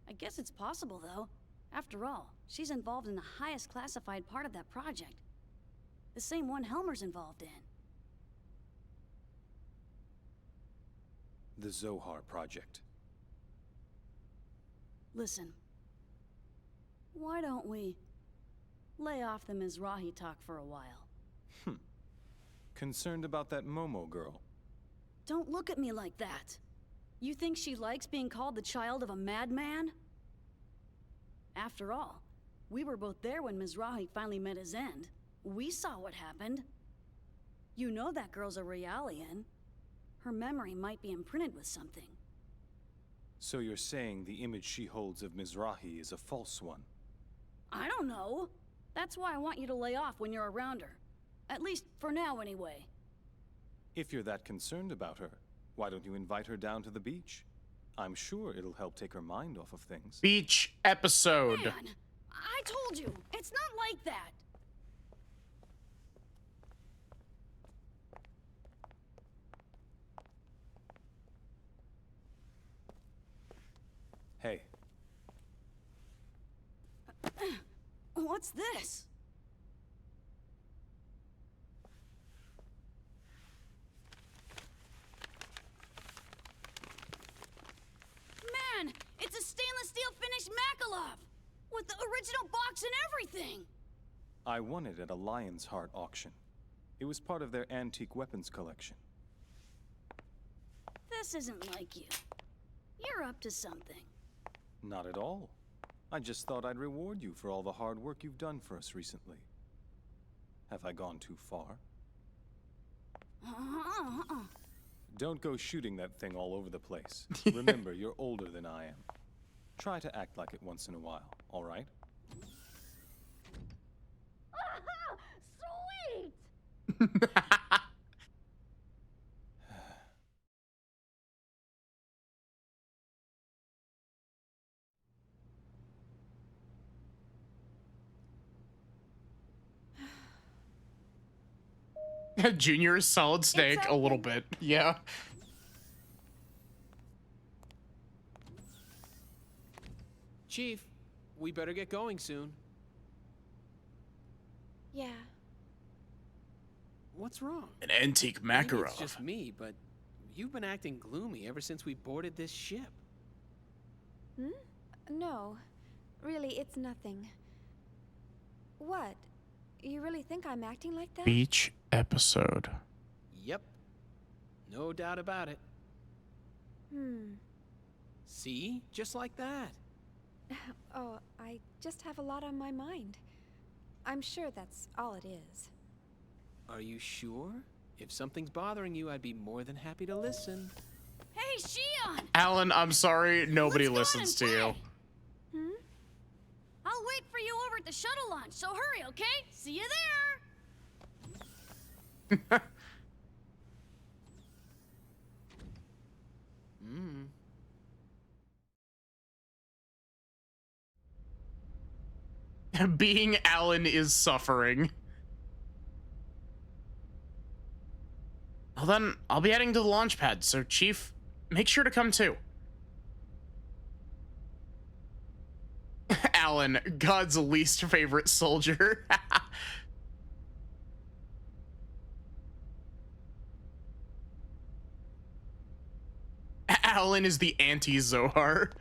Speaker 11: I guess it's possible, though. After all, she's involved in the highest classified part of that project. The same one Helmer's involved in.
Speaker 18: The Zohar Project.
Speaker 11: Listen. Why don't we lay off the Mizrahi talk for a while?
Speaker 18: Concerned about that Momo girl?
Speaker 11: Don't look at me like that. You think she likes being called the child of a madman? After all, we were both there when Mizrahi finally met his end. We saw what happened. You know that girl's a Realian. Her memory might be imprinted with something.
Speaker 18: So you're saying the image she holds of Mizrahi is a false one?
Speaker 11: I don't know. That's why I want you to lay off when you're around her. At least for now, anyway.
Speaker 18: If you're that concerned about her, why don't you invite her down to the beach? I'm sure it'll help take her mind off of things.
Speaker 1: Beach episode.
Speaker 11: Man, I told you, it's not like that.
Speaker 18: Hey.
Speaker 11: What's this? Man, it's a stainless steel finished Makalov! With the original box and everything!
Speaker 18: I won it at a Lion's Heart auction. It was part of their antique weapons collection.
Speaker 11: This isn't like you. You're up to something.
Speaker 18: Not at all. I just thought I'd reward you for all the hard work you've done for us recently. Have I gone too far? Don't go shooting that thing all over the place. Remember, you're older than I am. Try to act like it once in a while, all right?
Speaker 11: Sweet!
Speaker 1: Junior is solid snake a little bit. Yeah.
Speaker 12: Chief, we better get going soon.
Speaker 2: Yeah.
Speaker 12: What's wrong?
Speaker 1: An antique
Speaker 12: Maybe
Speaker 1: Makarov.
Speaker 12: it's just me, but you've been acting gloomy ever since we boarded this ship.
Speaker 2: Hmm? No. Really, it's nothing. What? You really think I'm acting like that?
Speaker 1: Beach episode.
Speaker 12: Yep. No doubt about it. See? Just like that.
Speaker 2: Oh, I just have a lot on my mind. I'm sure that's all it is.
Speaker 12: Are you sure? If something's bothering you, I'd be more than happy to listen.
Speaker 11: Hey, Shion!
Speaker 1: Alan, I'm sorry. Nobody listens to you.
Speaker 11: I'll wait for you over at the shuttle launch, so hurry, okay? See you there!
Speaker 1: Being Alan is suffering. Well then, I'll be heading to the launch pad, so Chief, make sure to come too. Alan, God's least favorite soldier. Alan is the anti-Zohar.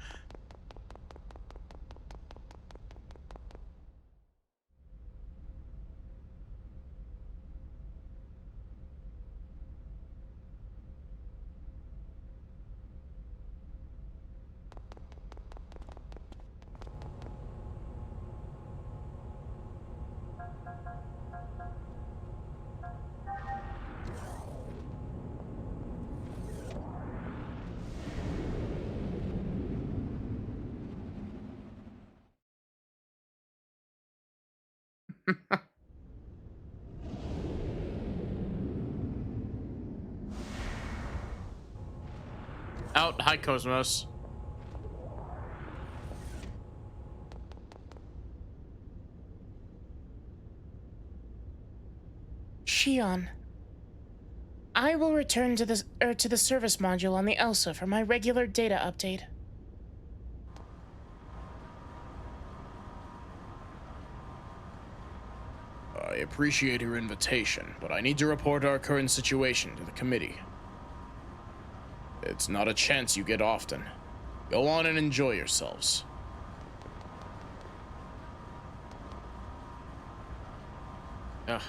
Speaker 1: Out. Hi, Cosmos.
Speaker 16: Shion, I will return to the service module on the Elsa for my regular data update.
Speaker 1: I appreciate your invitation, but I need to report our current situation to the committee. It's not a chance you get often. Go on and enjoy yourselves. Ugh.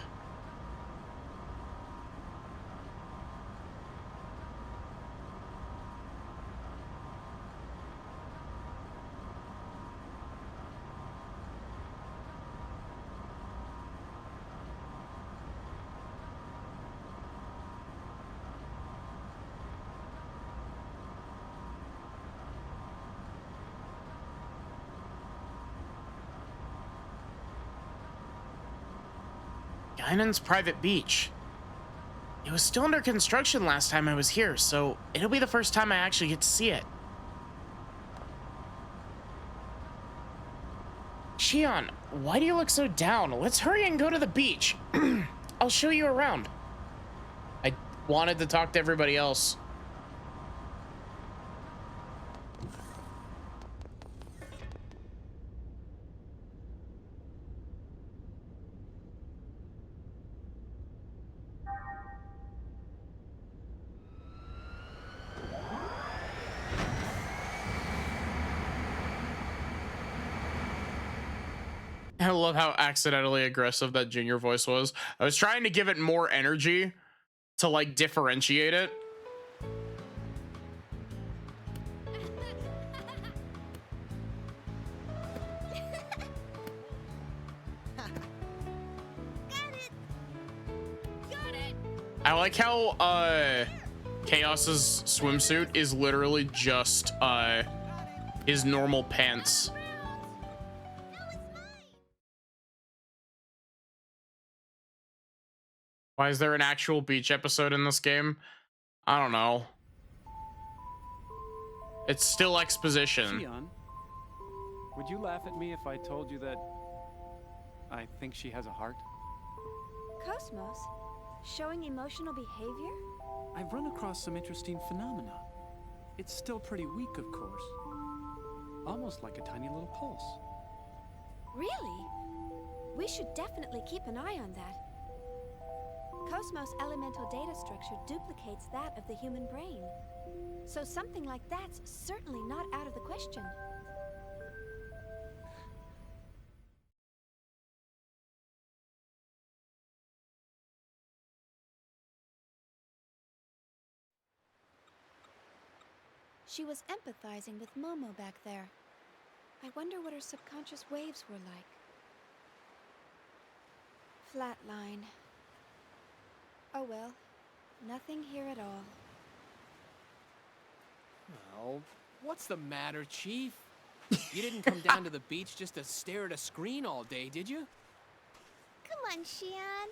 Speaker 1: Guinan's private beach. It was still under construction last time I was here, so it'll be the first time I actually get to see it.
Speaker 16: Shion, why do you look so down? Let's hurry and go to the beach. I'll show you around.
Speaker 1: I wanted to talk to everybody else. I love how accidentally aggressive that Junior voice was. I was trying to give it more energy to like differentiate it. I like how Chaos's swimsuit is literally just his normal pants. Why is there an actual beach episode in this game? I don't know. It's still exposition.
Speaker 19: Shion, would you laugh at me if I told you that I think she has a heart?
Speaker 2: Cosmos? Showing emotional behavior?
Speaker 19: I've run across some interesting phenomena. It's still pretty weak, of course. Almost like a tiny little pulse.
Speaker 2: Really? We should definitely keep an eye on that. Cosmos' elemental data structure duplicates that of the human brain. So something like that's certainly not out of the question. She was empathizing with Momo back there. I wonder what her subconscious waves were like. Flatline. Oh well, nothing here at all.
Speaker 12: Well, what's the matter, Chief? You didn't come down to the beach just to stare at a screen all day, did you?
Speaker 6: Come on, Shion.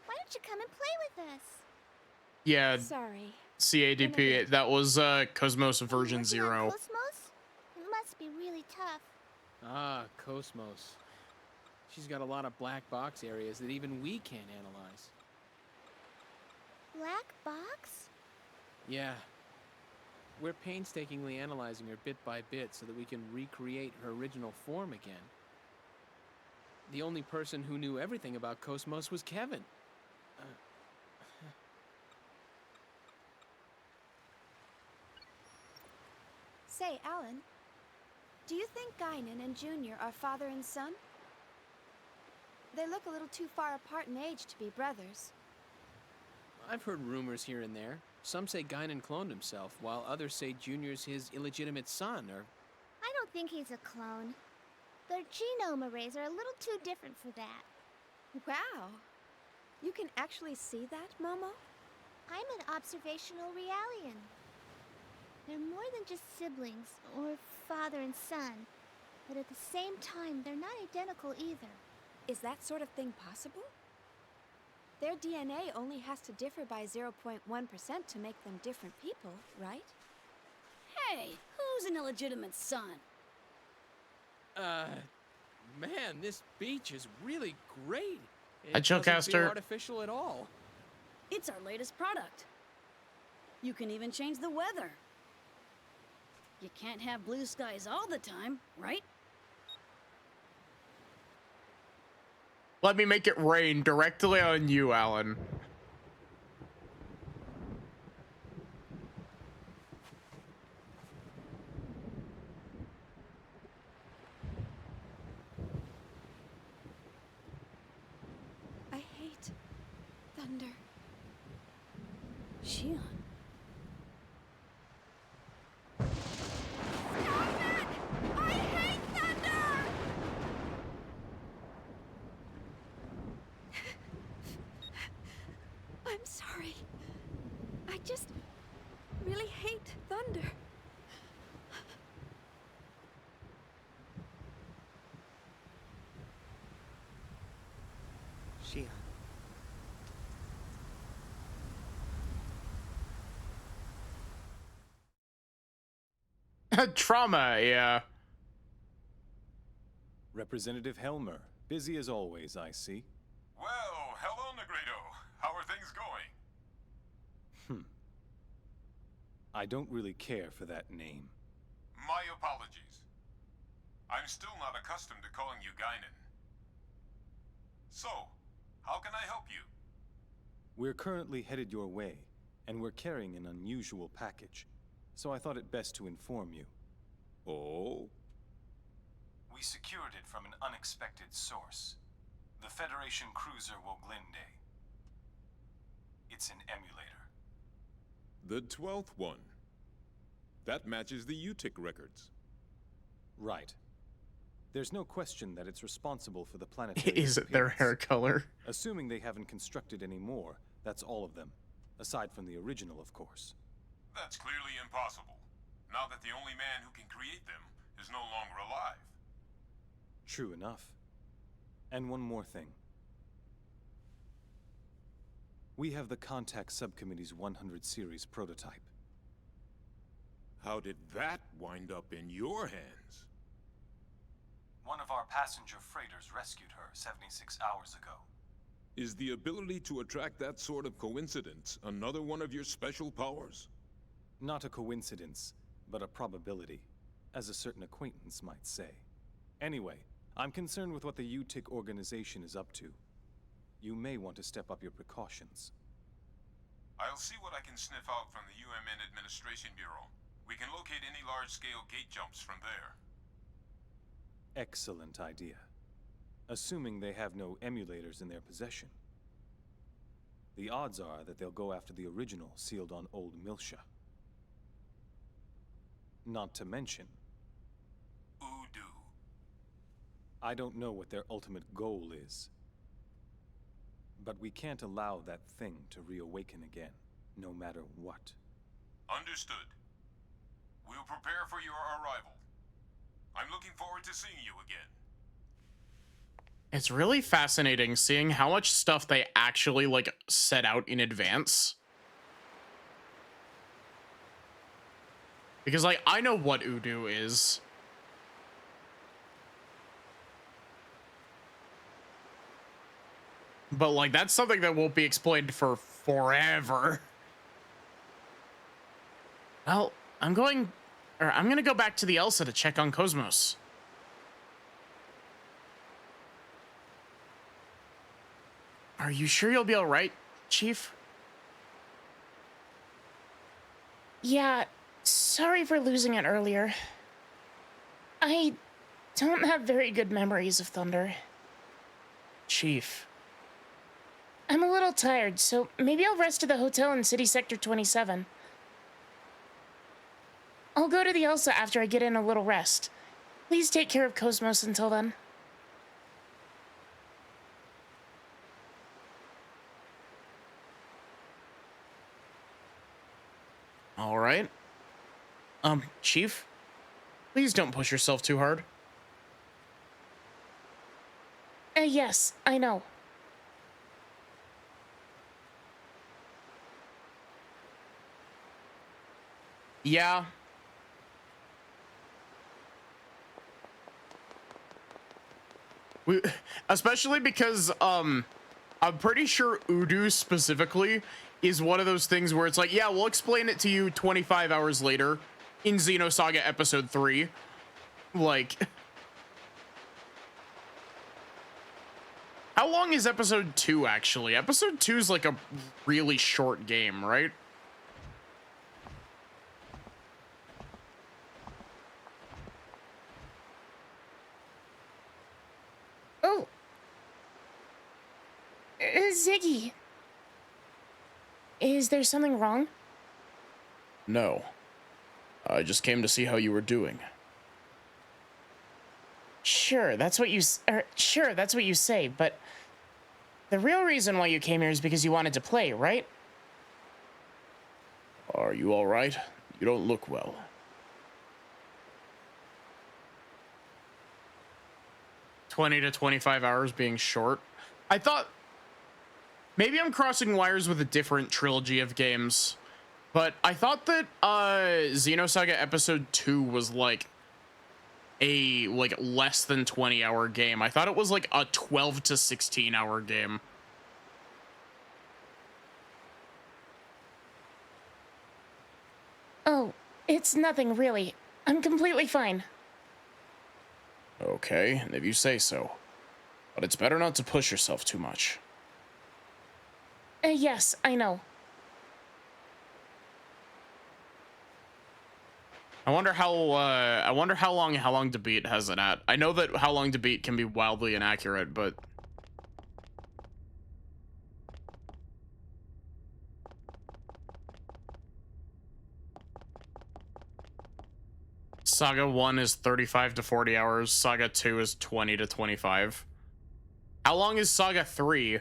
Speaker 6: Why don't you come and play with us?
Speaker 1: Yeah.
Speaker 2: Sorry.
Speaker 1: CADP. That was Cosmos version 0.
Speaker 6: Cosmos? It must be really tough.
Speaker 12: Ah, Cosmos. She's got a lot of black box areas that even we can't analyze.
Speaker 6: Black box?
Speaker 12: Yeah. We're painstakingly analyzing her bit by bit so that we can recreate her original form again. The only person who knew everything about Cosmos was Kevin.
Speaker 2: Say, Alan, do you think Guinan and Junior are father and son? They look a little too far apart in age to be brothers.
Speaker 12: I've heard rumors here and there. Some say Guinan cloned himself, while others say Junior's his illegitimate son, or...
Speaker 6: I don't think he's a clone. Their genome arrays are a little too different for that.
Speaker 2: Wow. You can actually see that, Momo?
Speaker 6: I'm an observational realian. They're more than just siblings, or father and son. But at the same time, they're not identical either.
Speaker 2: Is that sort of thing possible? Their DNA only has to differ by 0.1% to make them different people, right?
Speaker 5: Hey, who's an illegitimate son?
Speaker 12: Man, this beach is really great.
Speaker 1: Hi,
Speaker 12: It doesn't feel
Speaker 1: Chillcaster.
Speaker 12: artificial at all.
Speaker 5: It's our latest product. You can even change the weather. You can't have blue skies all the time, right?
Speaker 1: Let me make it rain directly on you, Alan.
Speaker 2: I hate thunder.
Speaker 5: Shion.
Speaker 2: I'm sorry. I just really hate thunder.
Speaker 10: Shion.
Speaker 1: Trauma, yeah.
Speaker 18: Representative Helmer, busy as always, I see.
Speaker 20: Well, hello, Negredo. How are things going?
Speaker 18: I don't really care for that name.
Speaker 20: My apologies. I'm still not accustomed to calling you Guinan. So, how can I help you?
Speaker 18: We're currently headed your way, and we're carrying an unusual package, so I thought it best to inform you.
Speaker 20: Oh?
Speaker 18: We secured it from an unexpected source. The Federation cruiser Woglinde. It's an emulator.
Speaker 20: The 12th one. That matches the UTIC records.
Speaker 18: Right. There's no question that it's responsible for the planetary
Speaker 1: Is it their hair color?
Speaker 18: Assuming they haven't constructed any more, that's all of them. Aside from the original, of course.
Speaker 20: That's clearly impossible, now that the only man who can create them is no longer alive.
Speaker 18: True enough. And one more thing. We have the Contact Subcommittee's 100 series prototype.
Speaker 20: How did that wind up in your hands?
Speaker 18: One of our passenger freighters rescued her 76 hours ago.
Speaker 20: Is the ability to attract that sort of coincidence another one of your special powers?
Speaker 18: Not a coincidence, but a probability, as a certain acquaintance might say. Anyway, I'm concerned with what the UTIC organization is up to. You may want to step up your precautions.
Speaker 20: I'll see what I can sniff out from the UMN Administration Bureau. We can locate any large-scale gate jumps from there.
Speaker 18: Excellent idea. Assuming they have no emulators in their possession. The odds are that they'll go after the original sealed on Old Milsha. Not to mention...
Speaker 20: Udu.
Speaker 18: I don't know what their ultimate goal is. But we can't allow that thing to reawaken again, no matter what.
Speaker 20: Understood. We'll prepare for your arrival. I'm looking forward to seeing you again.
Speaker 1: It's really fascinating seeing how much stuff they actually, like, set out in advance. Because, like, I know what Udu is. But, like, that's something that won't be explained for forever. Well, I'm gonna go back to the Elsa to check on Cosmos. Are you sure you'll be all right, Chief?
Speaker 16: Yeah, sorry for losing it earlier. I don't have very good memories of Thunder.
Speaker 1: Chief.
Speaker 16: I'm a little tired, so maybe I'll rest at the hotel in City Sector 27. I'll go to the Elsa after I get in a little rest. Please take care of Cosmos until then.
Speaker 1: All right. Chief, please don't push yourself too hard.
Speaker 16: Yes, I know.
Speaker 1: Yeah. Especially because, I'm pretty sure Udu specifically is one of those things where it's like, yeah, we'll explain it to you 25 hours later in Xenosaga Episode 3. Like... How long is Episode 2, actually? Episode 2 is like a really short game, right?
Speaker 16: Oh. Ziggy. Is there something wrong?
Speaker 1: No. I just came to see how you were doing.
Speaker 16: Sure, that's what you say, but the real reason why you came here is because you wanted to play, right?
Speaker 1: Are you all right? You don't look well. $20 to 25 hours being short. I thought maybe I'm crossing wires with a different trilogy of games, but I thought that Xenosaga Episode 2 was like a like less than 20-hour game. I thought it was like a 12 to 16-hour game.
Speaker 16: Oh, it's nothing really. I'm completely fine.
Speaker 1: Okay, if you say so. But it's better not to push yourself too much.
Speaker 16: Yes, I know.
Speaker 1: I wonder how long to beat has it at. I know that how long to beat can be wildly inaccurate, but Saga 1 is 35 to 40 hours. Saga 2 is 20 to 25. How long is Saga 3?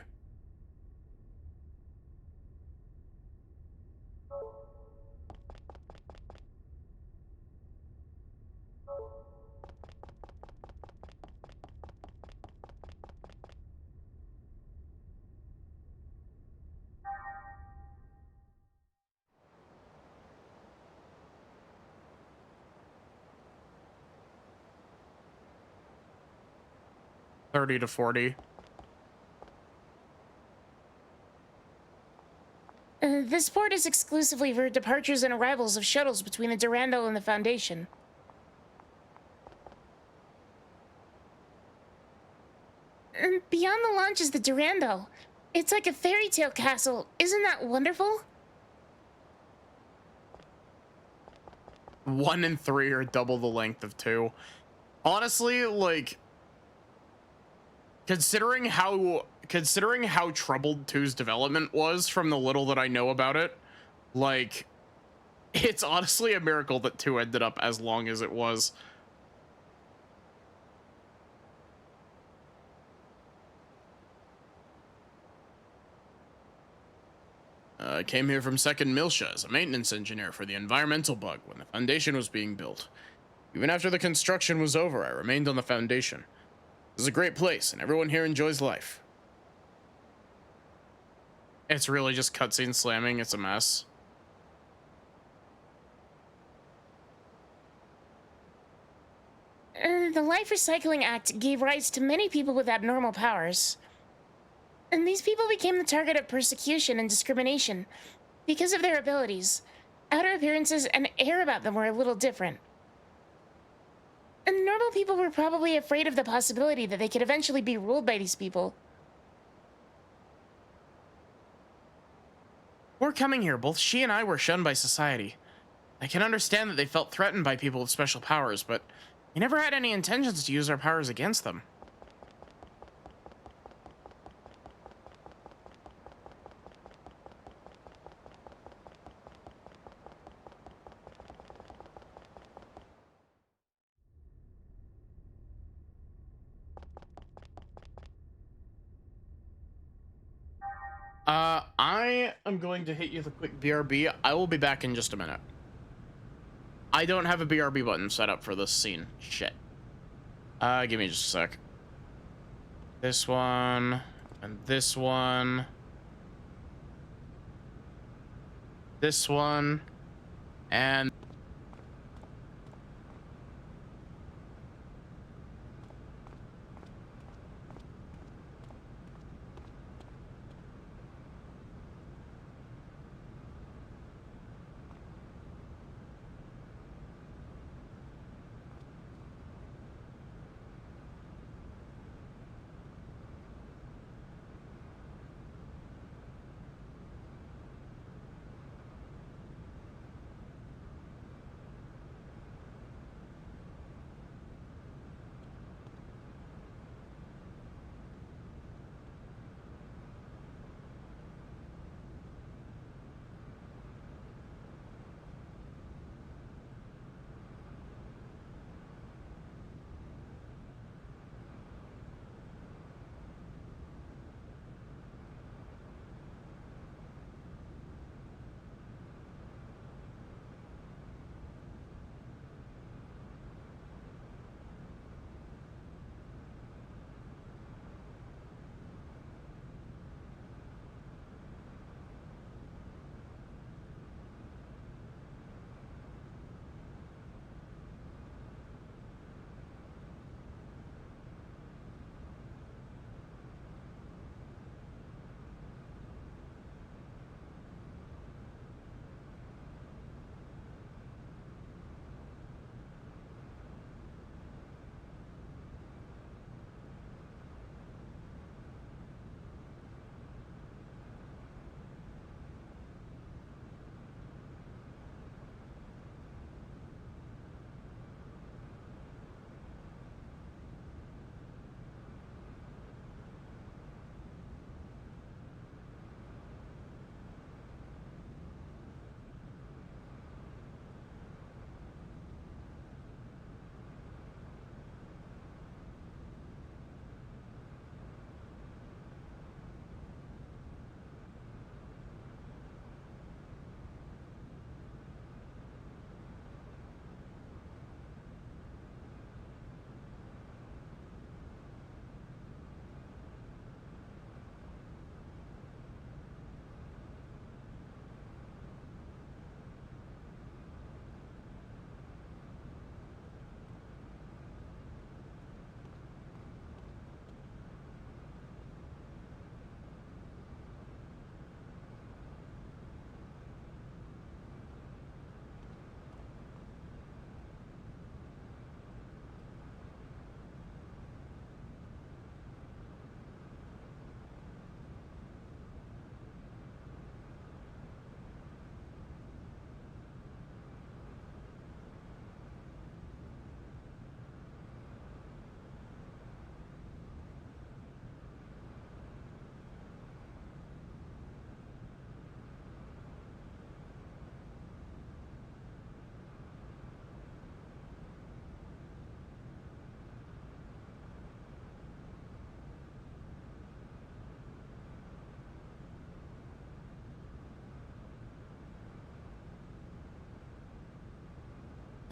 Speaker 1: $30 to $40.
Speaker 16: This port is exclusively for departures and arrivals of shuttles between the Durandal and the Foundation. And beyond the launch is the Durandal. It's like a fairy tale castle. Isn't that wonderful?
Speaker 1: 1 and 3 are double the length of 2. Honestly, like, considering how troubled 2's development was from the little that I know about it, like, it's honestly a miracle that 2 ended up as long as it was. I came here from 2nd Miltia as a maintenance engineer for the environmental bug when the Foundation was being built. Even after the construction was over, I remained on the Foundation. This is a great place, and everyone here enjoys life. It's really just cutscene slamming. It's a mess.
Speaker 16: The Life Recycling Act gave rise to many people with abnormal powers. And these people became the target of persecution and discrimination because of their abilities. Outer appearances and air about them were a little different. And normal people were probably afraid of the possibility that they could eventually be ruled by these people.
Speaker 1: Before coming here, both she and I were shunned by society. I can understand that they felt threatened by people with special powers, but we never had any intentions to use our powers against them. I am going to hit you with a quick BRB. I will be back in just a minute. I don't have a BRB button set up for this scene. Shit. Give me just a sec. This one, and this one. This one, and...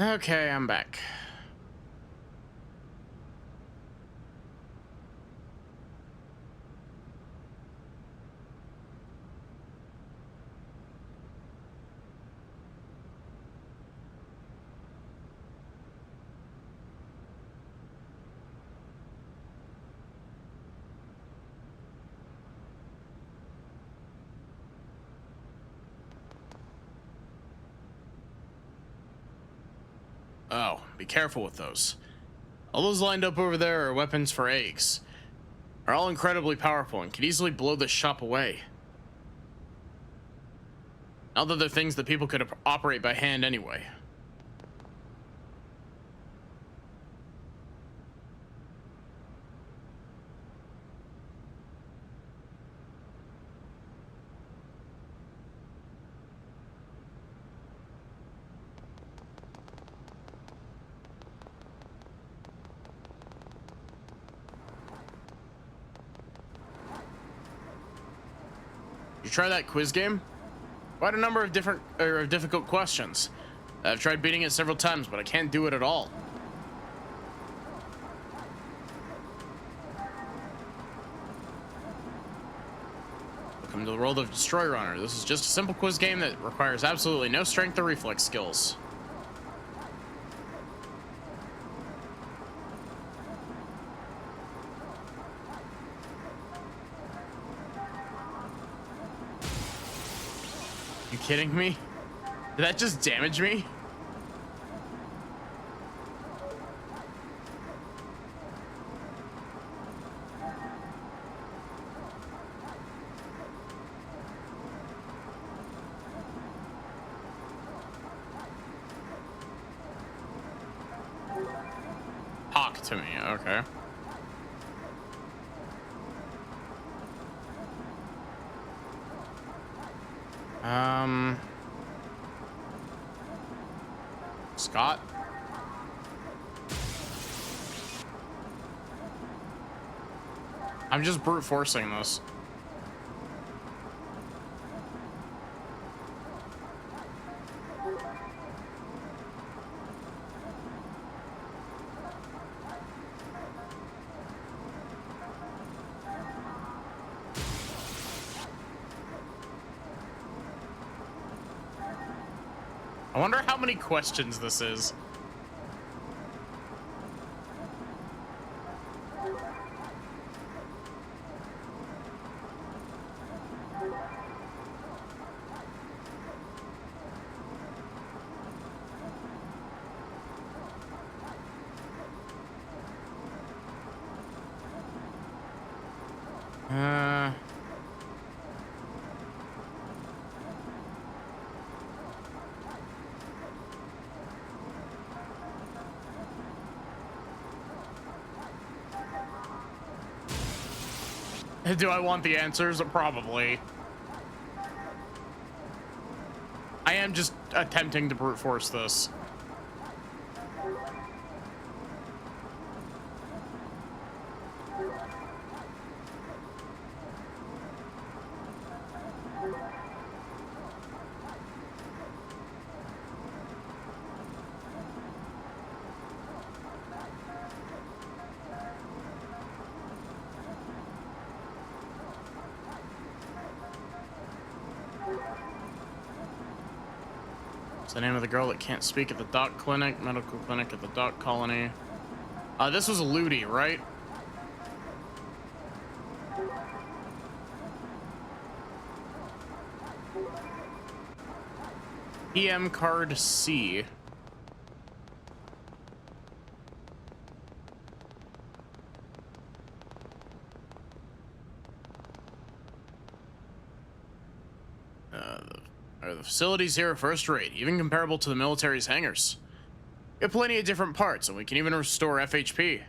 Speaker 1: Okay, I'm back. Oh, be careful with those. All those lined up over there are weapons for eggs. Are all incredibly powerful and can easily blow this shop away. Not that they're things that people could operate by hand anyway. You try that quiz game? Quite a number of difficult questions. I've tried beating it several times, but I can't do it at all. Welcome to the world of Destroy Runner. This is just a simple quiz game that requires absolutely no strength or reflex skills. You kidding me? Did that just damage me? Talk to me, okay. Scott? I'm just brute forcing this. I wonder how many questions this is. Do I want the answers? Probably. I am just attempting to brute force this. The name of the girl that can't speak at the dock clinic, medical clinic at the dock colony. This was Ludi, right? PM card C. The facilities here are first rate, even comparable to the military's hangars. We have plenty of different parts, and we can even restore FHP.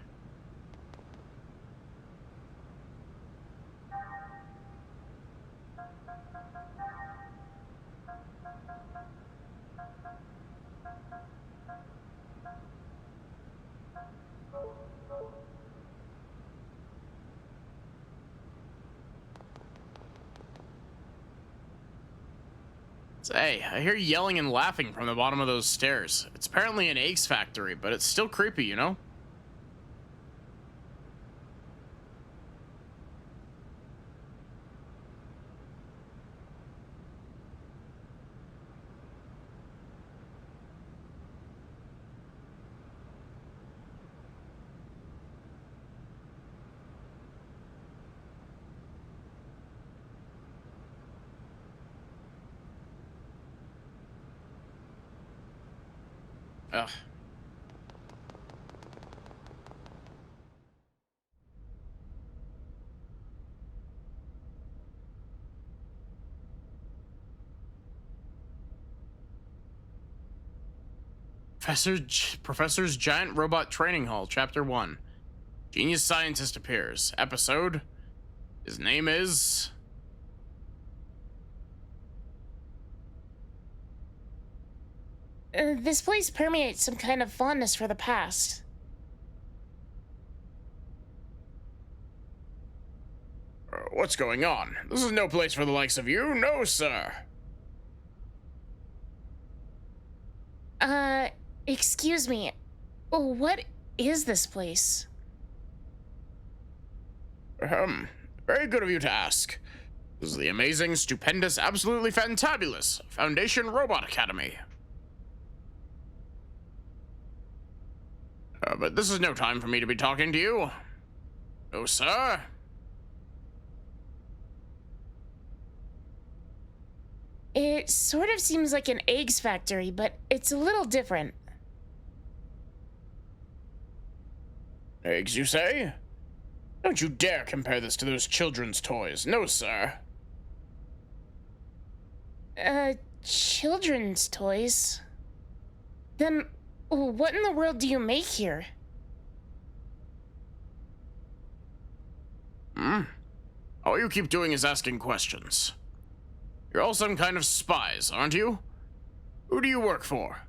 Speaker 1: Hey, I hear yelling and laughing from the bottom of those stairs. It's apparently an eggs factory, but it's still creepy, you know? Ugh. Professor's Giant Robot Training Hall, Chapter 1. Genius Scientist appears. Episode. His name is...
Speaker 16: This place permeates some kind of fondness for the past.
Speaker 1: What's going on? This is no place for the likes of you. No, sir.
Speaker 16: Excuse me. What is this place?
Speaker 1: Very good of you to ask. This is the amazing, stupendous, absolutely fantabulous Foundation Robot Academy. But this is no time for me to be talking to you. No, sir.
Speaker 16: It sort of seems like an eggs factory, but it's a little different.
Speaker 1: Eggs, you say? Don't you dare compare this to those children's toys. No, sir.
Speaker 16: Children's toys? Then what in the world do you make here?
Speaker 1: All you keep doing is asking questions. You're all some kind of spies, aren't you? Who do you work for?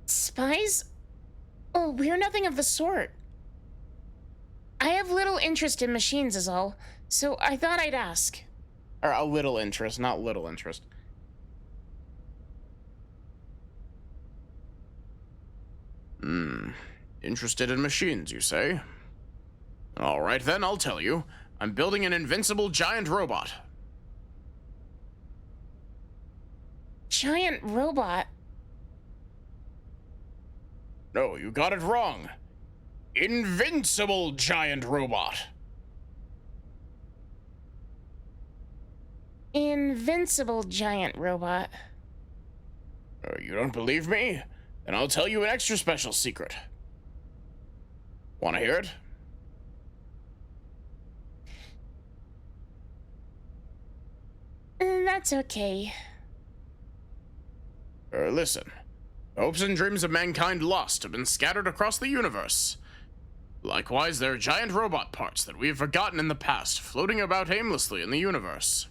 Speaker 16: Spies? Oh, we're nothing of the sort. I have little interest in machines is all, so I thought I'd ask.
Speaker 1: Or a little interest, not little interest. Interested in machines, you say? All right then, I'll tell you. I'm building an invincible giant robot.
Speaker 16: Giant robot?
Speaker 1: No, you got it wrong. Invincible giant robot.
Speaker 16: Invincible giant robot.
Speaker 1: You don't believe me? Then I'll tell you an extra special secret. Want to hear it?
Speaker 16: That's okay.
Speaker 1: Listen. The hopes and dreams of mankind lost have been scattered across the universe. Likewise, there are giant robot parts that we have forgotten in the past, floating about aimlessly in the universe.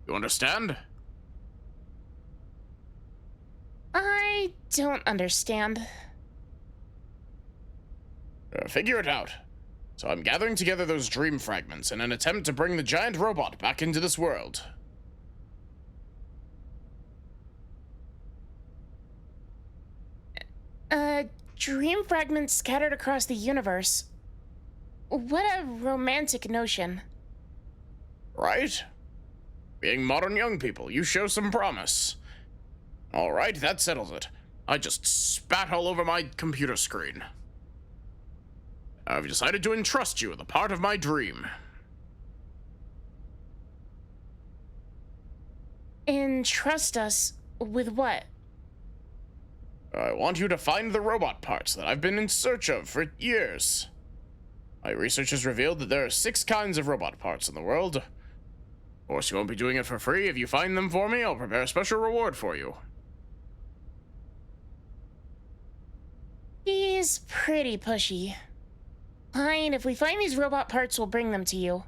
Speaker 1: You understand?
Speaker 16: I don't understand.
Speaker 1: Figure it out. So I'm gathering together those dream fragments in an attempt to bring the giant robot back into this world.
Speaker 16: Dream fragments scattered across the universe. What a romantic notion.
Speaker 1: Right? Being modern young people, you show some promise. All right, that settles it. I just spat all over my computer screen. I've decided to entrust you with a part of my dream.
Speaker 16: Entrust us with what?
Speaker 1: I want you to find the robot parts that I've been in search of for years. My research has revealed that there are 6 kinds of robot parts in the world. Of course, you won't be doing it for free. If you find them for me, I'll prepare a special reward for you.
Speaker 16: He's pretty pushy. Fine, if we find these robot parts, we'll bring them to you.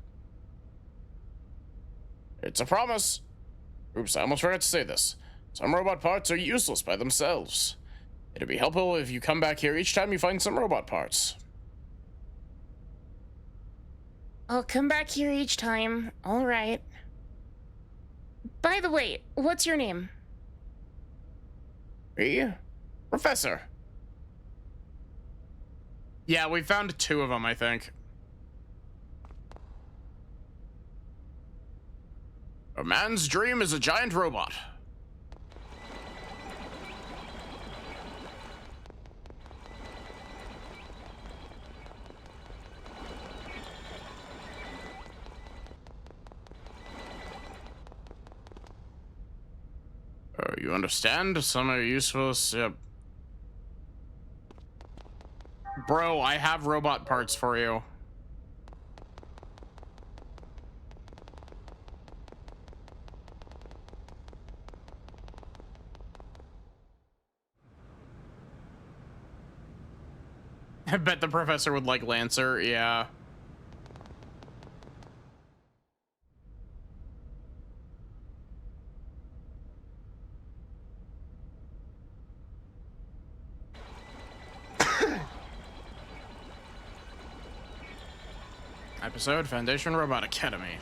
Speaker 1: It's a promise. Oops, I almost forgot to say this. Some robot parts are useless by themselves. It'd be helpful if you come back here each time you find some robot parts.
Speaker 16: I'll come back here each time. All right. By the way, what's your name?
Speaker 1: Me? Professor. Yeah, we found 2 of them, I think. A man's dream is a giant robot. You understand? Some are useful. Yep. Bro, I have robot parts for you. I bet the professor would like Lancer, yeah. Episode Foundation Robot Academy.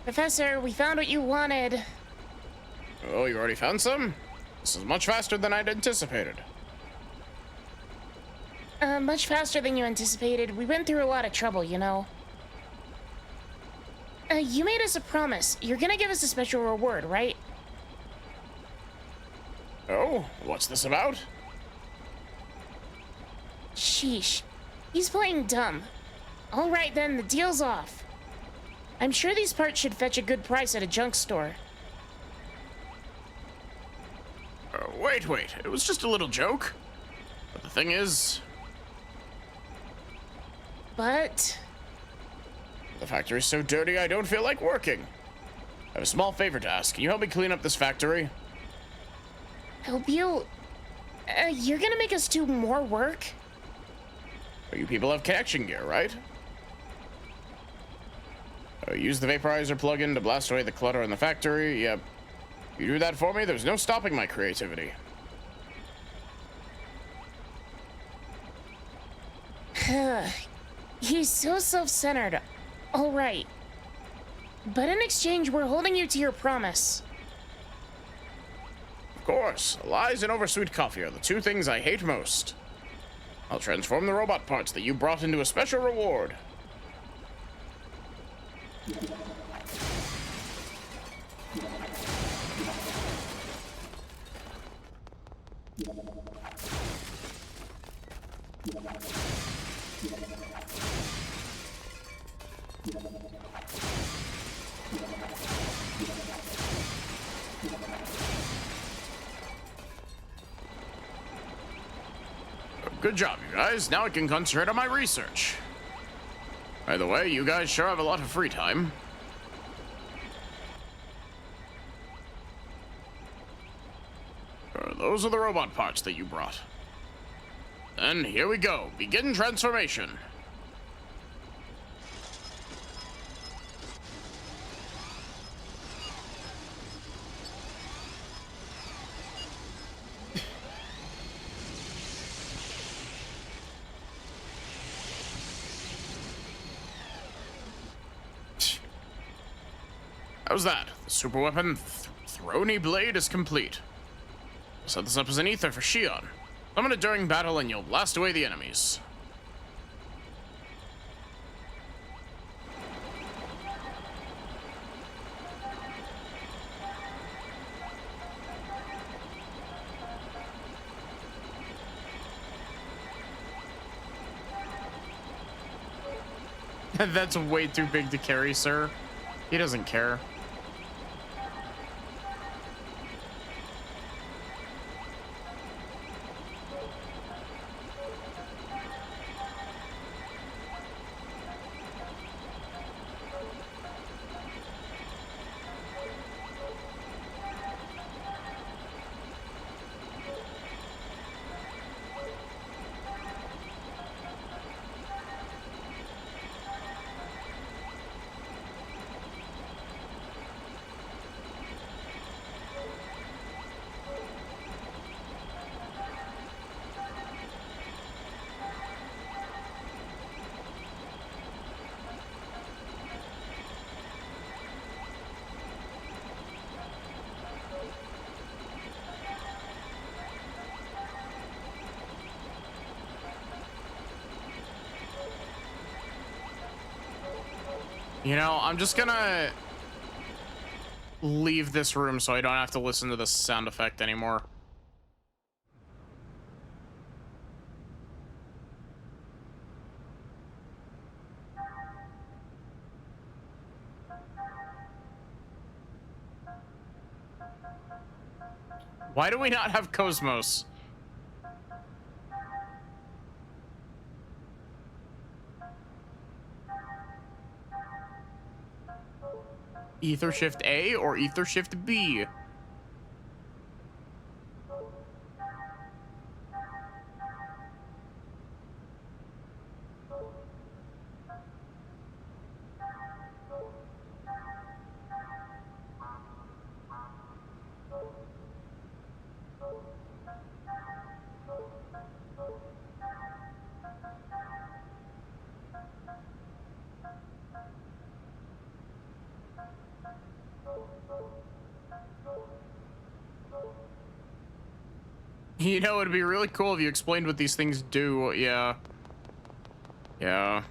Speaker 16: Professor, we found what you wanted.
Speaker 1: Oh, you already found some? This is much faster than I'd anticipated.
Speaker 16: Much faster than you anticipated. We went through a lot of trouble, you know. You made us a promise. You're gonna give us a special reward, right?
Speaker 1: Oh, what's this about?
Speaker 16: Sheesh. He's playing dumb. All right then, the deal's off. I'm sure these parts should fetch a good price at a junk store.
Speaker 1: Wait. It was just a little joke. But the thing is...
Speaker 16: But...
Speaker 1: The factory's so dirty, I don't feel like working. I have a small favor to ask. Can you help me clean up this factory?
Speaker 16: Help you? You're gonna make us do more work?
Speaker 1: You people have connection gear, right? Use the vaporizer plug-in to blast away the clutter in the factory. Yep. You do that for me, there's no stopping my creativity.
Speaker 16: He's so self-centered. All right. But in exchange, we're holding you to your promise.
Speaker 1: Of course. Lies and oversweet coffee are the 2 things I hate most. I'll transform the robot parts that you brought into a special reward. Good job, you guys. Now I can concentrate on my research. By the way, you guys sure have a lot of free time. Those are the robot parts that you brought. Then here we go. Begin transformation. How's that? The super weapon Throny Blade is complete. I'll set this up as an ether for Shion. Summon it during battle and you'll blast away the enemies. That's way too big to carry, sir. He doesn't care. You know, I'm just gonna leave this room so I don't have to listen to this sound effect anymore. Why do we not have Cosmos? Ether Shift A or Ether Shift B? You know, it'd be really cool if you explained what these things do. Yeah. Yeah.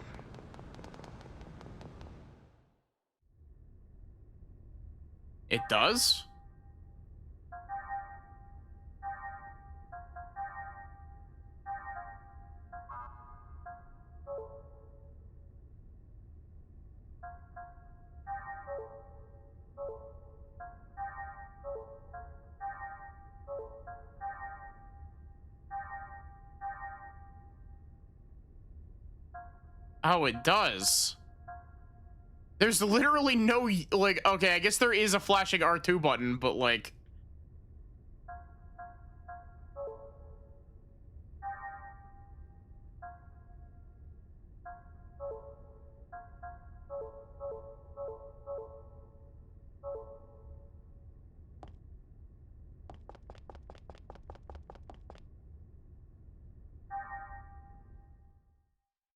Speaker 1: It does? Oh, it does. There's literally no, like, okay, I guess there is a flashing R2 button, but like...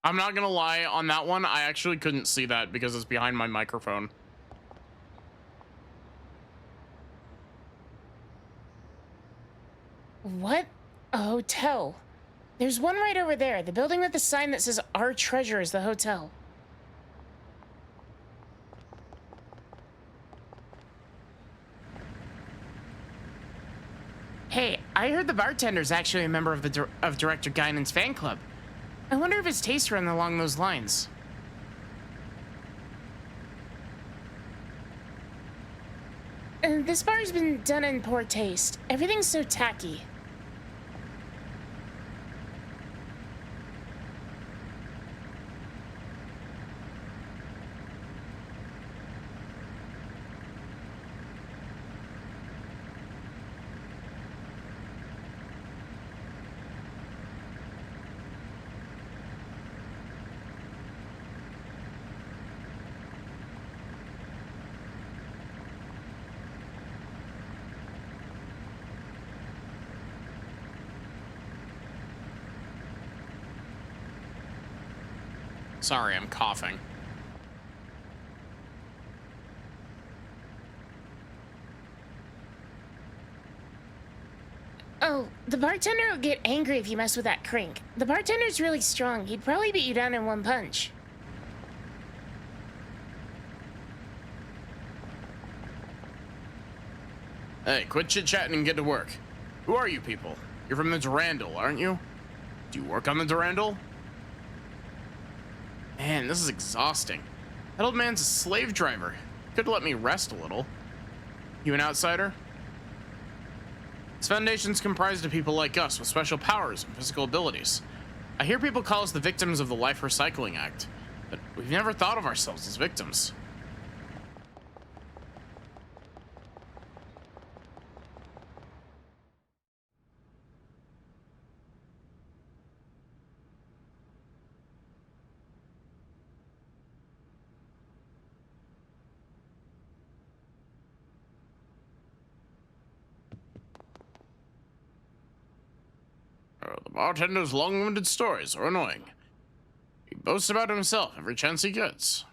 Speaker 1: I'm not gonna lie, on that one, I actually couldn't see that because it's behind my microphone.
Speaker 16: What? A hotel. There's one right over there, the building with the sign that says Our Treasure is the hotel. Hey, I heard the bartender's actually a member of the Director Guinan's fan club. I wonder if his tastes run along those lines. This bar's been done in poor taste. Everything's so tacky.
Speaker 1: Sorry, I'm coughing.
Speaker 16: Oh, the bartender will get angry if you mess with that crank. The bartender's really strong. He'd probably beat you down in one punch.
Speaker 1: Hey, quit chit-chatting and get to work. Who are you people? You're from the Durandal, aren't you? Do you work on the Durandal? Man, this is exhausting. That old man's a slave driver. Could let me rest a little. You an outsider? This foundation's comprised of people like us with special powers and physical abilities. I hear people call us the victims of the Life Recycling Act, but we've never thought of ourselves as victims. The bartender's long-winded stories are annoying. He boasts about himself every chance he gets.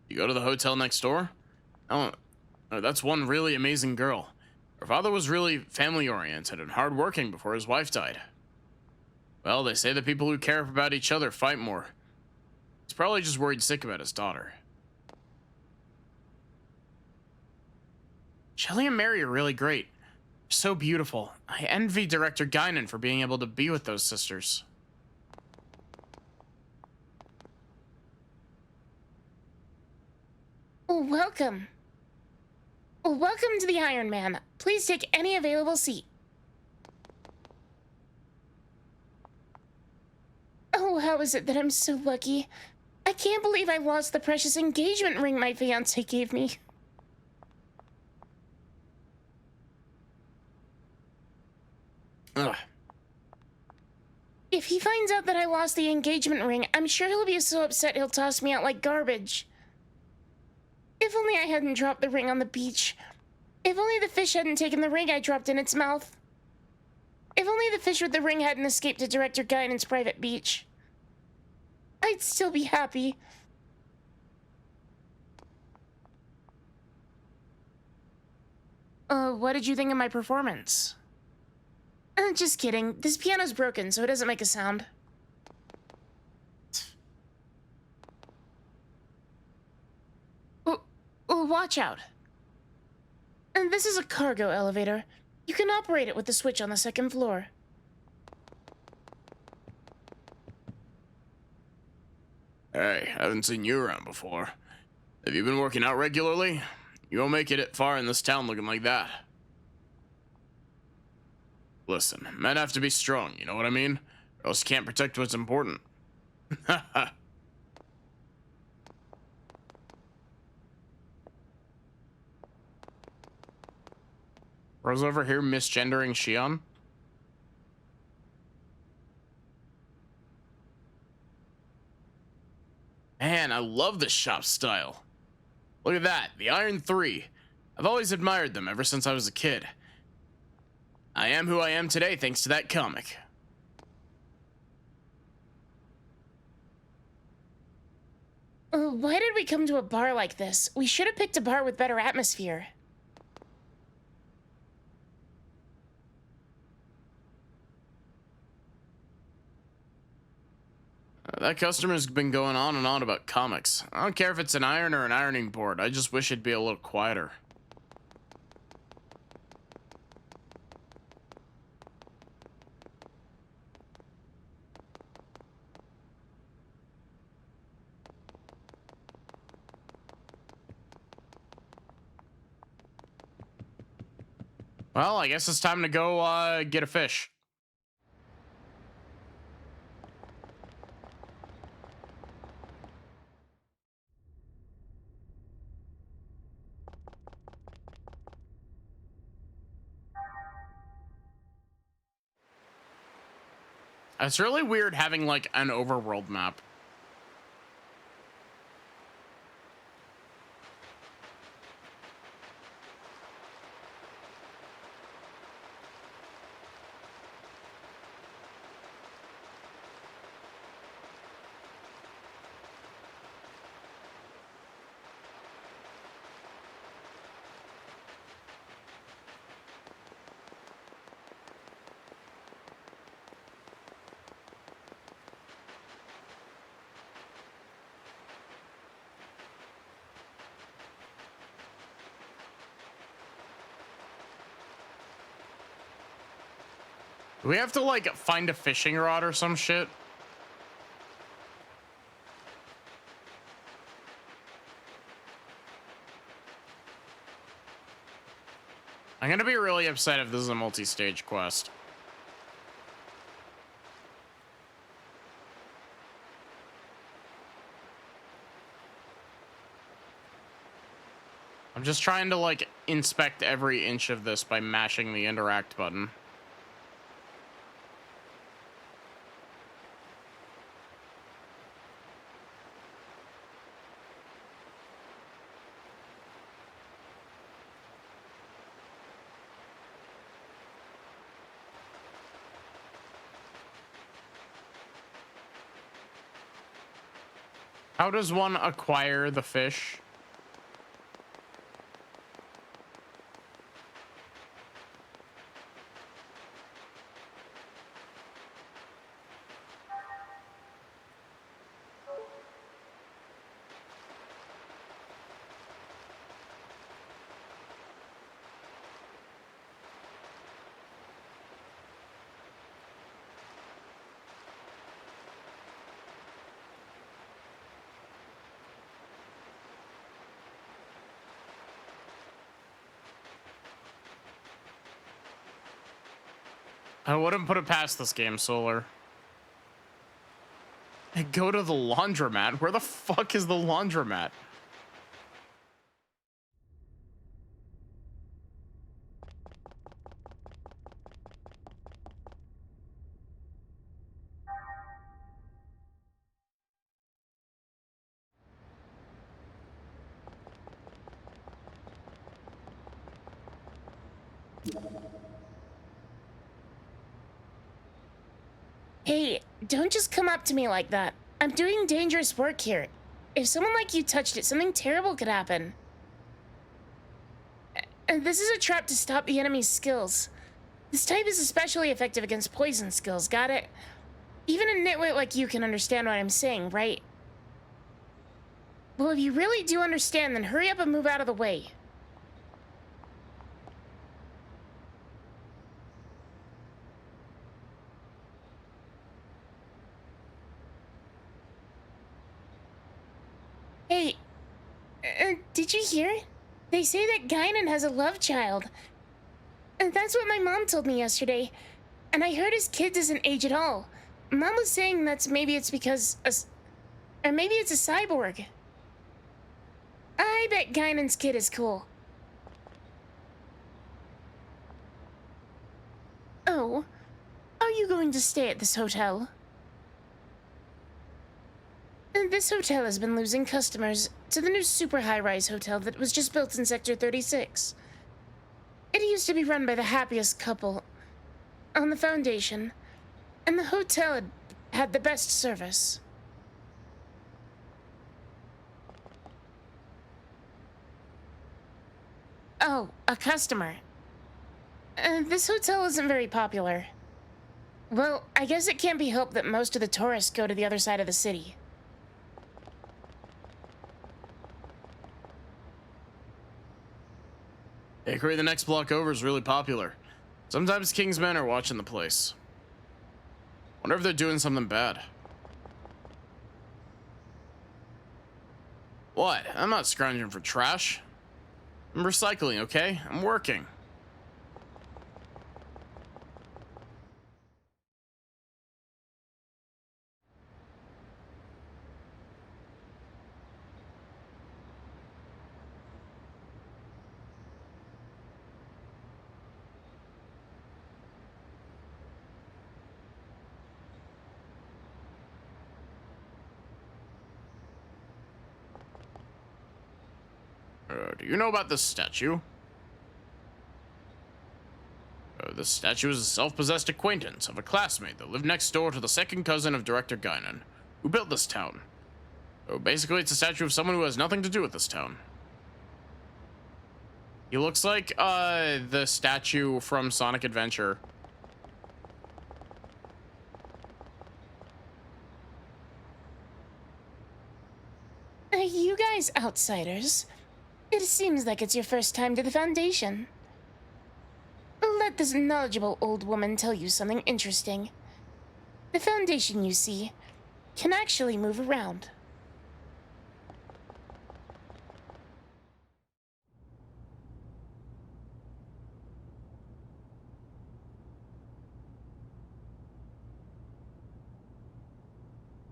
Speaker 1: You go to the hotel next door? Oh, that's one really amazing girl. Her father was really family-oriented and hard-working before his wife died. Well, they say the people who care about each other fight more. He's probably just worried sick about his daughter. Shelly and Mary are really great. So beautiful. I envy Director Guinan for being able to be with those sisters.
Speaker 16: Welcome. Welcome to the Iron Man. Please take any available seat. Oh, how is it that I'm so lucky? I can't believe I lost the precious engagement ring my fiancé gave me.
Speaker 1: Ugh.
Speaker 16: If he finds out that I lost the engagement ring, I'm sure he'll be so upset he'll toss me out like garbage. If only I hadn't dropped the ring on the beach. If only the fish hadn't taken the ring I dropped in its mouth. If only the fish with the ring hadn't escaped to Director Guinan's private beach. I'd still be happy. What did you think of my performance? Just kidding. This piano's broken, so it doesn't make a sound. Watch out. And this is a cargo elevator. You can operate it with the switch on the second floor.
Speaker 1: Hey, haven't seen you around before. Have you been working out regularly? You won't make it far in this town looking like that. Listen, men have to be strong, you know what I mean? Or else you can't protect what's important. Haha. Rose over here misgendering Xion? Man, I love this shop style. Look at that, the Iron 3. I've always admired them ever since I was a kid. I am who I am today thanks to that comic.
Speaker 16: Why did we come to a bar like this? We should have picked a bar with better atmosphere.
Speaker 1: That customer's been going on and on about comics. I don't care if it's an iron or an ironing board. I just wish it'd be a little quieter. Well, I guess it's time to go get a fish. It's really weird having like an overworld map. Do we have to like find a fishing rod or some shit? I'm gonna be really upset if this is a multi-stage quest. I'm just trying to like inspect every inch of this by mashing the interact button. How does one acquire the fish? I wouldn't put it past this game, Solar. Hey, go to the laundromat. Where the fuck is the laundromat?
Speaker 16: Hey, don't just come up to me like that. I'm doing dangerous work here. If someone like you touched it, something terrible could happen. And this is a trap to stop the enemy's skills. This type is especially effective against poison skills, got it? Even a nitwit like you can understand what I'm saying, right? Well, if you really do understand, then hurry up and move out of the way. Hey, did you hear? They say that Guinan has a love child. And that's what my mom told me yesterday. And I heard his kid doesn't age at all. Mom was saying maybe it's because or maybe it's a cyborg. I bet Guinan's kid is cool. Oh, are you going to stay at this hotel? This hotel has been losing customers to the new super high-rise hotel that was just built in Sector 36. It used to be run by the happiest couple on the Foundation, and the hotel had the best service. Oh, a customer. This hotel isn't very popular. Well, I guess it can't be helped that most of the tourists go to the other side of the city.
Speaker 1: Bakery the next block over is really popular. Sometimes King's men are watching the place. Wonder if they're doing something bad. What? I'm not scrounging for trash. I'm recycling, okay? I'm working. Do you know about this statue? This statue is a self-possessed acquaintance of a classmate that lived next door to the second cousin of Director Guinan, who built this town. Basically, it's a statue of someone who has nothing to do with this town. He looks like the statue from Sonic Adventure.
Speaker 16: You guys outsiders. It seems like it's your first time to the Foundation. Let this knowledgeable old woman tell you something interesting. The Foundation, you see, can actually move around.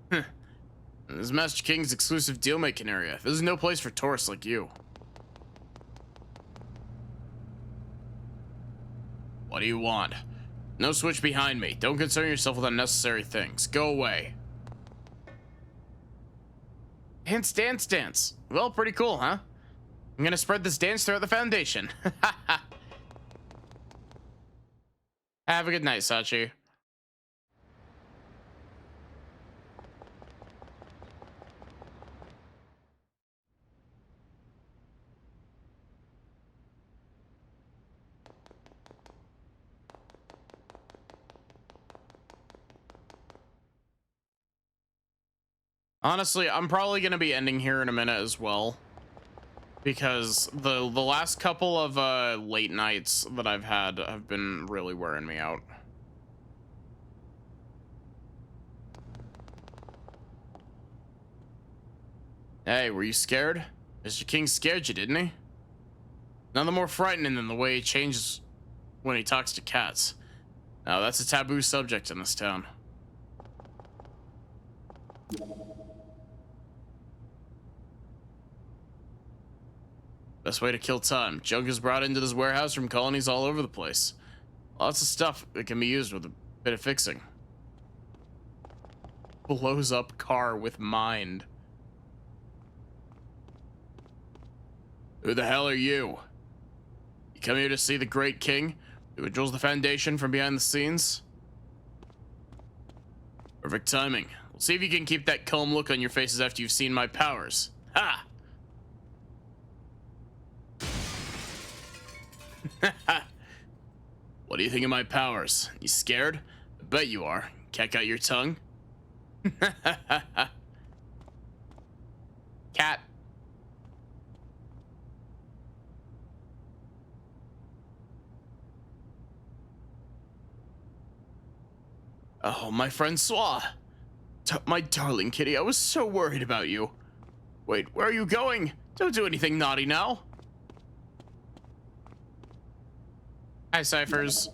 Speaker 1: This is Master King's exclusive deal-making area. This is no place for tourists like you. What do you want? No switch behind me. Don't concern yourself with unnecessary things. Go away. Dance, dance, dance. Well, pretty cool, huh? I'm gonna spread this dance throughout the Foundation. Have a good night, Sachi. Honestly, I'm probably going to be ending here in a minute as well, because the last couple of late nights that I've had have been really wearing me out. Hey, were you scared? Mr. King scared you, didn't he? Nothing more frightening than the way he changes when he talks to cats. Now that's a taboo subject in this town. Best way to kill time. Junk is brought into this warehouse from colonies all over the place. Lots of stuff that can be used with a bit of fixing. Blows up car with mind. Who the hell are you? You come here to see the great king who controls the Foundation from behind the scenes? Perfect timing. We'll see if you can keep that calm look on your faces after you've seen my powers. Ha! What do you think of my powers? You scared? I bet you are. Cat got your tongue? Cat. Oh, my friend Swa. My darling kitty, I was so worried about you. Wait, where are you going? Don't do anything naughty now. Hi, Cyphers.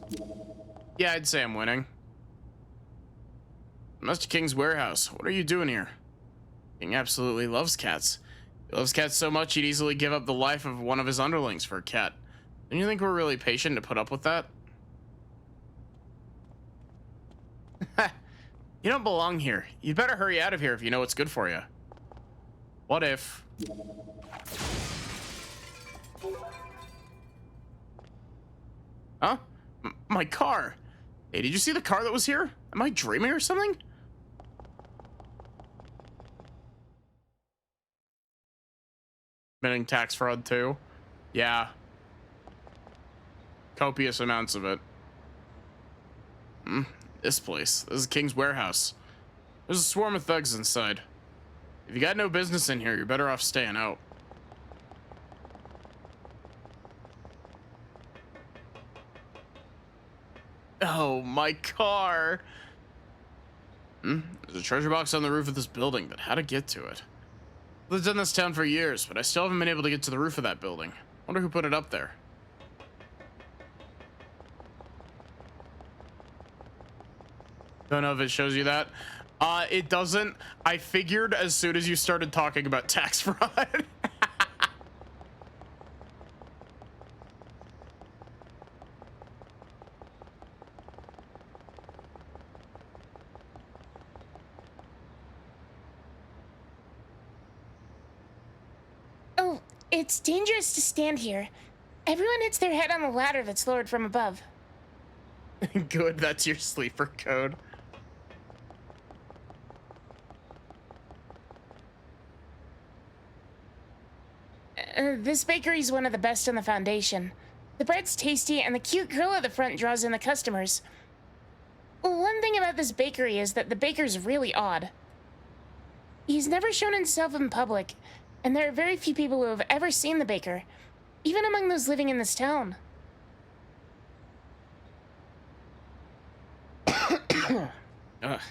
Speaker 1: Yeah, I'd say I'm winning. Mr. King's warehouse. What are you doing here? King absolutely loves cats. He loves cats so much he'd easily give up the life of one of his underlings for a cat. Don't you think we're really patient to put up with that? You don't belong here. You'd better hurry out of here if you know what's good for you. What if... Huh? My car. Hey, did you see the car that was here? Am I dreaming or something? Committing tax fraud too? Yeah. Copious amounts of it. This place. This is King's warehouse. There's a swarm of thugs inside. If you got no business in here, you're better off staying out. Oh, my car. There's a treasure box on the roof of this building, but how to get to it? I've lived in this town for years, but I still haven't been able to get to the roof of that building. Wonder who put it up there. Don't know if it shows you that. It doesn't. I figured as soon as you started talking about tax fraud.
Speaker 16: Oh, it's dangerous to stand here. Everyone hits their head on the ladder that's lowered from above.
Speaker 1: Good, that's your sleeper code.
Speaker 16: This bakery's one of the best in the Foundation. The bread's tasty, and the cute girl at the front draws in the customers. One thing about this bakery is that the baker's really odd. He's never shown himself in public, and there are very few people who have ever seen the baker, even among those living in this town.
Speaker 1: Ugh.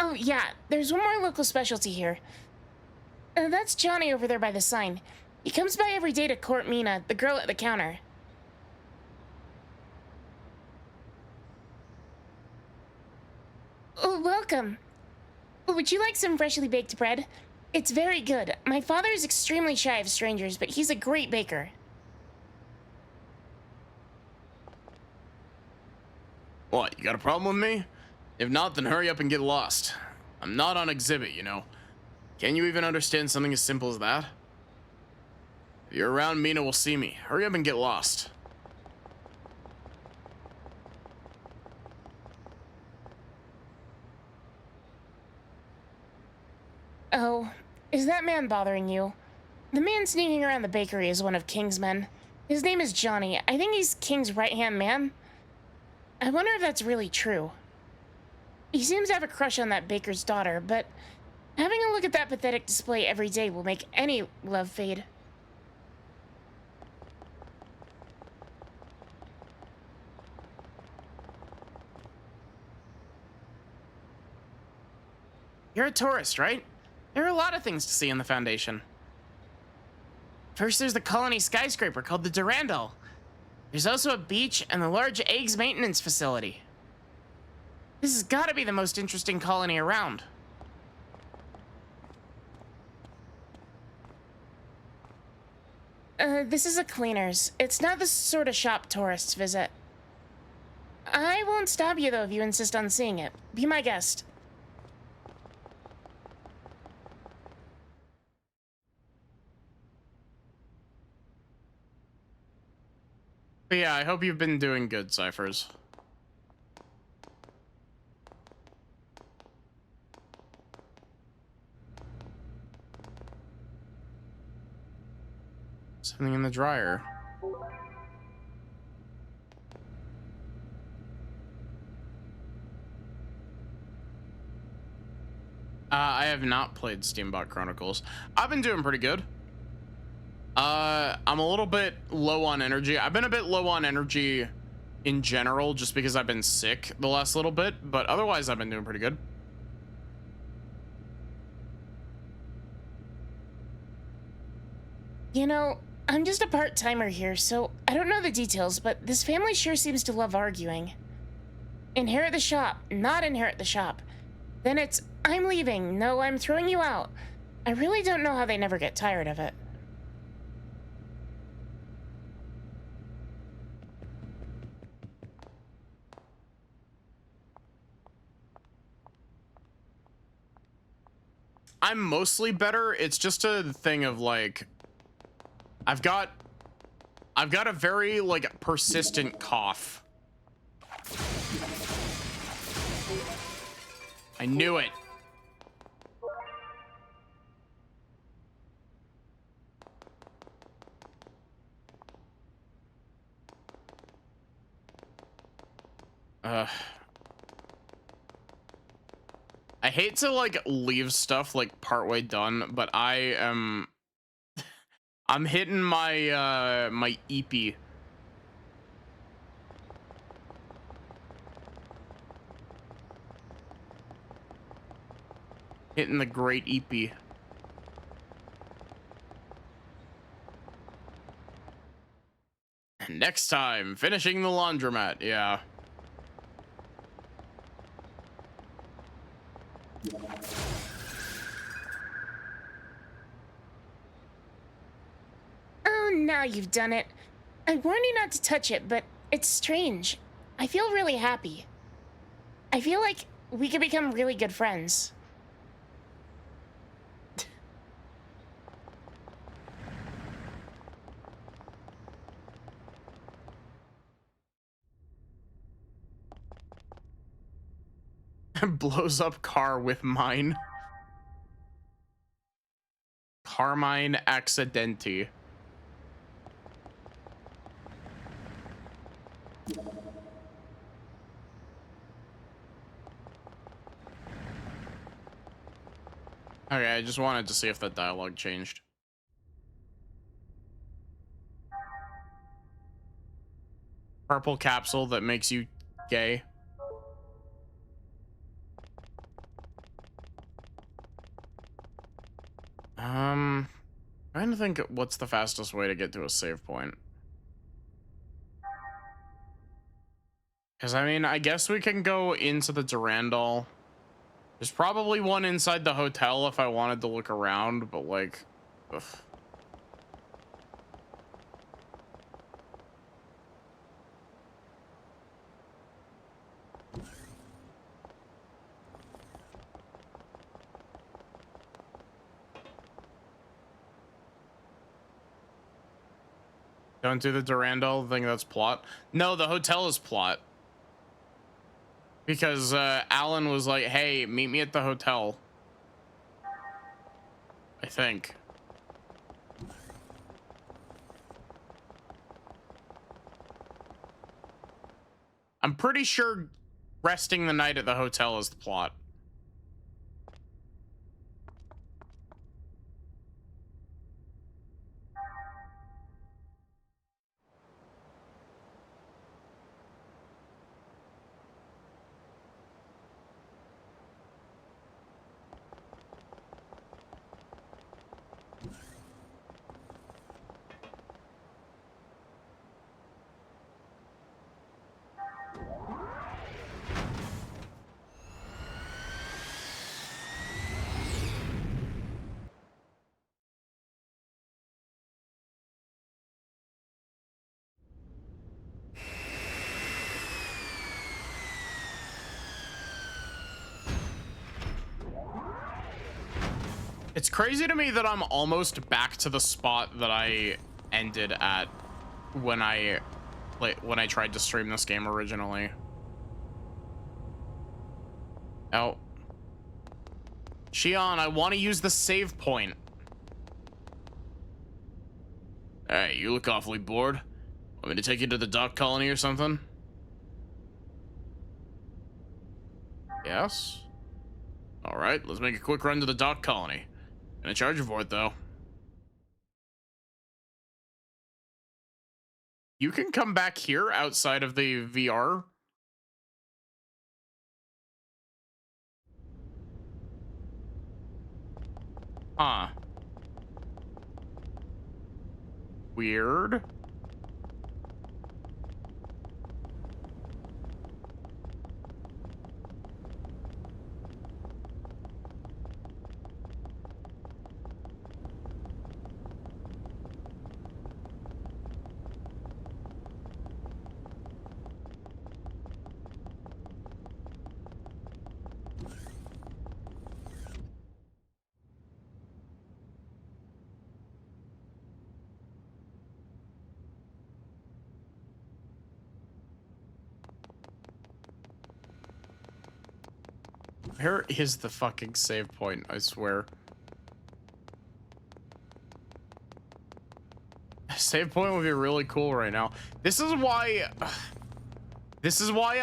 Speaker 16: Oh, yeah, there's one more local specialty here. That's Johnny over there by the sign. He comes by every day to court Mina, the girl at the counter. Oh, welcome. Would you like some freshly baked bread? It's very good. My father is extremely shy of strangers, but he's a great baker.
Speaker 1: What, you got a problem with me? If not, then hurry up and get lost. I'm not on exhibit, you know. Can you even understand something as simple as that? If you're around, Mina will see me. Hurry up and get lost.
Speaker 16: Oh, is that man bothering you? The man sneaking around the bakery is one of King's men. His name is Johnny. I think he's King's right-hand man. I wonder if that's really true. He seems to have a crush on that baker's daughter, but having a look at that pathetic display every day will make any love fade.
Speaker 1: You're a tourist, right? There are a lot of things to see in the Foundation.
Speaker 16: First, there's the colony skyscraper called the Durandal. There's also a beach and the large eggs maintenance facility. This has got to be the most interesting colony around. This is a cleaner's. It's not the sort of shop tourists visit. I won't stop you, though, if you insist on seeing it. Be my guest.
Speaker 1: But yeah, I hope you've been doing good, Cyphers. Something in the dryer. I have not played Steambot Chronicles. I've been doing pretty good. I'm a little bit low on energy. I've been a bit low on energy in general just because I've been sick the last little bit, but otherwise I've been doing pretty good.
Speaker 16: You know, I'm just a part-timer here, so I don't know the details, but this family sure seems to love arguing. Inherit the shop, not inherit the shop. Then it's, I'm leaving, no, I'm throwing you out. I really don't know how they never get tired of it.
Speaker 1: I'm mostly better. It's just a thing of like, I've got a very like persistent cough. I knew it. I hate to like leave stuff like partway done, but I'm hitting my my EP. Hitting the great EP. Next time, finishing the laundromat. Yeah.
Speaker 16: Oh, now you've done it. I warned you not to touch it, but it's strange. I feel really happy. I feel like we could become really good friends.
Speaker 1: Blows up car with mine. Carmine Accidenti. Okay, I just wanted to see if that dialogue changed. Purple capsule that makes you gay. Trying to think what's the fastest way to get to a save point. Because, I mean, I guess we can go into the Durandal. There's probably one inside the hotel if I wanted to look around, but, like, ugh. Don't do the Durandal thing, that's plot. No, the hotel is plot. Because Alan was like, hey, meet me at the hotel. I think. I'm pretty sure resting the night at the hotel is the plot. It's crazy to me that I'm almost back to the spot that I ended at when I tried to stream this game originally. Oh. Xion, I want to use the save point. Hey, you look awfully bored. Want me to take you to the dock colony or something? Yes? Alright, let's make a quick run to the dock colony. Gonna charge you for it, though. You can come back here outside of the VR. Huh. Weird. Where is the fucking save point? I swear. Save point would be really cool right now. This is why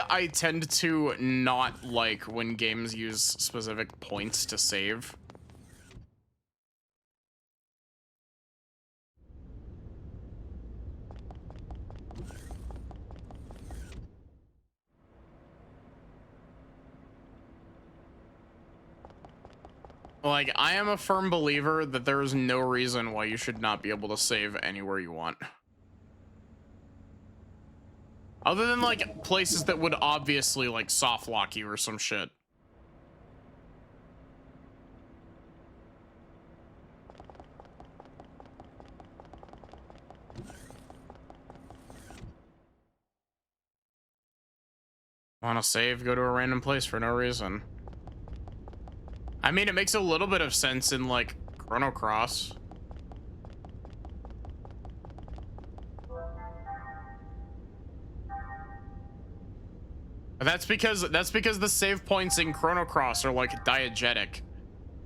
Speaker 1: I tend to not like when games use specific points to save. Like, I am a firm believer that there is no reason why you should not be able to save anywhere you want. Other than, like, places that would obviously, like, soft lock you or some shit. Want to save, go to a random place for no reason. I mean, it makes a little bit of sense in, like, Chrono Cross. That's because the save points in Chrono Cross are, like, diegetic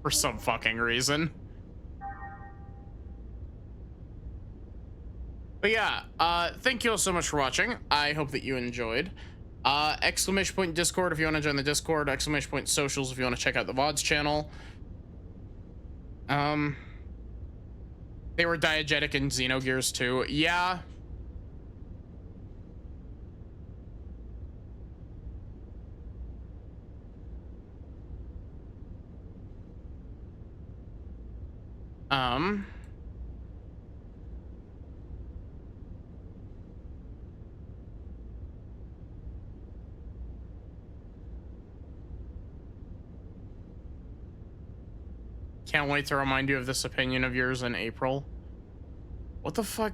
Speaker 1: for some fucking reason. But yeah, thank you all so much for watching. I hope that you enjoyed. Exclamation point Discord if you want to join the Discord. Exclamation point socials if you want to check out the VODs channel. They were diegetic in Xenogears too. Yeah. Can't wait to remind you of this opinion of yours in April. What the fuck?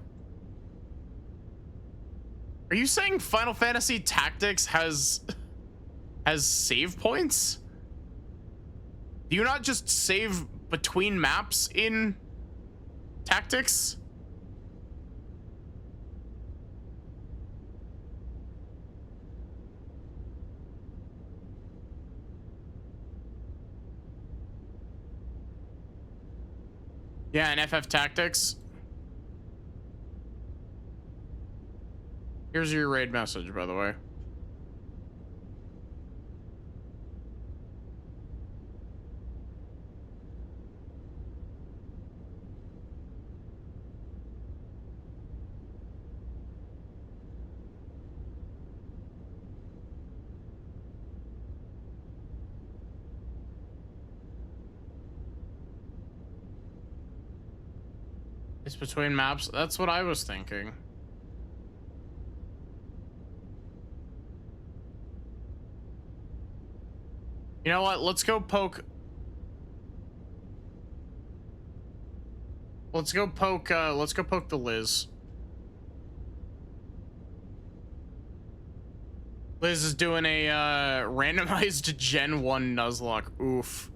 Speaker 1: Are you saying Final Fantasy Tactics has save points? Do you not just save between maps in Tactics? Yeah, in FF Tactics. Here's your raid message, by the way. It's between maps. That's what I was thinking. You know what? Let's go poke. Let's go poke the Liz. Liz is doing a randomized Gen 1 Nuzlocke. Oof.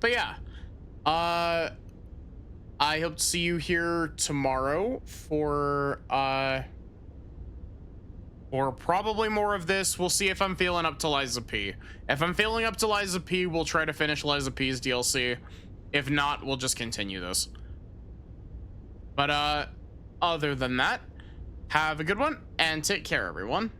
Speaker 1: But yeah, I hope to see you here tomorrow for probably more of this. We'll see if I'm feeling up to Liza P. If I'm feeling up to Liza P, we'll try to finish Liza P's DLC. If not, we'll just continue this. But other than that, have a good one and take care, everyone.